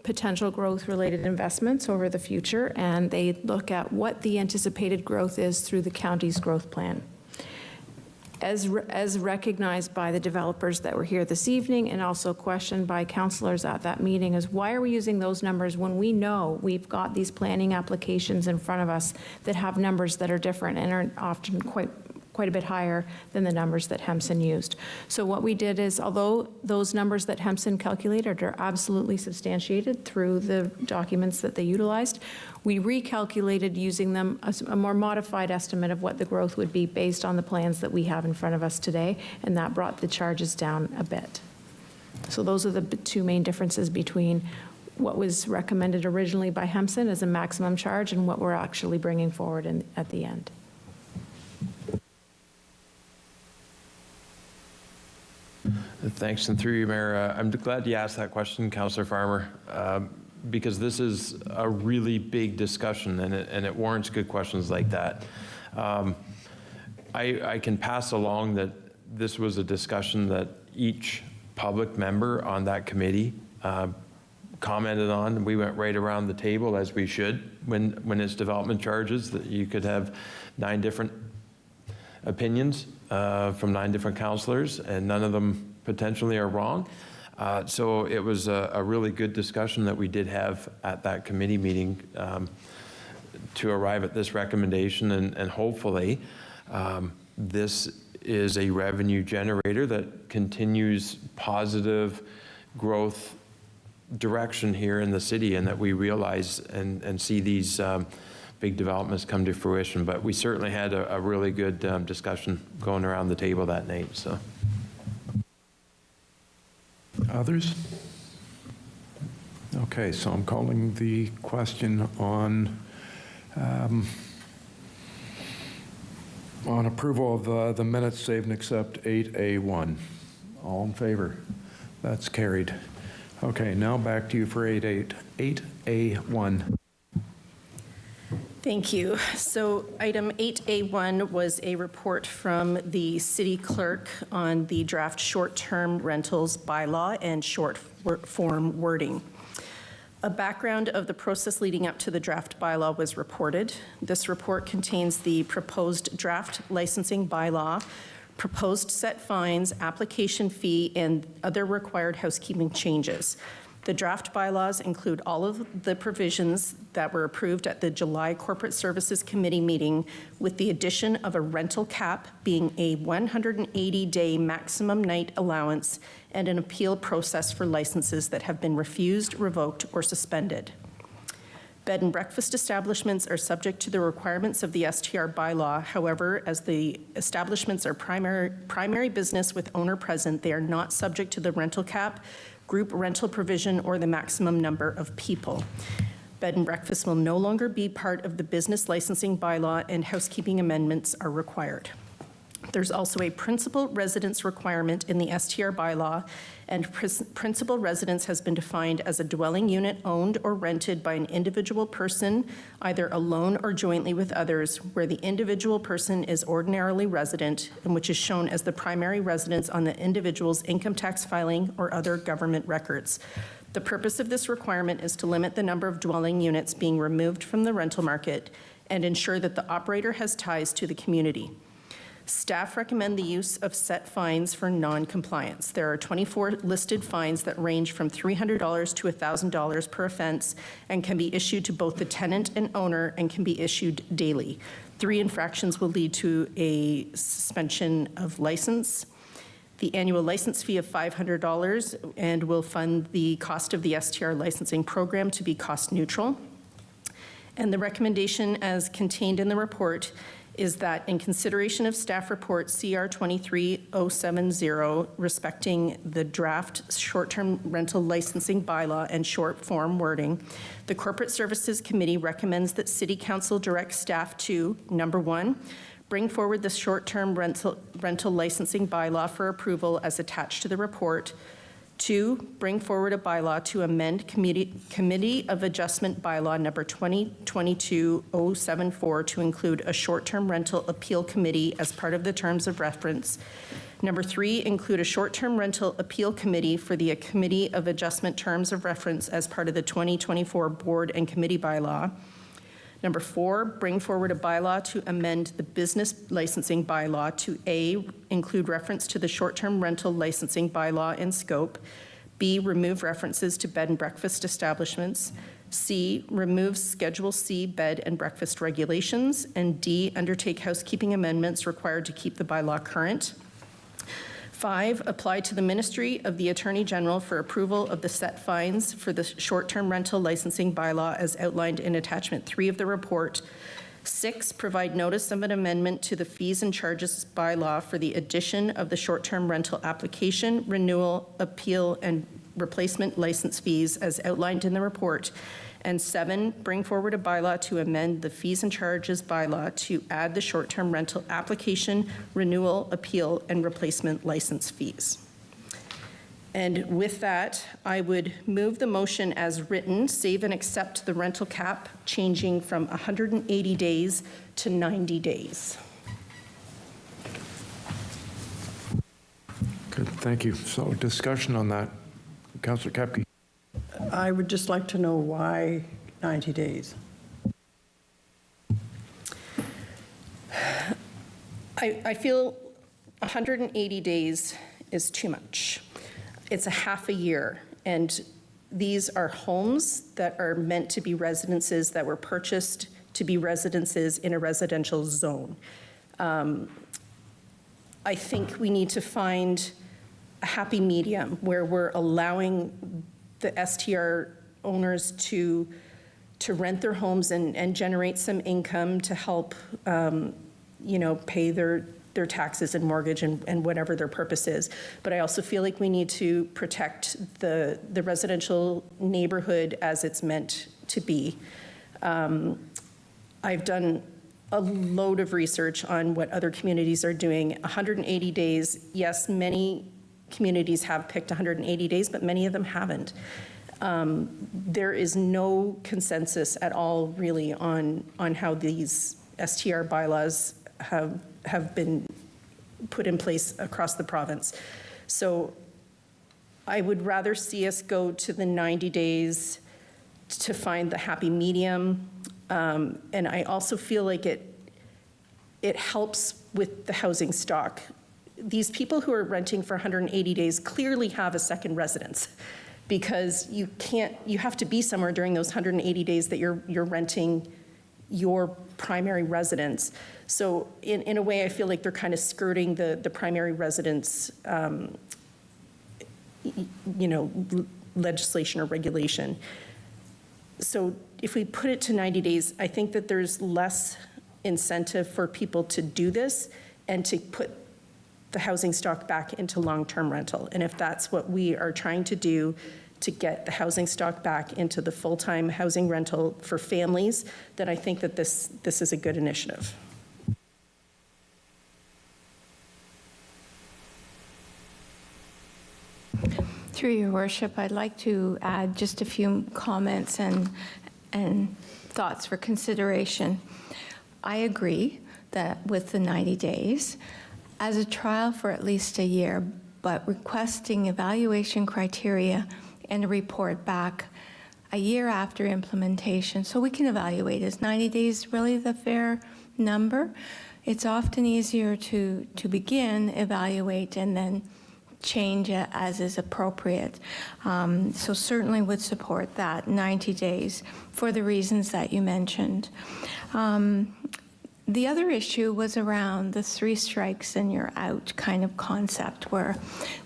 potential growth-related investments over the future, and they look at what the anticipated growth is through the county's growth plan. As recognized by the developers that were here this evening and also questioned by councillors at that meeting, is why are we using those numbers when we know we've got these planning applications in front of us that have numbers that are different and are often quite a bit higher than the numbers that Hempson used. So what we did is, although those numbers that Hempson calculated are absolutely substantiated through the documents that they utilized, we recalculated using them a more modified estimate of what the growth would be based on the plans that we have in front of us today, and that brought the charges down a bit. So those are the two main differences between what was recommended originally by Hempson as a maximum charge and what we're actually bringing forward at the end. Thanks, and through you, Mayor, I'm glad you asked that question, Councillor Farmer, because this is a really big discussion, and it warrants good questions like that. I can pass along that this was a discussion that each public member on that committee commented on. We went right around the table, as we should, when it's development charges, that you could have 9 different opinions from 9 different councillors, and none of them potentially are wrong. So it was a really good discussion that we did have at that committee meeting to arrive at this recommendation, and hopefully this is a revenue generator that continues positive growth direction here in the city, and that we realize and see these big developments come to fruition. But we certainly had a really good discussion going around the table that night. So. Others? Okay, so I'm calling the question on approval of the minutes, save and accept 8A1. All in favor? That's carried. Okay, now back to you for 8A1. Thank you. So item 8A1 was a report from the city clerk on the draft short-term rentals bylaw and short form wording. A background of the process leading up to the draft bylaw was reported. This report contains the proposed draft licensing bylaw, proposed set fines, application fee, and other required housekeeping changes. The draft bylaws include all of the provisions that were approved at the July Corporate Services Committee meeting, with the addition of a rental cap being a 180-day maximum night allowance and an appeal process for licenses that have been refused, revoked, or suspended. Bed and breakfast establishments are subject to the requirements of the STR bylaw. However, as the establishments are primary business with owner present, they are not subject to the rental cap, group rental provision, or the maximum number of people. Bed and breakfast will no longer be part of the business licensing bylaw, and housekeeping amendments are required. There's also a principal residence requirement in the STR bylaw, and principal residence has been defined as a dwelling unit owned or rented by an individual person, either alone or jointly with others, where the individual person is ordinarily resident and which is shown as the primary residence on the individual's income tax filing or other government records. The purpose of this requirement is to limit the number of dwelling units being removed from the rental market and ensure that the operator has ties to the community. Staff recommend the use of set fines for non-compliance. There are 24 listed fines that range from $300 to $1,000 per offense and can be issued to both the tenant and owner and can be issued daily. 3 infractions will lead to a suspension of license. The annual license fee of $500 and will fund the cost of the STR licensing program to be cost neutral. And the recommendation as contained in the report is that in consideration of staff report CR 23070 respecting the draft short-term rental licensing bylaw and short form wording, the Corporate Services Committee recommends that City Council direct staff to, number 1, bring forward the short-term rental licensing bylaw for approval as attached to the report. 2, bring forward a bylaw to amend Committee of Adjustment Bylaw number 2022-074 to include a short-term rental appeal committee as part of the terms of reference. Number 3, include a short-term rental appeal committee for the Committee of Adjustment terms of reference as part of the 2024 board and committee bylaw. Number 4, bring forward a bylaw to amend the business licensing bylaw to A, include reference to the short-term rental licensing bylaw and scope. B, remove references to bed and breakfast establishments. C, remove Schedule C bed and breakfast regulations. And D, undertake housekeeping amendments required to keep the bylaw current. 5, apply to the Ministry of the Attorney General for approval of the set fines for the short-term rental licensing bylaw as outlined in Attachment 3 of the report. 6, provide notice of an amendment to the fees and charges bylaw for the addition of the short-term rental application, renewal, appeal, and replacement license fees as outlined in the report. And 7, bring forward a bylaw to amend the fees and charges bylaw to add the short-term rental application, renewal, appeal, and replacement license fees. And with that, I would move the motion as written, save and accept the rental cap changing from 180 days to 90 days. Good, thank you. So discussion on that. Councillor Kapke. I would just like to know why 90 days. I feel 180 days is too much. It's a half a year, and these are homes that are meant to be residences that were purchased to be residences in a residential zone. I think we need to find a happy medium where we're allowing the STR owners to rent their homes and generate some income to help, pay their taxes and mortgage and whatever their purpose is. But I also feel like we need to protect the residential neighborhood as it's meant to be. I've done a load of research on what other communities are doing. 180 days, yes, many communities have picked 180 days, but many of them haven't. There is no consensus at all really on how these STR bylaws have been put in place across the province. So I would rather see us go to the 90 days to find the happy medium. And I also feel like it helps with the housing stock. These people who are renting for 180 days clearly have a second residence, because you have to be somewhere during those 180 days that you're renting your primary residence. So in a way, I feel like they're kind of skirting the primary residence, legislation or regulation. So if we put it to 90 days, I think that there's less incentive for people to do this and to put the housing stock back into long-term rental. And if that's what we are trying to do to get the housing stock back into the full-time housing rental for families, then I think that this is a good initiative. Through your worship, I'd like to add just a few comments and thoughts for consideration. I agree that with the 90 days, as a trial for at least a year, but requesting evaluation criteria and a report back a year after implementation so we can evaluate. Is 90 days really the fair number? It's often easier to begin, evaluate, and then change it as is appropriate. So certainly would support that 90 days for the reasons that you mentioned. The other issue was around the 3 strikes and you're out kind of concept, where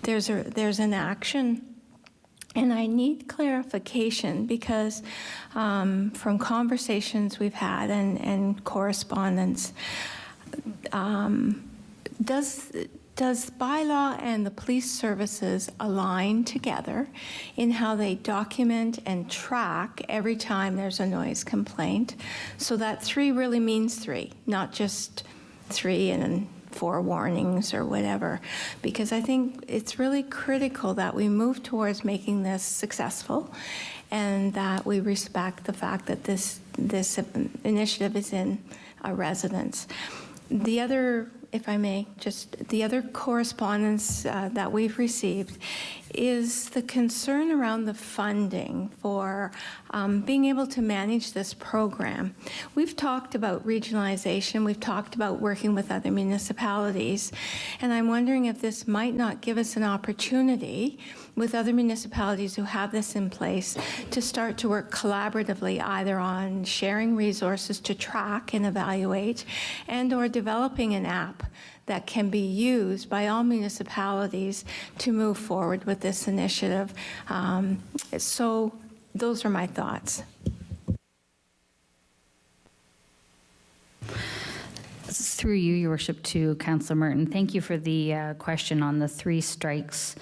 there's an action. And I need clarification because from conversations we've had and correspondence, does bylaw and the police services align together in how they document and track every time there's a noise complaint? So that 3 really means 3, not just 3 and forewarnings or whatever, because I think it's really critical that we move towards making this successful and that we respect the fact that this initiative is in our residents. The other, if I may, just the other correspondence that we've received is the concern around the funding for being able to manage this program. We've talked about regionalization, we've talked about working with other municipalities, and I'm wondering if this might not give us an opportunity with other municipalities who have this in place to start to work collaboratively either on sharing resources to track and evaluate and or developing an app that can be used by all municipalities to move forward with this initiative. So those are my thoughts. Through you, Your Worship, to Councillor Merton. Thank you for the question on the 3 strikes.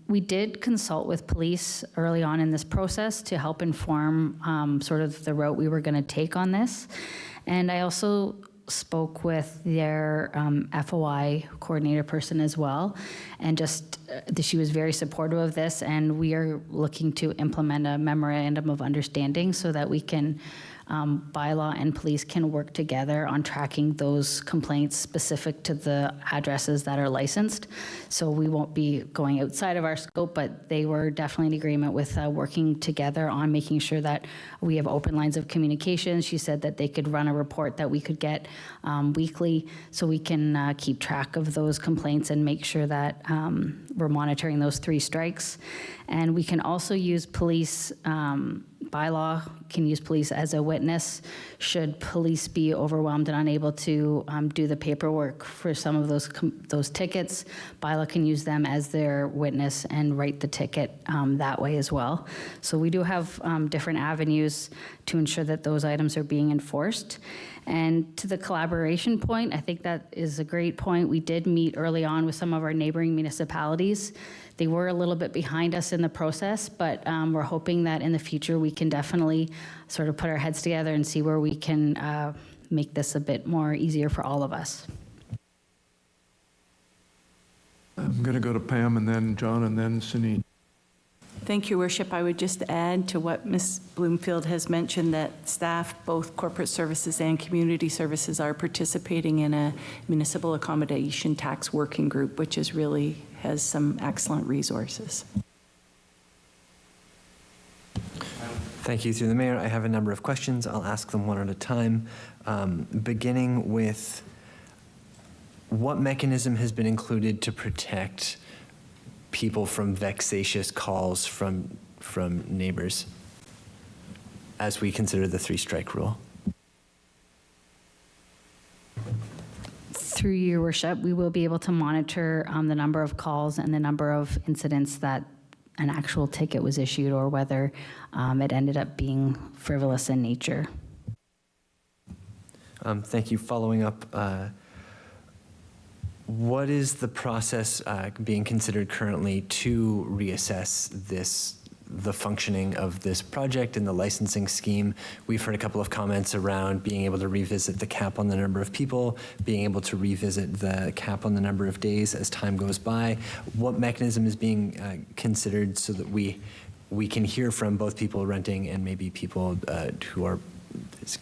We did consult with police early on in this process to help inform sort of the route we were going to take on this. And I also spoke with their FOI coordinator person as well, and just she was very supportive of this, and we are looking to implement a memorandum of understanding so that we can bylaw and police can work together on tracking those complaints specific to the addresses that are licensed. So we won't be going outside of our scope, but they were definitely in agreement with working together on making sure that we have open lines of communication. She said that they could run a report that we could get weekly so we can keep track of those complaints and make sure that we're monitoring those 3 strikes. And we can also use police bylaw can use police as a witness should police be overwhelmed and unable to do the paperwork for some of those tickets. Bylaw can use them as their witness and write the ticket that way as well. So we do have different avenues to ensure that those items are being enforced. And to the collaboration point, I think that is a great point. We did meet early on with some of our neighboring municipalities. They were a little bit behind us in the process, but we're hoping that in the future we can definitely sort of put our heads together and see where we can make this a bit more easier for all of us. I'm going to go to Pam and then John and then Sunit. Thank you, Worship. I would just add to what Ms. Bloomfield has mentioned that staff, both corporate services and community services, are participating in a municipal accommodation tax working group, which is really has some excellent resources. Thank you. Through the mayor, I have a number of questions. I'll ask them one at a time, beginning with what mechanism has been included to protect people from vexatious calls from neighbors as we consider the 3-strike rule? Through your worship, we will be able to monitor the number of calls and the number of incidents that an actual ticket was issued or whether it ended up being frivolous in nature. Thank you. Following up, what is the process being considered currently to reassess the functioning of this project and the licensing scheme? We've heard a couple of comments around being able to revisit the cap on the number of people, being able to revisit the cap on the number of days as time goes by. What mechanism is being considered so that we can hear from both people renting and maybe people who are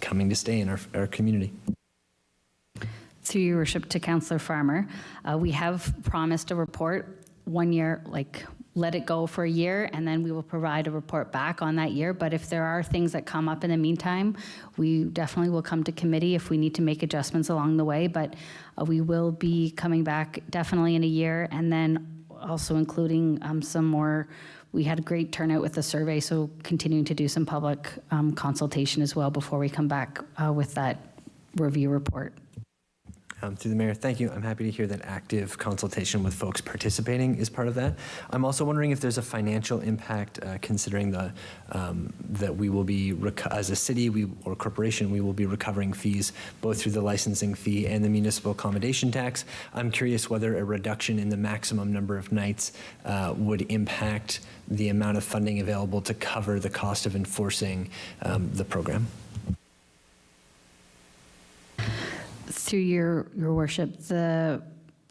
coming to stay in our community? Through your worship, to Councillor Farmer, we have promised a report 1 year, let it go for a year, and then we will provide a report back on that year. But if there are things that come up in the meantime, we definitely will come to committee if we need to make adjustments along the way. But we will be coming back definitely in a year, and then also including some more. We had a great turnout with the survey, so continuing to do some public consultation as well before we come back with that review report. Through the mayor, thank you. I'm happy to hear that active consultation with folks participating is part of that. I'm also wondering if there's a financial impact, considering that we will be, as a city or corporation, we will be recovering fees both through the licensing fee and the municipal accommodation tax. I'm curious whether a reduction in the maximum number of nights would impact the amount of funding available to cover the cost of enforcing the program. Through your worship, the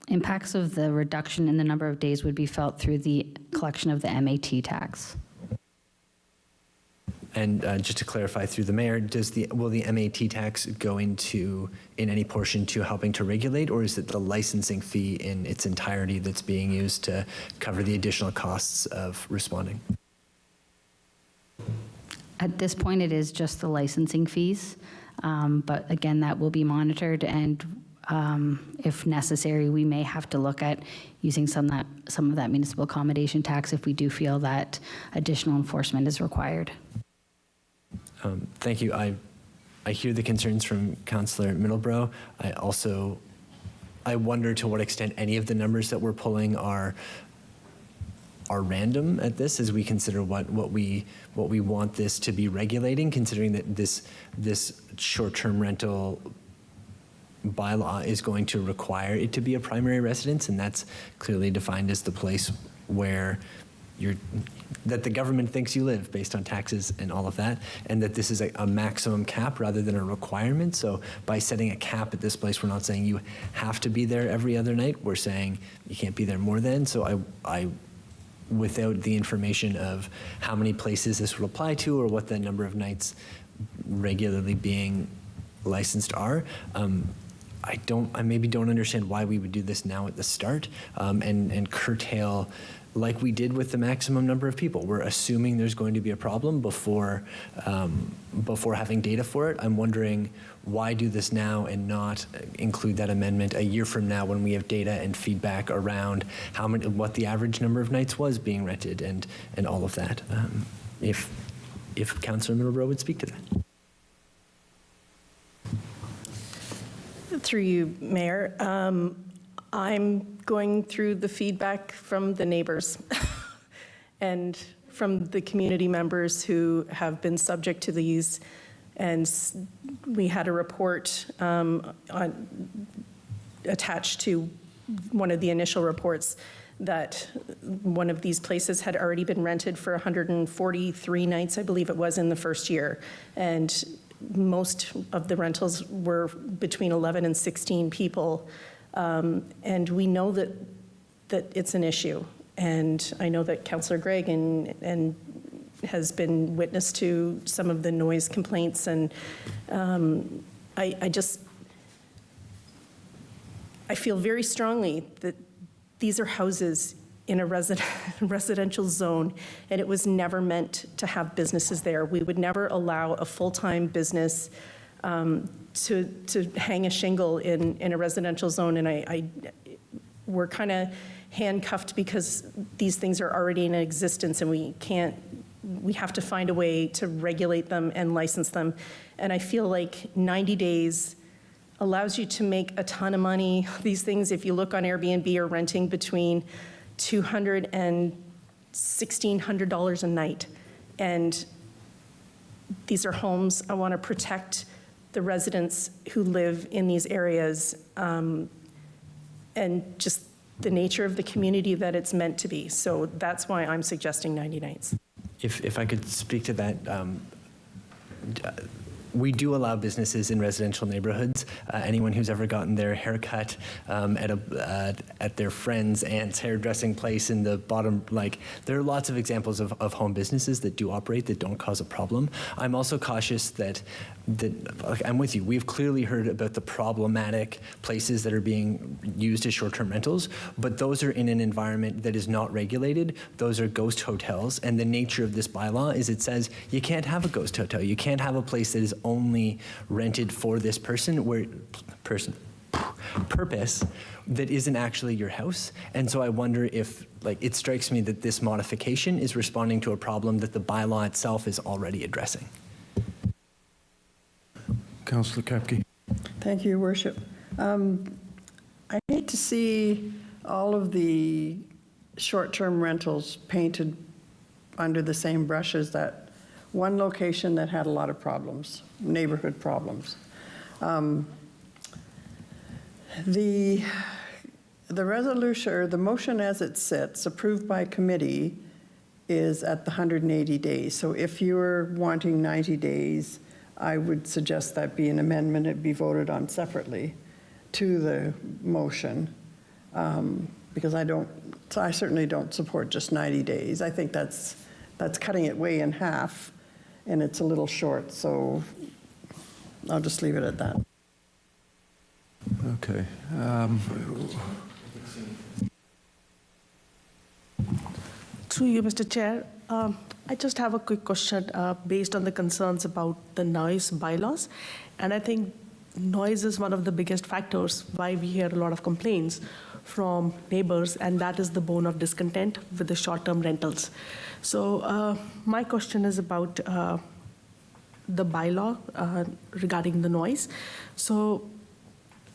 impacts of the reduction in the number of days would be felt through the collection of the MAT tax. And just to clarify through the mayor, will the MAT tax go into, in any portion, to helping to regulate, or is it the licensing fee in its entirety that's being used to cover the additional costs of responding? At this point, it is just the licensing fees, but again, that will be monitored, and if necessary, we may have to look at using some of that municipal accommodation tax if we do feel that additional enforcement is required. Thank you. I hear the concerns from Councillor Middlebrough. I wonder to what extent any of the numbers that we're pulling are random at this, as we consider what we want this to be regulating, considering that this short-term rental bylaw is going to require it to be a primary residence, and that's clearly defined as the place where that the government thinks you live based on taxes and all of that, and that this is a maximum cap rather than a requirement. So by setting a cap at this place, we're not saying you have to be there every other night. We're saying you can't be there more than. So I without the information of how many places this would apply to or what the number of nights regularly being licensed are, I maybe don't understand why we would do this now at the start and curtail, like we did with the maximum number of people. We're assuming there's going to be a problem before having data for it. I'm wondering why do this now and not include that amendment a year from now when we have data and feedback around what the average number of nights was being rented and all of that. If Councillor Middlebrough would speak to that. Through you, Mayor. I'm going through the feedback from the neighbors and from the community members who have been subject to these. And we had a report attached to one of the initial reports that one of these places had already been rented for 143 nights, I believe it was, in the first year. And most of the rentals were between 11 and 16 people. And we know that it's an issue. And I know that Councillor Gregg and has been witness to some of the noise complaints. And I feel very strongly that these are houses in a residential zone, and it was never meant to have businesses there. We would never allow a full-time business to hang a shingle in a residential zone, and we're kind of handcuffed because these things are already in existence, and we have to find a way to regulate them and license them. And I feel like 90 days allows you to make a ton of money. These things, if you look on Airbnb, are renting between $200 and $1,600 a night. And these are homes. I want to protect the residents who live in these areas and just the nature of the community that it's meant to be. So that's why I'm suggesting 90 nights. If I could speak to that, we do allow businesses in residential neighborhoods. Anyone who's ever gotten their haircut at their friend's aunt's hairdressing place in the bottom, there are lots of examples of home businesses that do operate that don't cause a problem. I'm also cautious that I'm with you. We've clearly heard about the problematic places that are being used as short-term rentals, but those are in an environment that is not regulated. Those are ghost hotels, and the nature of this bylaw is it says you can't have a ghost hotel. You can't have a place that is only rented for this purpose that isn't actually your house. And so I wonder if, it strikes me that this modification is responding to a problem that the bylaw itself is already addressing. Councillor Kepke. Thank you, Your Worship. I hate to see all of the short-term rentals painted under the same brush as that one location that had a lot of problems, neighborhood problems. The resolution, or the motion as it sits, approved by committee, is at the 180 days. So if you're wanting 90 days, I would suggest that be an amendment, it be voted on separately. to the motion, because I certainly don't support just 90 days. I think that's cutting it way in half, and it's a little short, so I'll just leave it at that. Okay. Through you, Mr. Chair, I just have a quick question based on the concerns about the noise bylaws. And I think noise is one of the biggest factors why we hear a lot of complaints from neighbors, and that is the bone of discontent with the short-term rentals. So my question is about the bylaw regarding the noise. So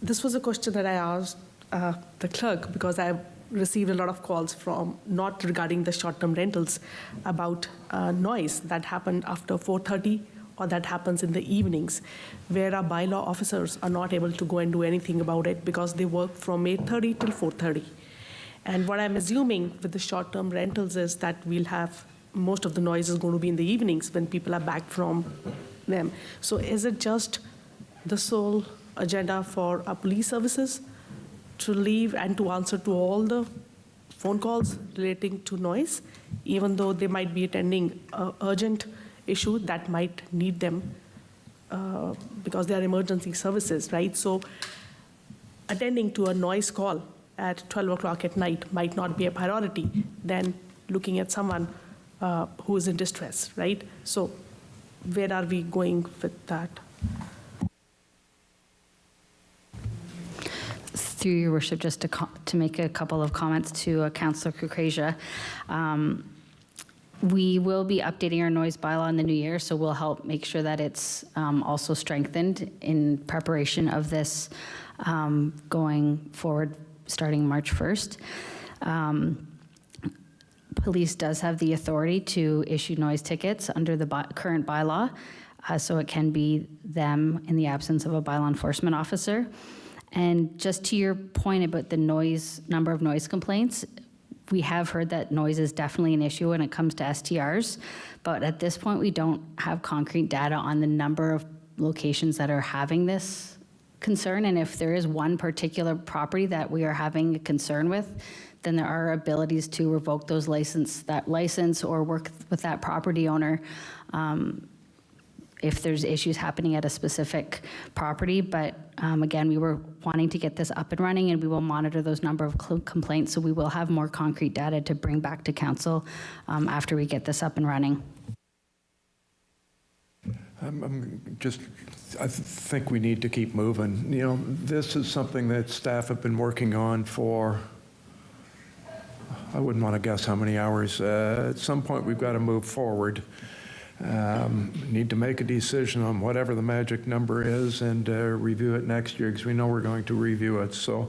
this was a question that I asked the clerk, because I received a lot of calls from, not regarding the short-term rentals, about noise that happened after 4:30 or that happens in the evenings, where our bylaw officers are not able to go and do anything about it because they work from 8:30 till 4:30. And what I'm assuming with the short-term rentals is that we'll have most of the noise is going to be in the evenings when people are back from them. So is it just the sole agenda for our police services to leave and to answer to all the phone calls relating to noise, even though they might be attending an urgent issue that might need them because they are emergency services, right? So attending to a noise call at 12 o'clock at night might not be a priority than looking at someone who is in distress, right? So where are we going with that? Through your worship, just to make a couple of comments to Councillor Kukrasia. We will be updating our noise bylaw in the new year, so we'll help make sure that it's also strengthened in preparation of this going forward starting March 1st. Police does have the authority to issue noise tickets under the current bylaw, so it can be them in the absence of a bylaw enforcement officer. And just to your point about the number of noise complaints, we have heard that noise is definitely an issue when it comes to STRs, but at this point we don't have concrete data on the number of locations that are having this concern. And if there is one particular property that we are having a concern with, then there are abilities to revoke that license or work with that property owner if there's issues happening at a specific property. But again, we were wanting to get this up and running, and we will monitor those number of complaints, so we will have more concrete data to bring back to council after we get this up and running. I think we need to keep moving. You know, this is something that staff have been working on for, I wouldn't want to guess how many hours. At some point, we've got to move forward. Need to make a decision on whatever the magic number is and review it next year, because we know we're going to review it. So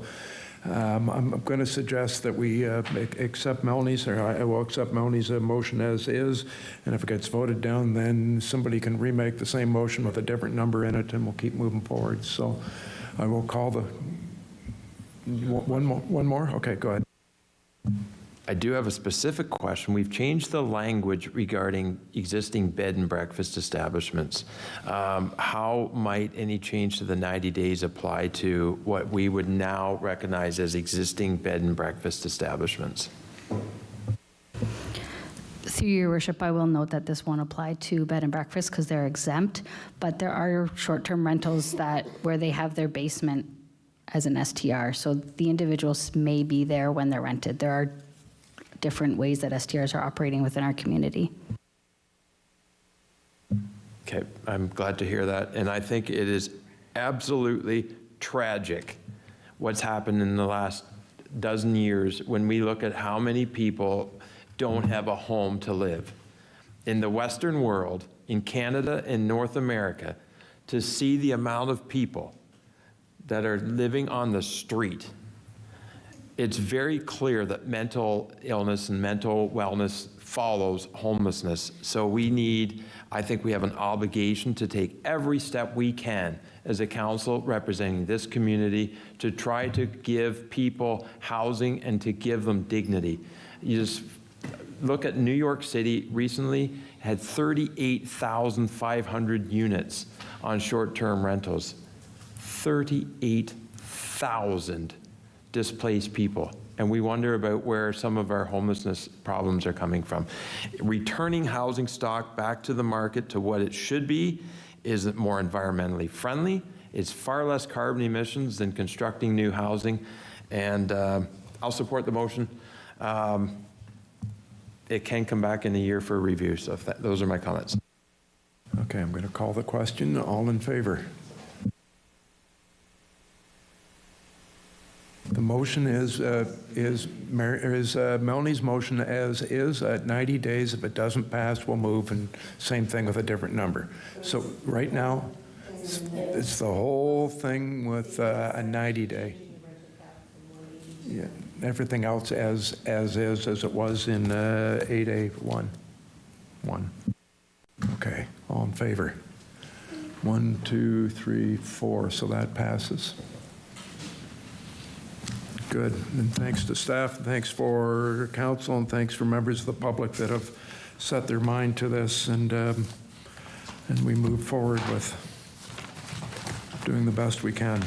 I'm going to suggest that we accept Melanie's, or I will accept Melanie's motion as is, and if it gets voted down, then somebody can remake the same motion with a different number in it, and we'll keep moving forward. So I will call the, one more? Okay, go ahead. I do have a specific question. We've changed the language regarding existing bed and breakfast establishments. How might any change to the 90 days apply to what we would now recognize as existing bed and breakfast establishments? Through your worship, I will note that this won't apply to bed and breakfast because they're exempt, but there are short-term rentals where they have their basement as an STR, so the individuals may be there when they're rented. There are different ways that STRs are operating within our community. Okay, I'm glad to hear that. And I think it is absolutely tragic what's happened in the last dozen years when we look at how many people don't have a home to live. In the Western world, in Canada and North America, to see the amount of people that are living on the street, it's very clear that mental illness and mental wellness follows homelessness. So I think we have an obligation to take every step we can as a council representing this community to try to give people housing and to give them dignity. You just look at New York City recently, had 38,500 units on short-term rentals. 38,000. 100,000 displaced people. And we wonder about where some of our homelessness problems are coming from. Returning housing stock back to the market to what it should be is more environmentally friendly. It's far less carbon emissions than constructing new housing. And I'll support the motion. It can come back in a year for review. So those are my comments. Okay, I'm going to call the question. All in favor? The motion is Melanie motion as is at 90 days. If it doesn't pass, we'll move, and same thing with a different number. So right now, it's the whole thing with a 90-day. Yeah, everything else as is, as it was in 8A1. Okay, all in favor? 1, 2, 3, 4, so that passes. Good, and thanks to staff, thanks for council, and thanks for members of the public that have set their mind to this, and we move forward with doing the best we can.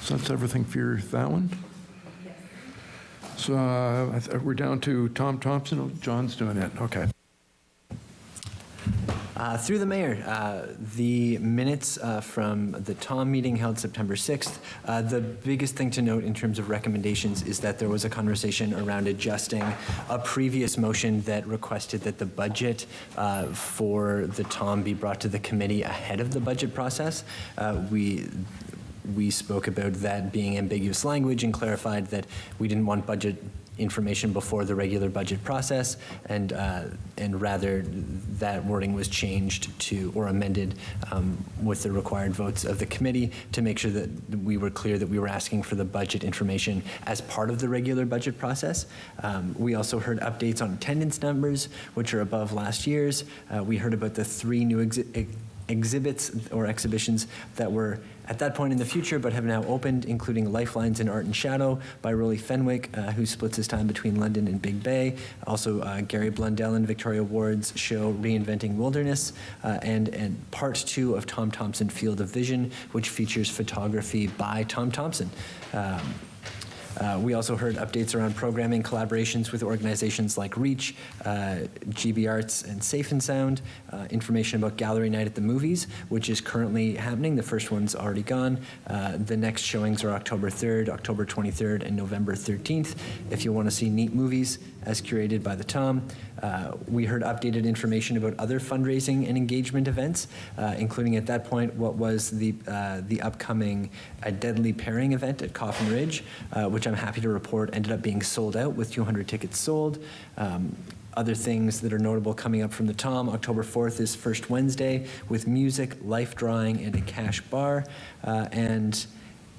So that's everything for that one. So we're down to Tom Thompson. Oh, John's doing it. Okay. Through the mayor, the minutes from the TOM meeting held September 6th, the biggest thing to note in terms of recommendations is that there was a conversation around adjusting a previous motion that requested that the budget for the TOM be brought to the committee ahead of the budget process. We spoke about that being ambiguous language and clarified that we didn't want budget information before the regular budget process, and rather that wording was changed to, or amended with the required votes of the committee to make sure that we were clear that we were asking for the budget information as part of the regular budget process. We also heard updates on attendance numbers, which are above last year's. We heard about the 3 new exhibits or exhibitions that were at that point in the future but have now opened, including Lifelines in Art and Shadow by Rolly Fenwick, who splits his time between London and Big Bay. Also, Gary Blundell and Victoria Ward's show Reinventing Wilderness, and part 2 of Tom Thompson Field of Vision, which features photography by Tom Thompson. We also heard updates around programming collaborations with organizations like REACH, GB Arts, and Safe and Sound, information about Gallery Night at the Movies, which is currently happening. The first one's already gone. The next showings are October 3rd, October 23rd, and November 13th. If you want to see neat movies as curated by the TOM. We heard updated information about other fundraising and engagement events, including at that point what was the upcoming Deadly Pairing event at Coffin Ridge, which I'm happy to report ended up being sold out with 200 tickets sold. Other things that are notable coming up from the TOM, October 4th is First Wednesday with music, life drawing, and a cash bar. And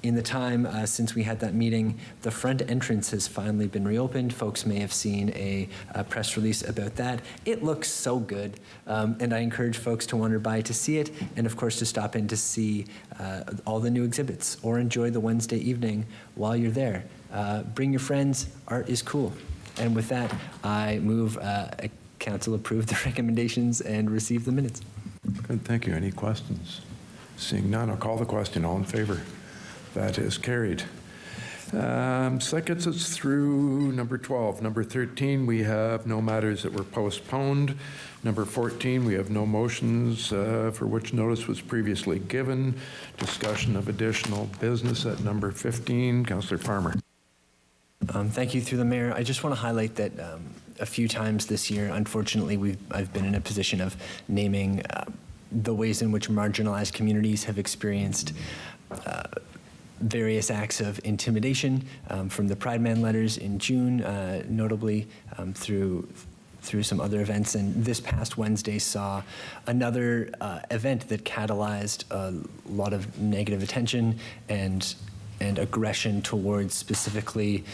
in the time since we had that meeting, the front entrance has finally been reopened. Folks may have seen a press release about that. It looks so good, and I encourage folks to wander by to see it, and of course to stop in to see all the new exhibits or enjoy the Wednesday evening while you're there. Bring your friends, art is cool. And with that, I move council approve the recommendations and receive the minutes. Good, thank you. Any questions? Seeing none, I'll call the question. All in favor? That is carried. So that gets us through number 12. Number 13, we have no matters that were postponed. Number 14, we have no motions for which notice was previously given. Discussion of additional business at number 15. Councillor Farmer. Thank you, through the mayor. I just want to highlight that a few times this year, unfortunately, I've been in a position of naming the ways in which marginalized communities have experienced various acts of intimidation, from the Pride Man letters in June, notably through some other events. And this past Wednesday saw another event that catalyzed a lot of negative attention and aggression towards specifically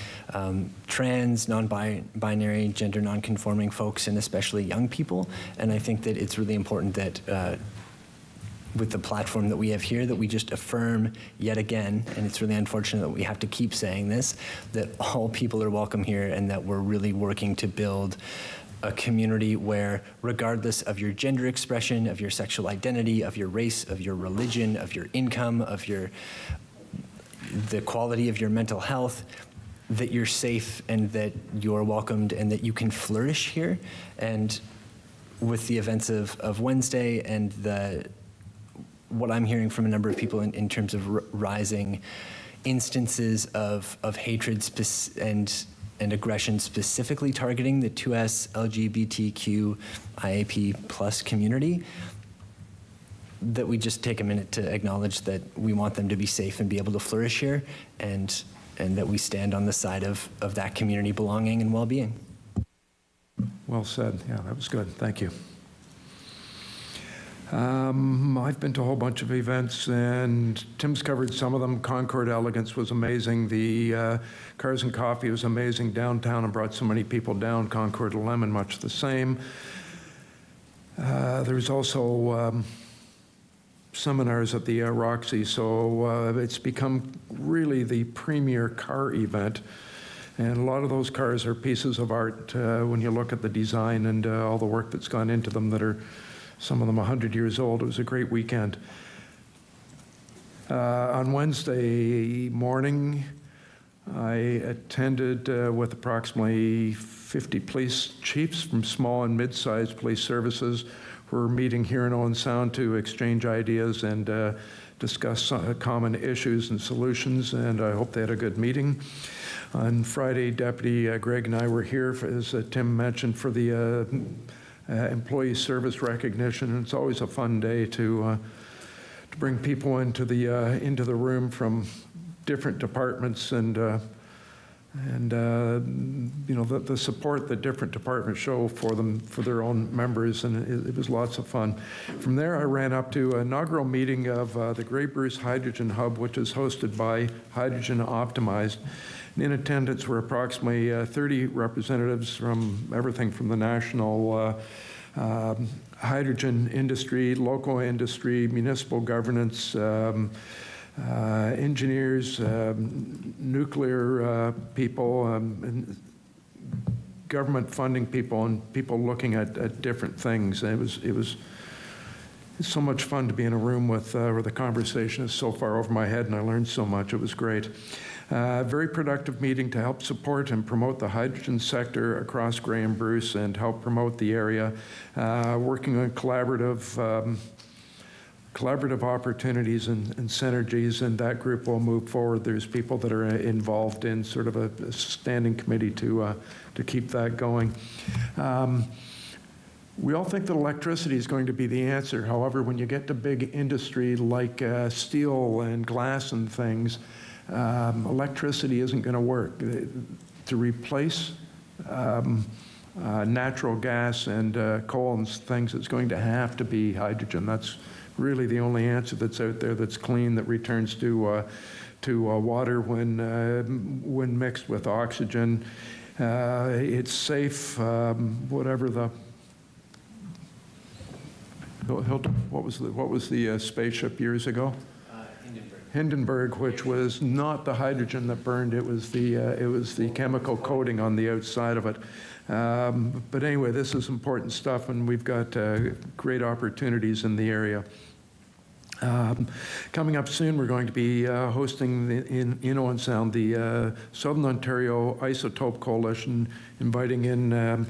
trans, non-binary, gender non-conforming folks, and especially young people. And I think that it's really important that with the platform that we have here, that we just affirm yet again, and it's really unfortunate that we have to keep saying this, that all people are welcome here and that we're really working to build a community where, regardless of your gender expression, of your sexual identity, of your race, of your religion, of your income, of the quality of your mental health, that you're safe and that you're welcomed and that you can flourish here. And with the events of Wednesday and what I'm hearing from a number of people in terms of rising instances of hatred and aggression specifically targeting the 2S LGBTQ IAP plus community, that we just take a minute to acknowledge that we want them to be safe and be able to flourish here, and that we stand on the side of that community belonging and well-being. Well said. Yeah, that was good. Thank you. I've been to a whole bunch of events, and Tim's covered some of them. Concord Elegance was amazing. The Cars and Coffee was amazing downtown and brought so many people down. Concord Lemon, much the same. There's also seminars at the Roxy, so it's become really the premier car event. And a lot of those cars are pieces of art when you look at the design and all the work that's gone into them, that are some of them 100 years old. It was a great weekend. On Wednesday morning, I attended with approximately 50 police chiefs from small and mid-sized police services who are meeting here in Owen Sound to exchange ideas and discuss common issues and solutions, and I hope they had a good meeting. On Friday, Deputy Greg and I were here, as Tim mentioned, for the employee service recognition, and it's always a fun day to bring people into the room from different departments, and you know, the support that different departments show for them, for their own members, and it was lots of fun. From there, I ran up to an inaugural meeting of the Grey Bruce Hydrogen Hub, which is hosted by Hydrogen Optimized. And in attendance were approximately 30 representatives from everything from the national hydrogen industry, local industry, municipal governance, engineers, nuclear people, and government funding people, and people looking at different things. And it's so much fun to be in a room with where the conversation is so far over my head, and I learned so much. It was great. Very productive meeting to help support and promote the hydrogen sector across Grey and Bruce and help promote the area, working on collaborative opportunities and synergies, and that group will move forward. There's people that are involved in sort of a standing committee to keep that going. We all think that electricity is going to be the answer. However, when you get to big industry like steel and glass and things, electricity isn't going to work. To replace natural gas and coal and things, it's going to have to be hydrogen. That's really the only answer that's out there that's clean, that returns to water when mixed with oxygen. It's safe, whatever the Hilton, what was the spaceship years ago? Hindenburg, which was not the hydrogen that burned, it was the chemical coating on the outside of it. But anyway, this is important stuff, and we've got great opportunities in the area. Coming up soon, we're going to be hosting in Owen Sound the Southern Ontario Isotope Coalition, inviting in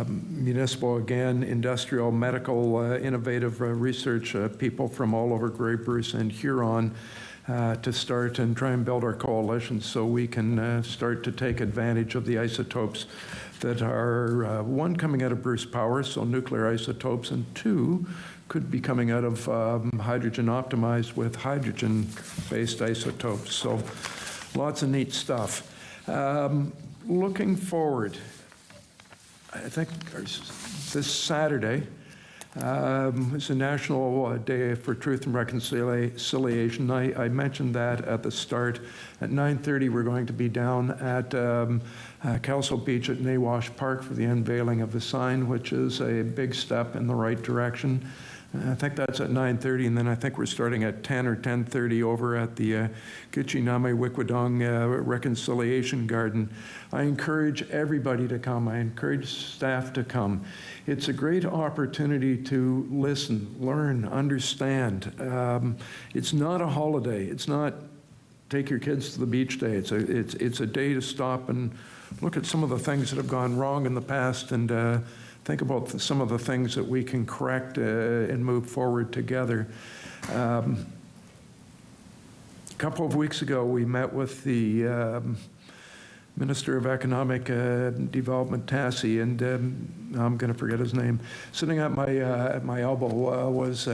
municipal, again, industrial, medical, innovative research people from all over Grey Bruce and Huron to start and try and build our coalition so we can start to take advantage of the isotopes that are, one, coming out of Bruce Power, so nuclear isotopes, and two, could be coming out of hydrogen optimized with hydrogen-based isotopes. So lots of neat stuff. Looking forward, I think this Saturday is a National Day for Truth and Reconciliation. I mentioned that at the start. At 9:30, we're going to be down at Castle Beach at Nawash Park for the unveiling of the sign, which is a big step in the right direction. I think that's at 9:30, and then I think we're starting at 10 or 10:30 over at the Gitchiname Wikwadong Reconciliation Garden. I encourage everybody to come. I encourage staff to come. It's a great opportunity to listen, learn, understand. It's not a holiday. It's not take your kids to the beach day. It's a day to stop and look at some of the things that have gone wrong in the past and think about some of the things that we can correct and move forward together. A couple of weeks ago, we met with the Minister of Economic Development, Tassie, and I'm going to forget his name. Sitting at my elbow was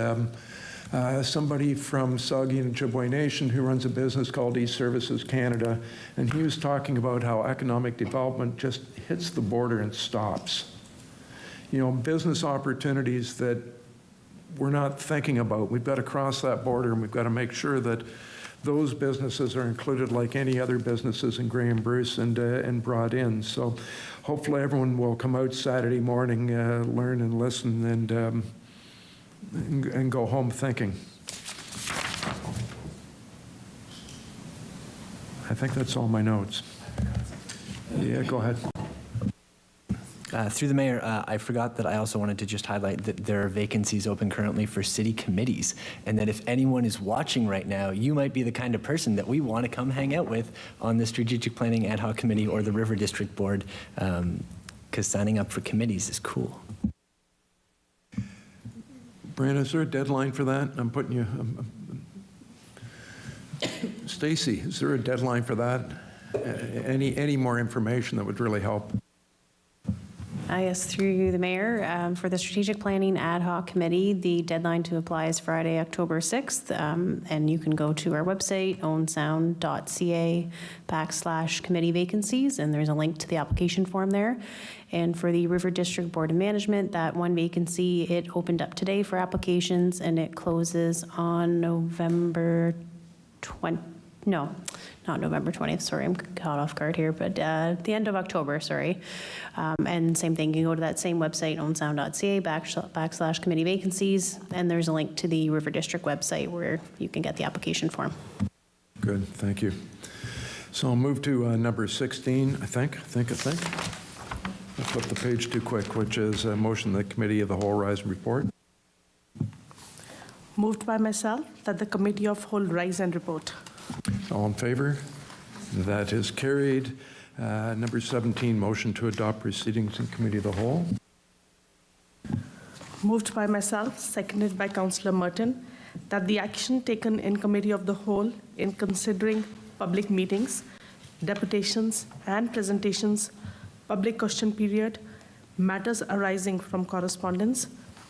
somebody from Saugeen and Ojibwe Nation who runs a business called E-Services Canada, and he was talking about how economic development just hits the border and stops. You know, business opportunities that we're not thinking about. We've got to cross that border, and we've got to make sure that those businesses are included like any other businesses in Grey and Bruce and brought in. So hopefully everyone will come out Saturday morning, learn and listen, and go home thinking. I think that's all my notes. Yeah, go ahead. Through the mayor, I forgot that I also wanted to just highlight that there are vacancies open currently for city committees, and that if anyone is watching right now, you might be the kind of person that we want to come hang out with on the Strategic Planning Ad Hoc Committee or the River District Board, because signing up for committees is cool. Brian, is there a deadline for that? I'm putting you. Stacy, is there a deadline for that? Any more information that would really help? Yes, through the mayor, for the Strategic Planning Ad Hoc Committee, the deadline to apply is Friday, October 6th, and you can go to our website, owensound.ca/committee vacancies, and there's a link to the application form there. And for the River District Board of Management, that one vacancy, it opened up today for applications, and it closes on November 20th. No, not November 20th, sorry, I'm caught off guard here, but the end of October, sorry. And same thing, you can go to that same website, owensound.ca/committee vacancies, and there's a link to the River District website where you can get the application form. Good, thank you. So I'll move to number 16, I think. I flipped the page too quick, which is a motion that the Committee of the Whole rise and report. Moved by myself that the Committee of Whole rise and report. All in favor? That is carried. Number 17, motion to adopt proceedings in Committee of the Whole. Moved by myself, seconded by Councillor Merton, that the action taken in Committee of the Whole in considering public meetings, deputations and presentations, public question period, matters arising from correspondence,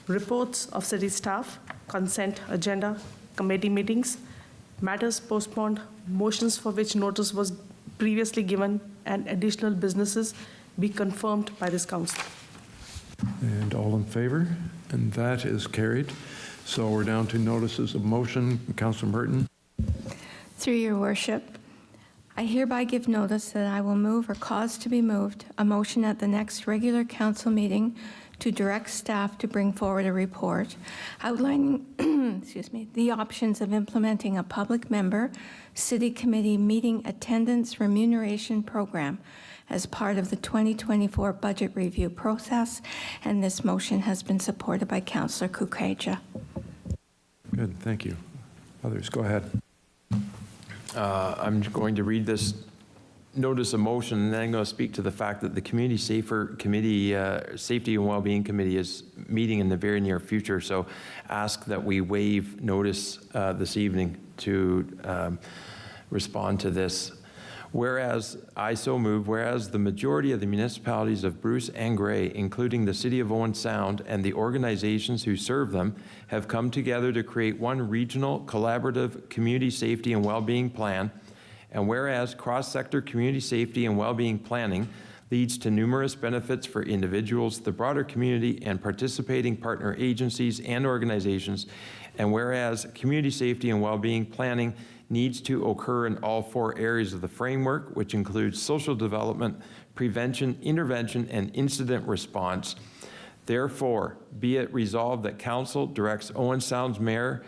reports of city staff, consent agenda, committee meetings, matters postponed, motions for which notice was previously given, and additional businesses be confirmed by this council. And all in favor? And that is carried. So we're down to notices of motion. Councillor Merton. Through your worship, I hereby give notice that I will move or cause to be moved a motion at the next regular council meeting to direct staff to bring forward a report outlining the options of implementing a public member city committee meeting attendance remuneration program as part of the 2024 budget review process, and this motion has been supported by Councillor Kukreja. Good, thank you. Others, go ahead. I'm going to read this notice of motion, and then I'm going to speak to the fact that the Community Safety and Wellbeing Committee is meeting in the very near future. So ask that we waive notice this evening to respond to this. Whereas I so move, whereas the majority of the municipalities of Bruce and Grey, including the City of Owen Sound and the organizations who serve them, have come together to create one regional collaborative community safety and well-being plan. And whereas cross-sector community safety and well-being planning leads to numerous benefits for individuals, the broader community, and participating partner agencies and organizations, and whereas community safety and well-being planning needs to occur in all four areas of the framework, which includes social development, prevention, intervention, and incident response, Therefore, be it resolved that council directs Owen Sound's mayor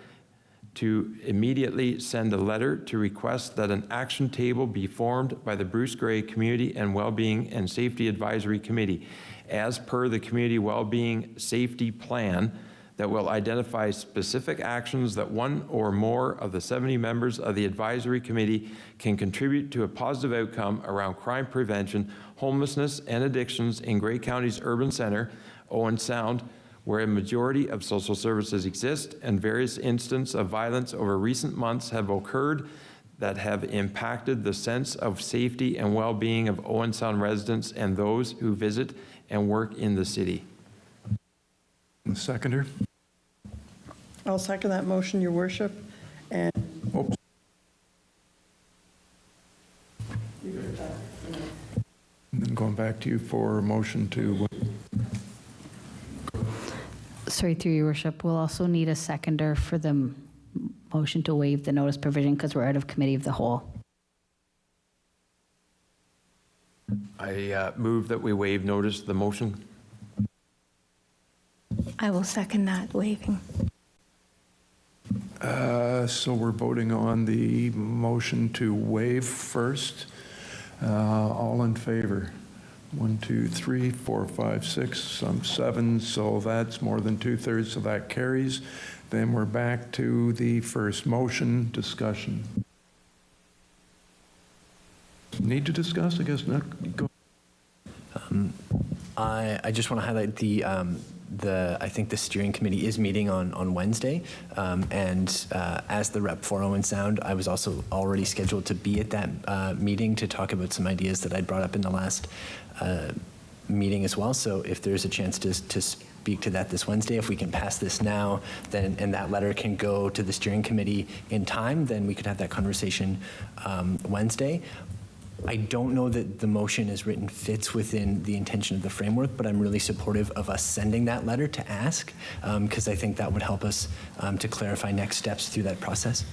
to immediately send a letter to request that an action table be formed by the Bruce Gray Community and Wellbeing and Safety Advisory Committee as per the Community Wellbeing Safety Plan that will identify specific actions that one or more of the 70 members of the advisory committee can contribute to a positive outcome around crime prevention, homelessness, and addictions in Grey County's urban center, Owen Sound, where a majority of social services exist and various instances of violence over recent months have occurred that have impacted the sense of safety and well-being of Owen Sound residents and those who visit and work in the city. The seconder. I'll second that motion, Your Worship. And Oops. And then going back to you for a motion to. Sorry, through your worship, we'll also need a seconder for the motion to waive the notice provision because we're out of committee of the whole. I move that we waive notice of the motion. I will second that waiving. So we're voting on the motion to waive first. All in favor? 1, 2, 3, 4, 5, 6, some 7, so that's more than 2/3, so that carries. Then we're back to the first motion, discussion. Need to discuss? I guess not. Go. I just want to highlight I think the steering committee is meeting on Wednesday, and as the rep for Owen Sound, I was also already scheduled to be at that meeting to talk about some ideas that I'd brought up in the last meeting as well. So if there's a chance to speak to that this Wednesday, if we can pass this now, then and that letter can go to the steering committee in time, then we could have that conversation Wednesday. I don't know that the motion as written fits within the intention of the framework, but I'm really supportive of us sending that letter to ask, because I think that would help us to clarify next steps through that process.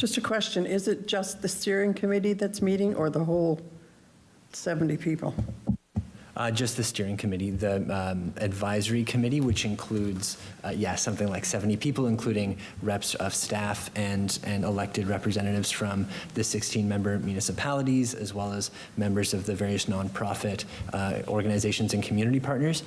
just a question, is it just the steering committee that's meeting or the whole 70 people? Just the steering committee. The advisory committee, which includes, something like 70 people, including reps of staff and elected representatives from the 16-member municipalities, as well as members of the various nonprofit organizations and community partners.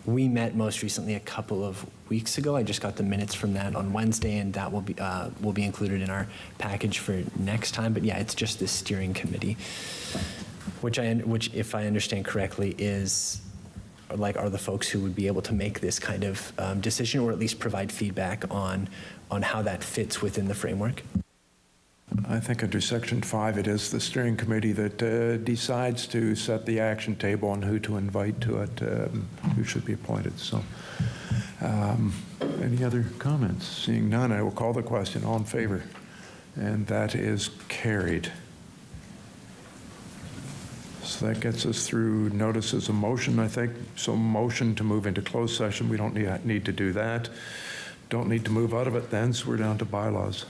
We met most recently a couple of weeks ago. I just got the minutes from that on Wednesday, and that will be included in our package for next time. But yeah, it's just the steering committee. Which, if I understand correctly, are the folks who would be able to make this kind of decision, or at least provide feedback on how that fits within the framework. I think under Section 5, it is the steering committee that decides to set the action table on who to invite to it, who should be appointed. So, any other comments? Seeing none, I will call the question. All in favor? And that is carried. So that gets us through notices of motion, I think. So motion to move into closed session, we don't need to do that. Don't need to move out of it then, so we're down to bylaws.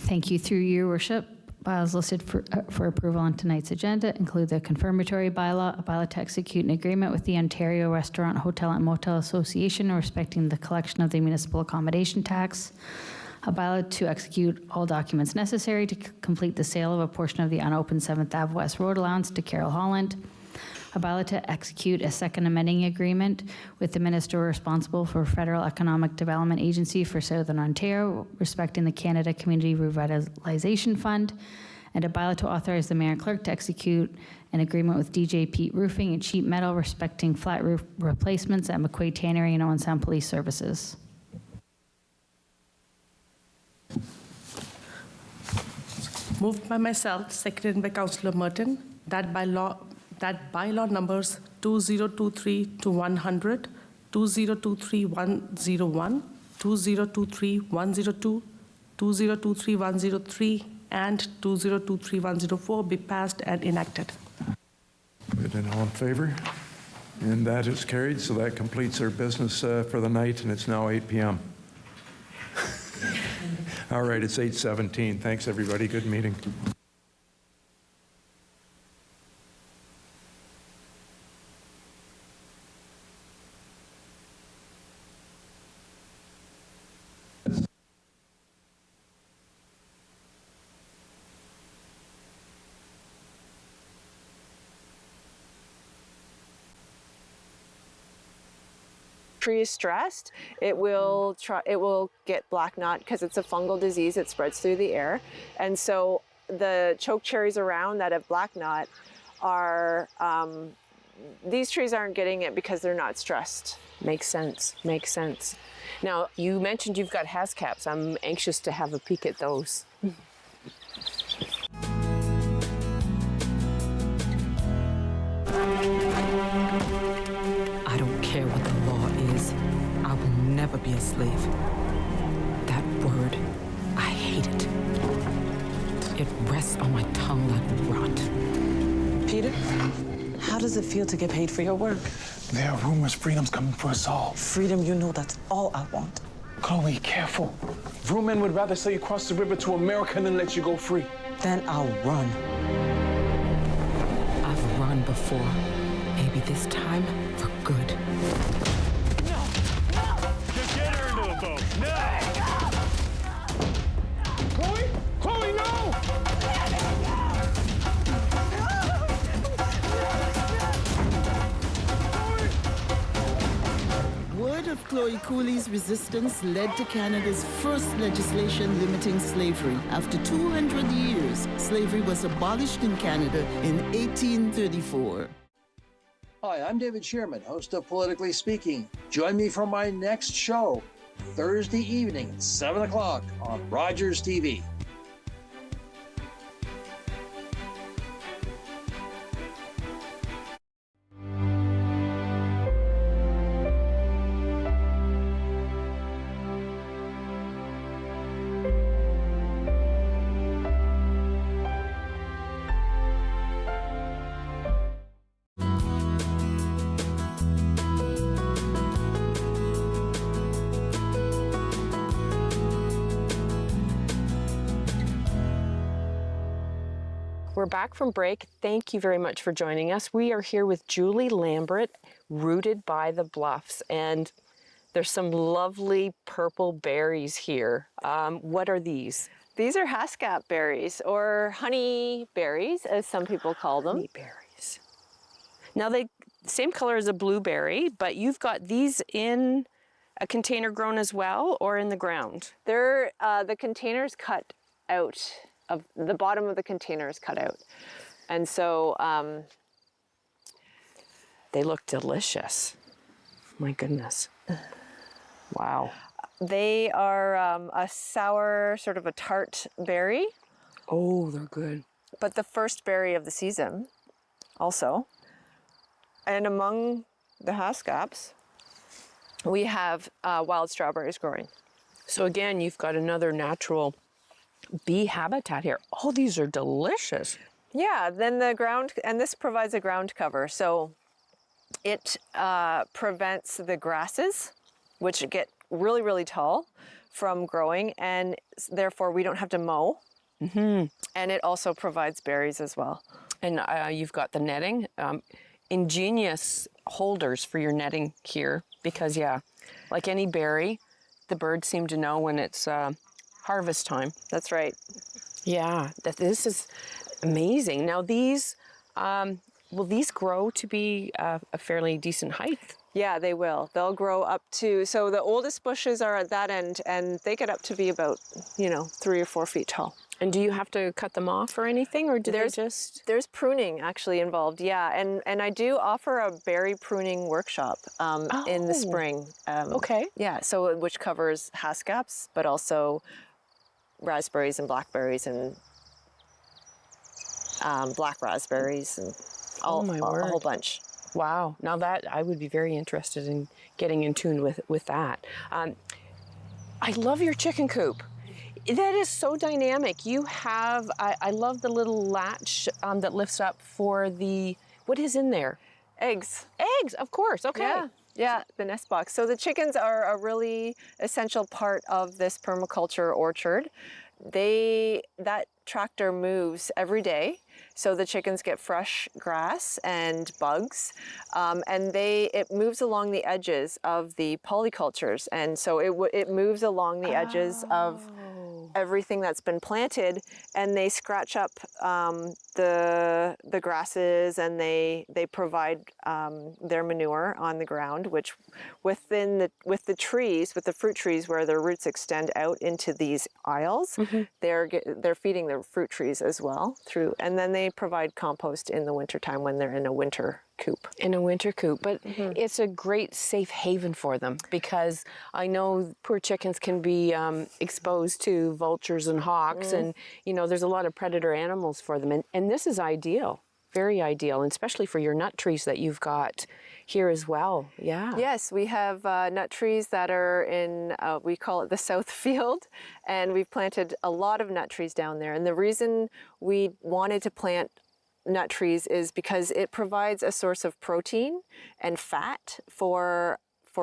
Thank you. Through your worship, bylaws listed for approval on tonight's agenda include the confirmatory bylaw, a bylaw to execute an agreement with the Ontario Restaurant, Hotel and Motel Association respecting the collection of the municipal accommodation tax, a bylaw to execute all documents necessary to complete the sale of a portion of the unopened 7th Ave West Road allowance to Carol Holland, a bylaw to execute a second amending agreement with the minister responsible for Federal Economic Development Agency for Southern Ontario respecting the Canada Community Revitalization Fund, and a bylaw to authorize the mayor and clerk to execute an agreement with DJ Pete Roofing and Sheet Metal respecting flat roof replacements at McQuaid Tannery and Owen Sound Police Services. Moved by myself, seconded by Councillor Merton, that bylaw numbers 2023 to 100, 2023 101, 2023 102, 2023 103, and 2023 104 be passed and enacted. Good, and all in favor? And that is carried, so that completes our business for the night, and it's now 8 p.m. All right, it's 8:17. Thanks, everybody. Good meeting. tree is stressed, it will get black knot because it's a fungal disease. It spreads through the air, and so the choke cherries around that have black knot are. These trees aren't getting it because they're not stressed. Makes sense. Makes sense. Now, you mentioned you've got hascaps. I'm anxious to have a peek at those. I don't care what the law is. I will never be a slave. That word, I hate it. It rests on my tongue like rot. Peter, how does it feel to get paid for your work? There are rumors freedom's coming for us all. Freedom, you know that's all I want. Chloe, careful. Vrooman would rather sell you across the river to America than let you go free. Then I'll run. I've run before. Maybe this time for good. No! Just get her into a boat. No! Chloe! Chloe, no! Word of Chloe Cooley's resistance led to Canada's first legislation limiting slavery. After 200 years, slavery was abolished in Canada in 1834. Hi, I'm David Shearman, host of Politically Speaking. Join me for my next show, Thursday evening at 7 o'clock on Rogers TV. We're back from break. Thank you very much for joining us. We are here with Julie Lambert, Rooted by the Bluffs, and there's some lovely purple berries here. What are these? These are hascap berries, or honey berries, as some people call them. Honey berries. Now, they same color as a blueberry, but you've got these in a container grown as well, or in the ground? They're the container's cut out. Of the bottom of the container is cut out. And so they look delicious. My goodness. Wow. They are a sour, sort of a tart berry. Oh, they're good. But the first berry of the season also. And among the hascaps, we have wild strawberries growing. So again, you've got another natural bee habitat here. Oh, these are delicious. Yeah, then the ground, and this provides a ground cover. So it prevents the grasses, which get really, really tall, from growing, and therefore we don't have to mow. Mm-hmm. And it also provides berries as well. And you've got the netting, ingenious holders for your netting here, because yeah, like any berry, the birds seem to know when it's harvest time. That's right. Yeah, this is amazing. Now these, will these grow to be a fairly decent height? Yeah, they will. They'll grow up to, so the oldest bushes are at that end, and they get up to be about, 3 or 4 feet tall. And do you have to cut them off or anything, or do they just? There's pruning actually involved, yeah. And I do offer a berry pruning workshop in the spring. Okay. Yeah, so which covers hascaps, but also raspberries and blackberries and black raspberries and a whole bunch. Wow. Now that I would be very interested in getting in tune with that. I love your chicken coop. That is so dynamic. You have, I love the little latch that lifts up for the, what is in there? Eggs. Eggs, of course. Okay. Yeah. Yeah, the nest box. So the chickens are a really essential part of this permaculture orchard. That tractor moves every day, so the chickens get fresh grass and bugs, and it moves along the edges of the polycultures, and so it moves along the edges of everything that's been planted, and they scratch up the grasses, and they provide their manure on the ground, which with the fruit trees where their roots extend out into these aisles, they're feeding the fruit trees as well and then they provide compost in the wintertime when they're in a winter coop. In a winter coop, but it's a great safe haven for them, because I know poor chickens can be exposed to vultures and hawks, and there's a lot of predator animals for them, and this is ideal, very ideal, and especially for your nut trees that you've got here as well. Yeah. Yes, we have nut trees that are in, we call it the South Field, and we've planted a lot of nut trees down there. And the reason we wanted to plant nut trees is because it provides a source of protein and fat for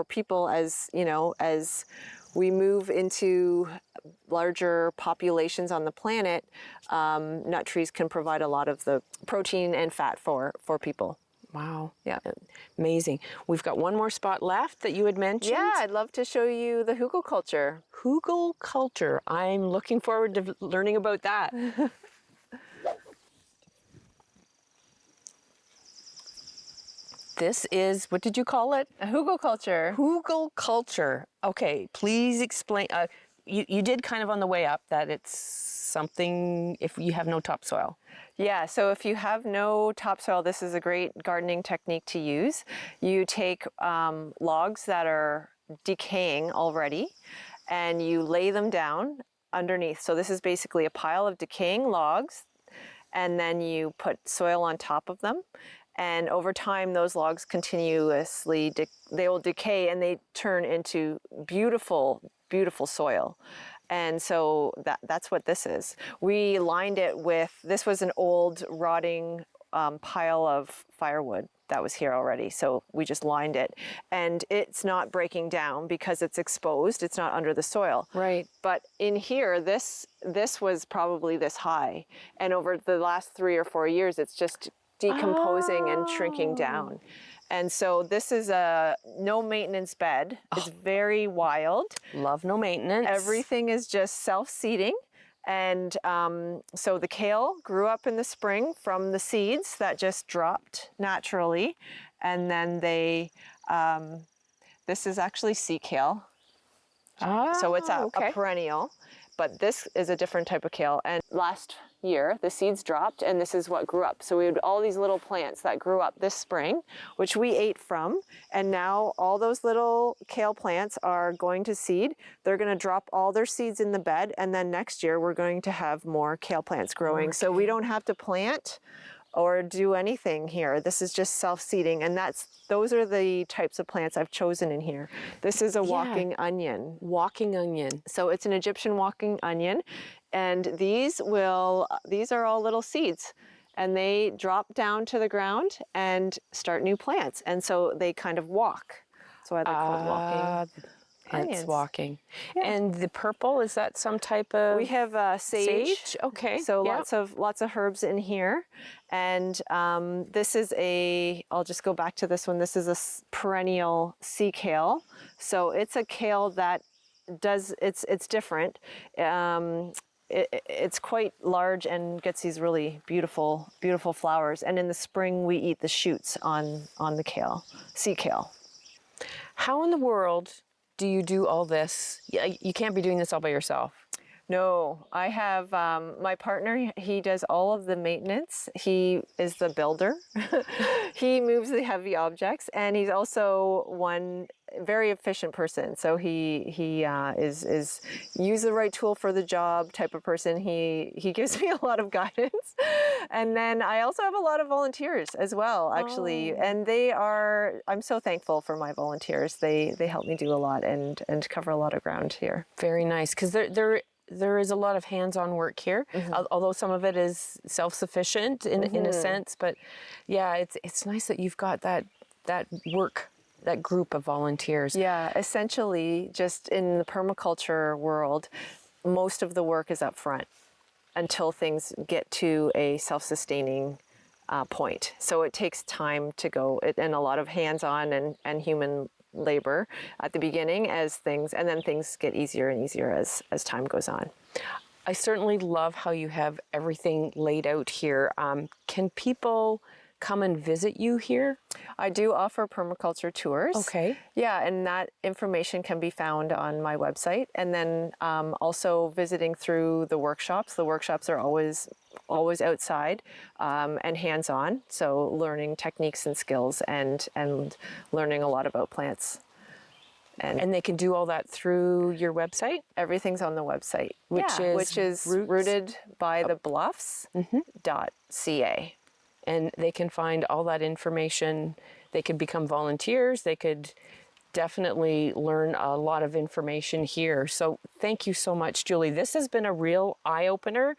people as we move into larger populations on the planet. Nut trees can provide a lot of the protein and fat for people. Wow. Yeah. Amazing. We've got one more spot left that you had mentioned. Yeah, I'd love to show you the hugel culture. Hugel culture. I'm looking forward to learning about that. This is, what did you call it? A hugel culture. Hugel culture. Okay, please explain. You did kind of on the way up that it's something if you have no topsoil. Yeah, so if you have no topsoil, this is a great gardening technique to use. You take logs that are decaying already, and you lay them down underneath. So this is basically a pile of decaying logs, and then you put soil on top of them. And over time, those logs continuously, they will decay, and they turn into beautiful, beautiful soil. And so that's what this is. We lined it with, this was an old rotting pile of firewood that was here already. So we just lined it, and it's not breaking down because it's exposed. It's not under the soil. Right. But in here, this was probably this high. And over the last 3 or 4 years, it's just decomposing and shrinking down. And so this is a no maintenance bed. It's very wild. Love no maintenance. Everything is just self-seeding. And so the kale grew up in the spring from the seeds that just dropped naturally. And then this is actually sea kale. So it's a perennial, but this is a different type of kale. And last year, the seeds dropped, and this is what grew up. So we had all these little plants that grew up this spring, which we ate from, and now all those little kale plants are going to seed. They're going to drop all their seeds in the bed, and then next year we're going to have more kale plants growing. So we don't have to plant or do anything here. This is just self-seeding, and those are the types of plants I've chosen in here. This is a walking onion. Walking onion. So it's an Egyptian walking onion, and these are all little seeds, and they drop down to the ground and start new plants, and so they kind of walk. That's why they're called walking onions. It's walking. Yeah. And the purple, is that some type of? We have sage. Okay. So lots of herbs in here, and this is I'll just go back to this one. This is a perennial sea kale. So it's a kale that it's different. It's quite large and gets these really beautiful, beautiful flowers. And in the spring, we eat the shoots on the kale, sea kale. How in the world do you do all this? You can't be doing this all by yourself. No, I have my partner. He does all of the maintenance. He is the builder. He moves the heavy objects, and he's also one very efficient person. So he is use the right tool for the job type of person. He gives me a lot of guidance, and then I also have a lot of volunteers as well, actually. And I'm so thankful for my volunteers. They help me do a lot and cover a lot of ground here. Very nice, because there is a lot of hands-on work here, although some of it is self-sufficient in a sense. But yeah, it's nice that you've got that work, that group of volunteers. Yeah, essentially, just in the permaculture world, most of the work is up front until things get to a self-sustaining point. So it takes time to go, and a lot of hands-on and human labor at the beginning and then things get easier and easier as time goes on. I certainly love how you have everything laid out here. Can people come and visit you here? I do offer permaculture tours. Okay. Yeah, and that information can be found on my website. And then also visiting through the workshops. The workshops are always outside and hands-on. So learning techniques and skills and learning a lot about plants. And they can do all that through your website? Everything's on the website, which is roots rootedbythebluffs.ca. And they can find all that information. They could become volunteers. They could definitely learn a lot of information here. So thank you so much, Julie. This has been a real eye-opener.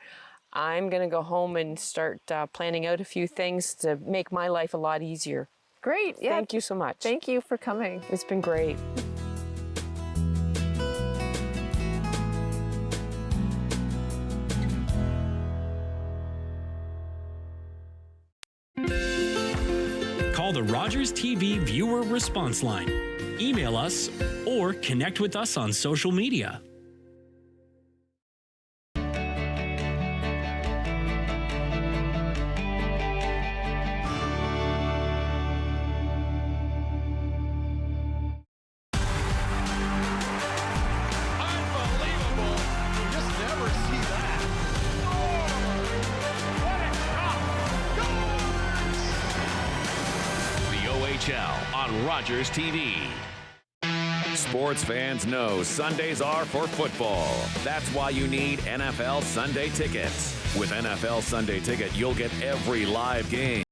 I'm going to go home and start planning out a few things to make my life a lot easier. Great. Yeah. Thank you so much. Thank you for coming. It's been great. Call the Rogers TV viewer response line, email us, or connect with us on social media. On Rogers TV. Sports fans know Sundays are for football. That's why you need NFL Sunday tickets. With NFL Sunday Ticket, you'll get every live game.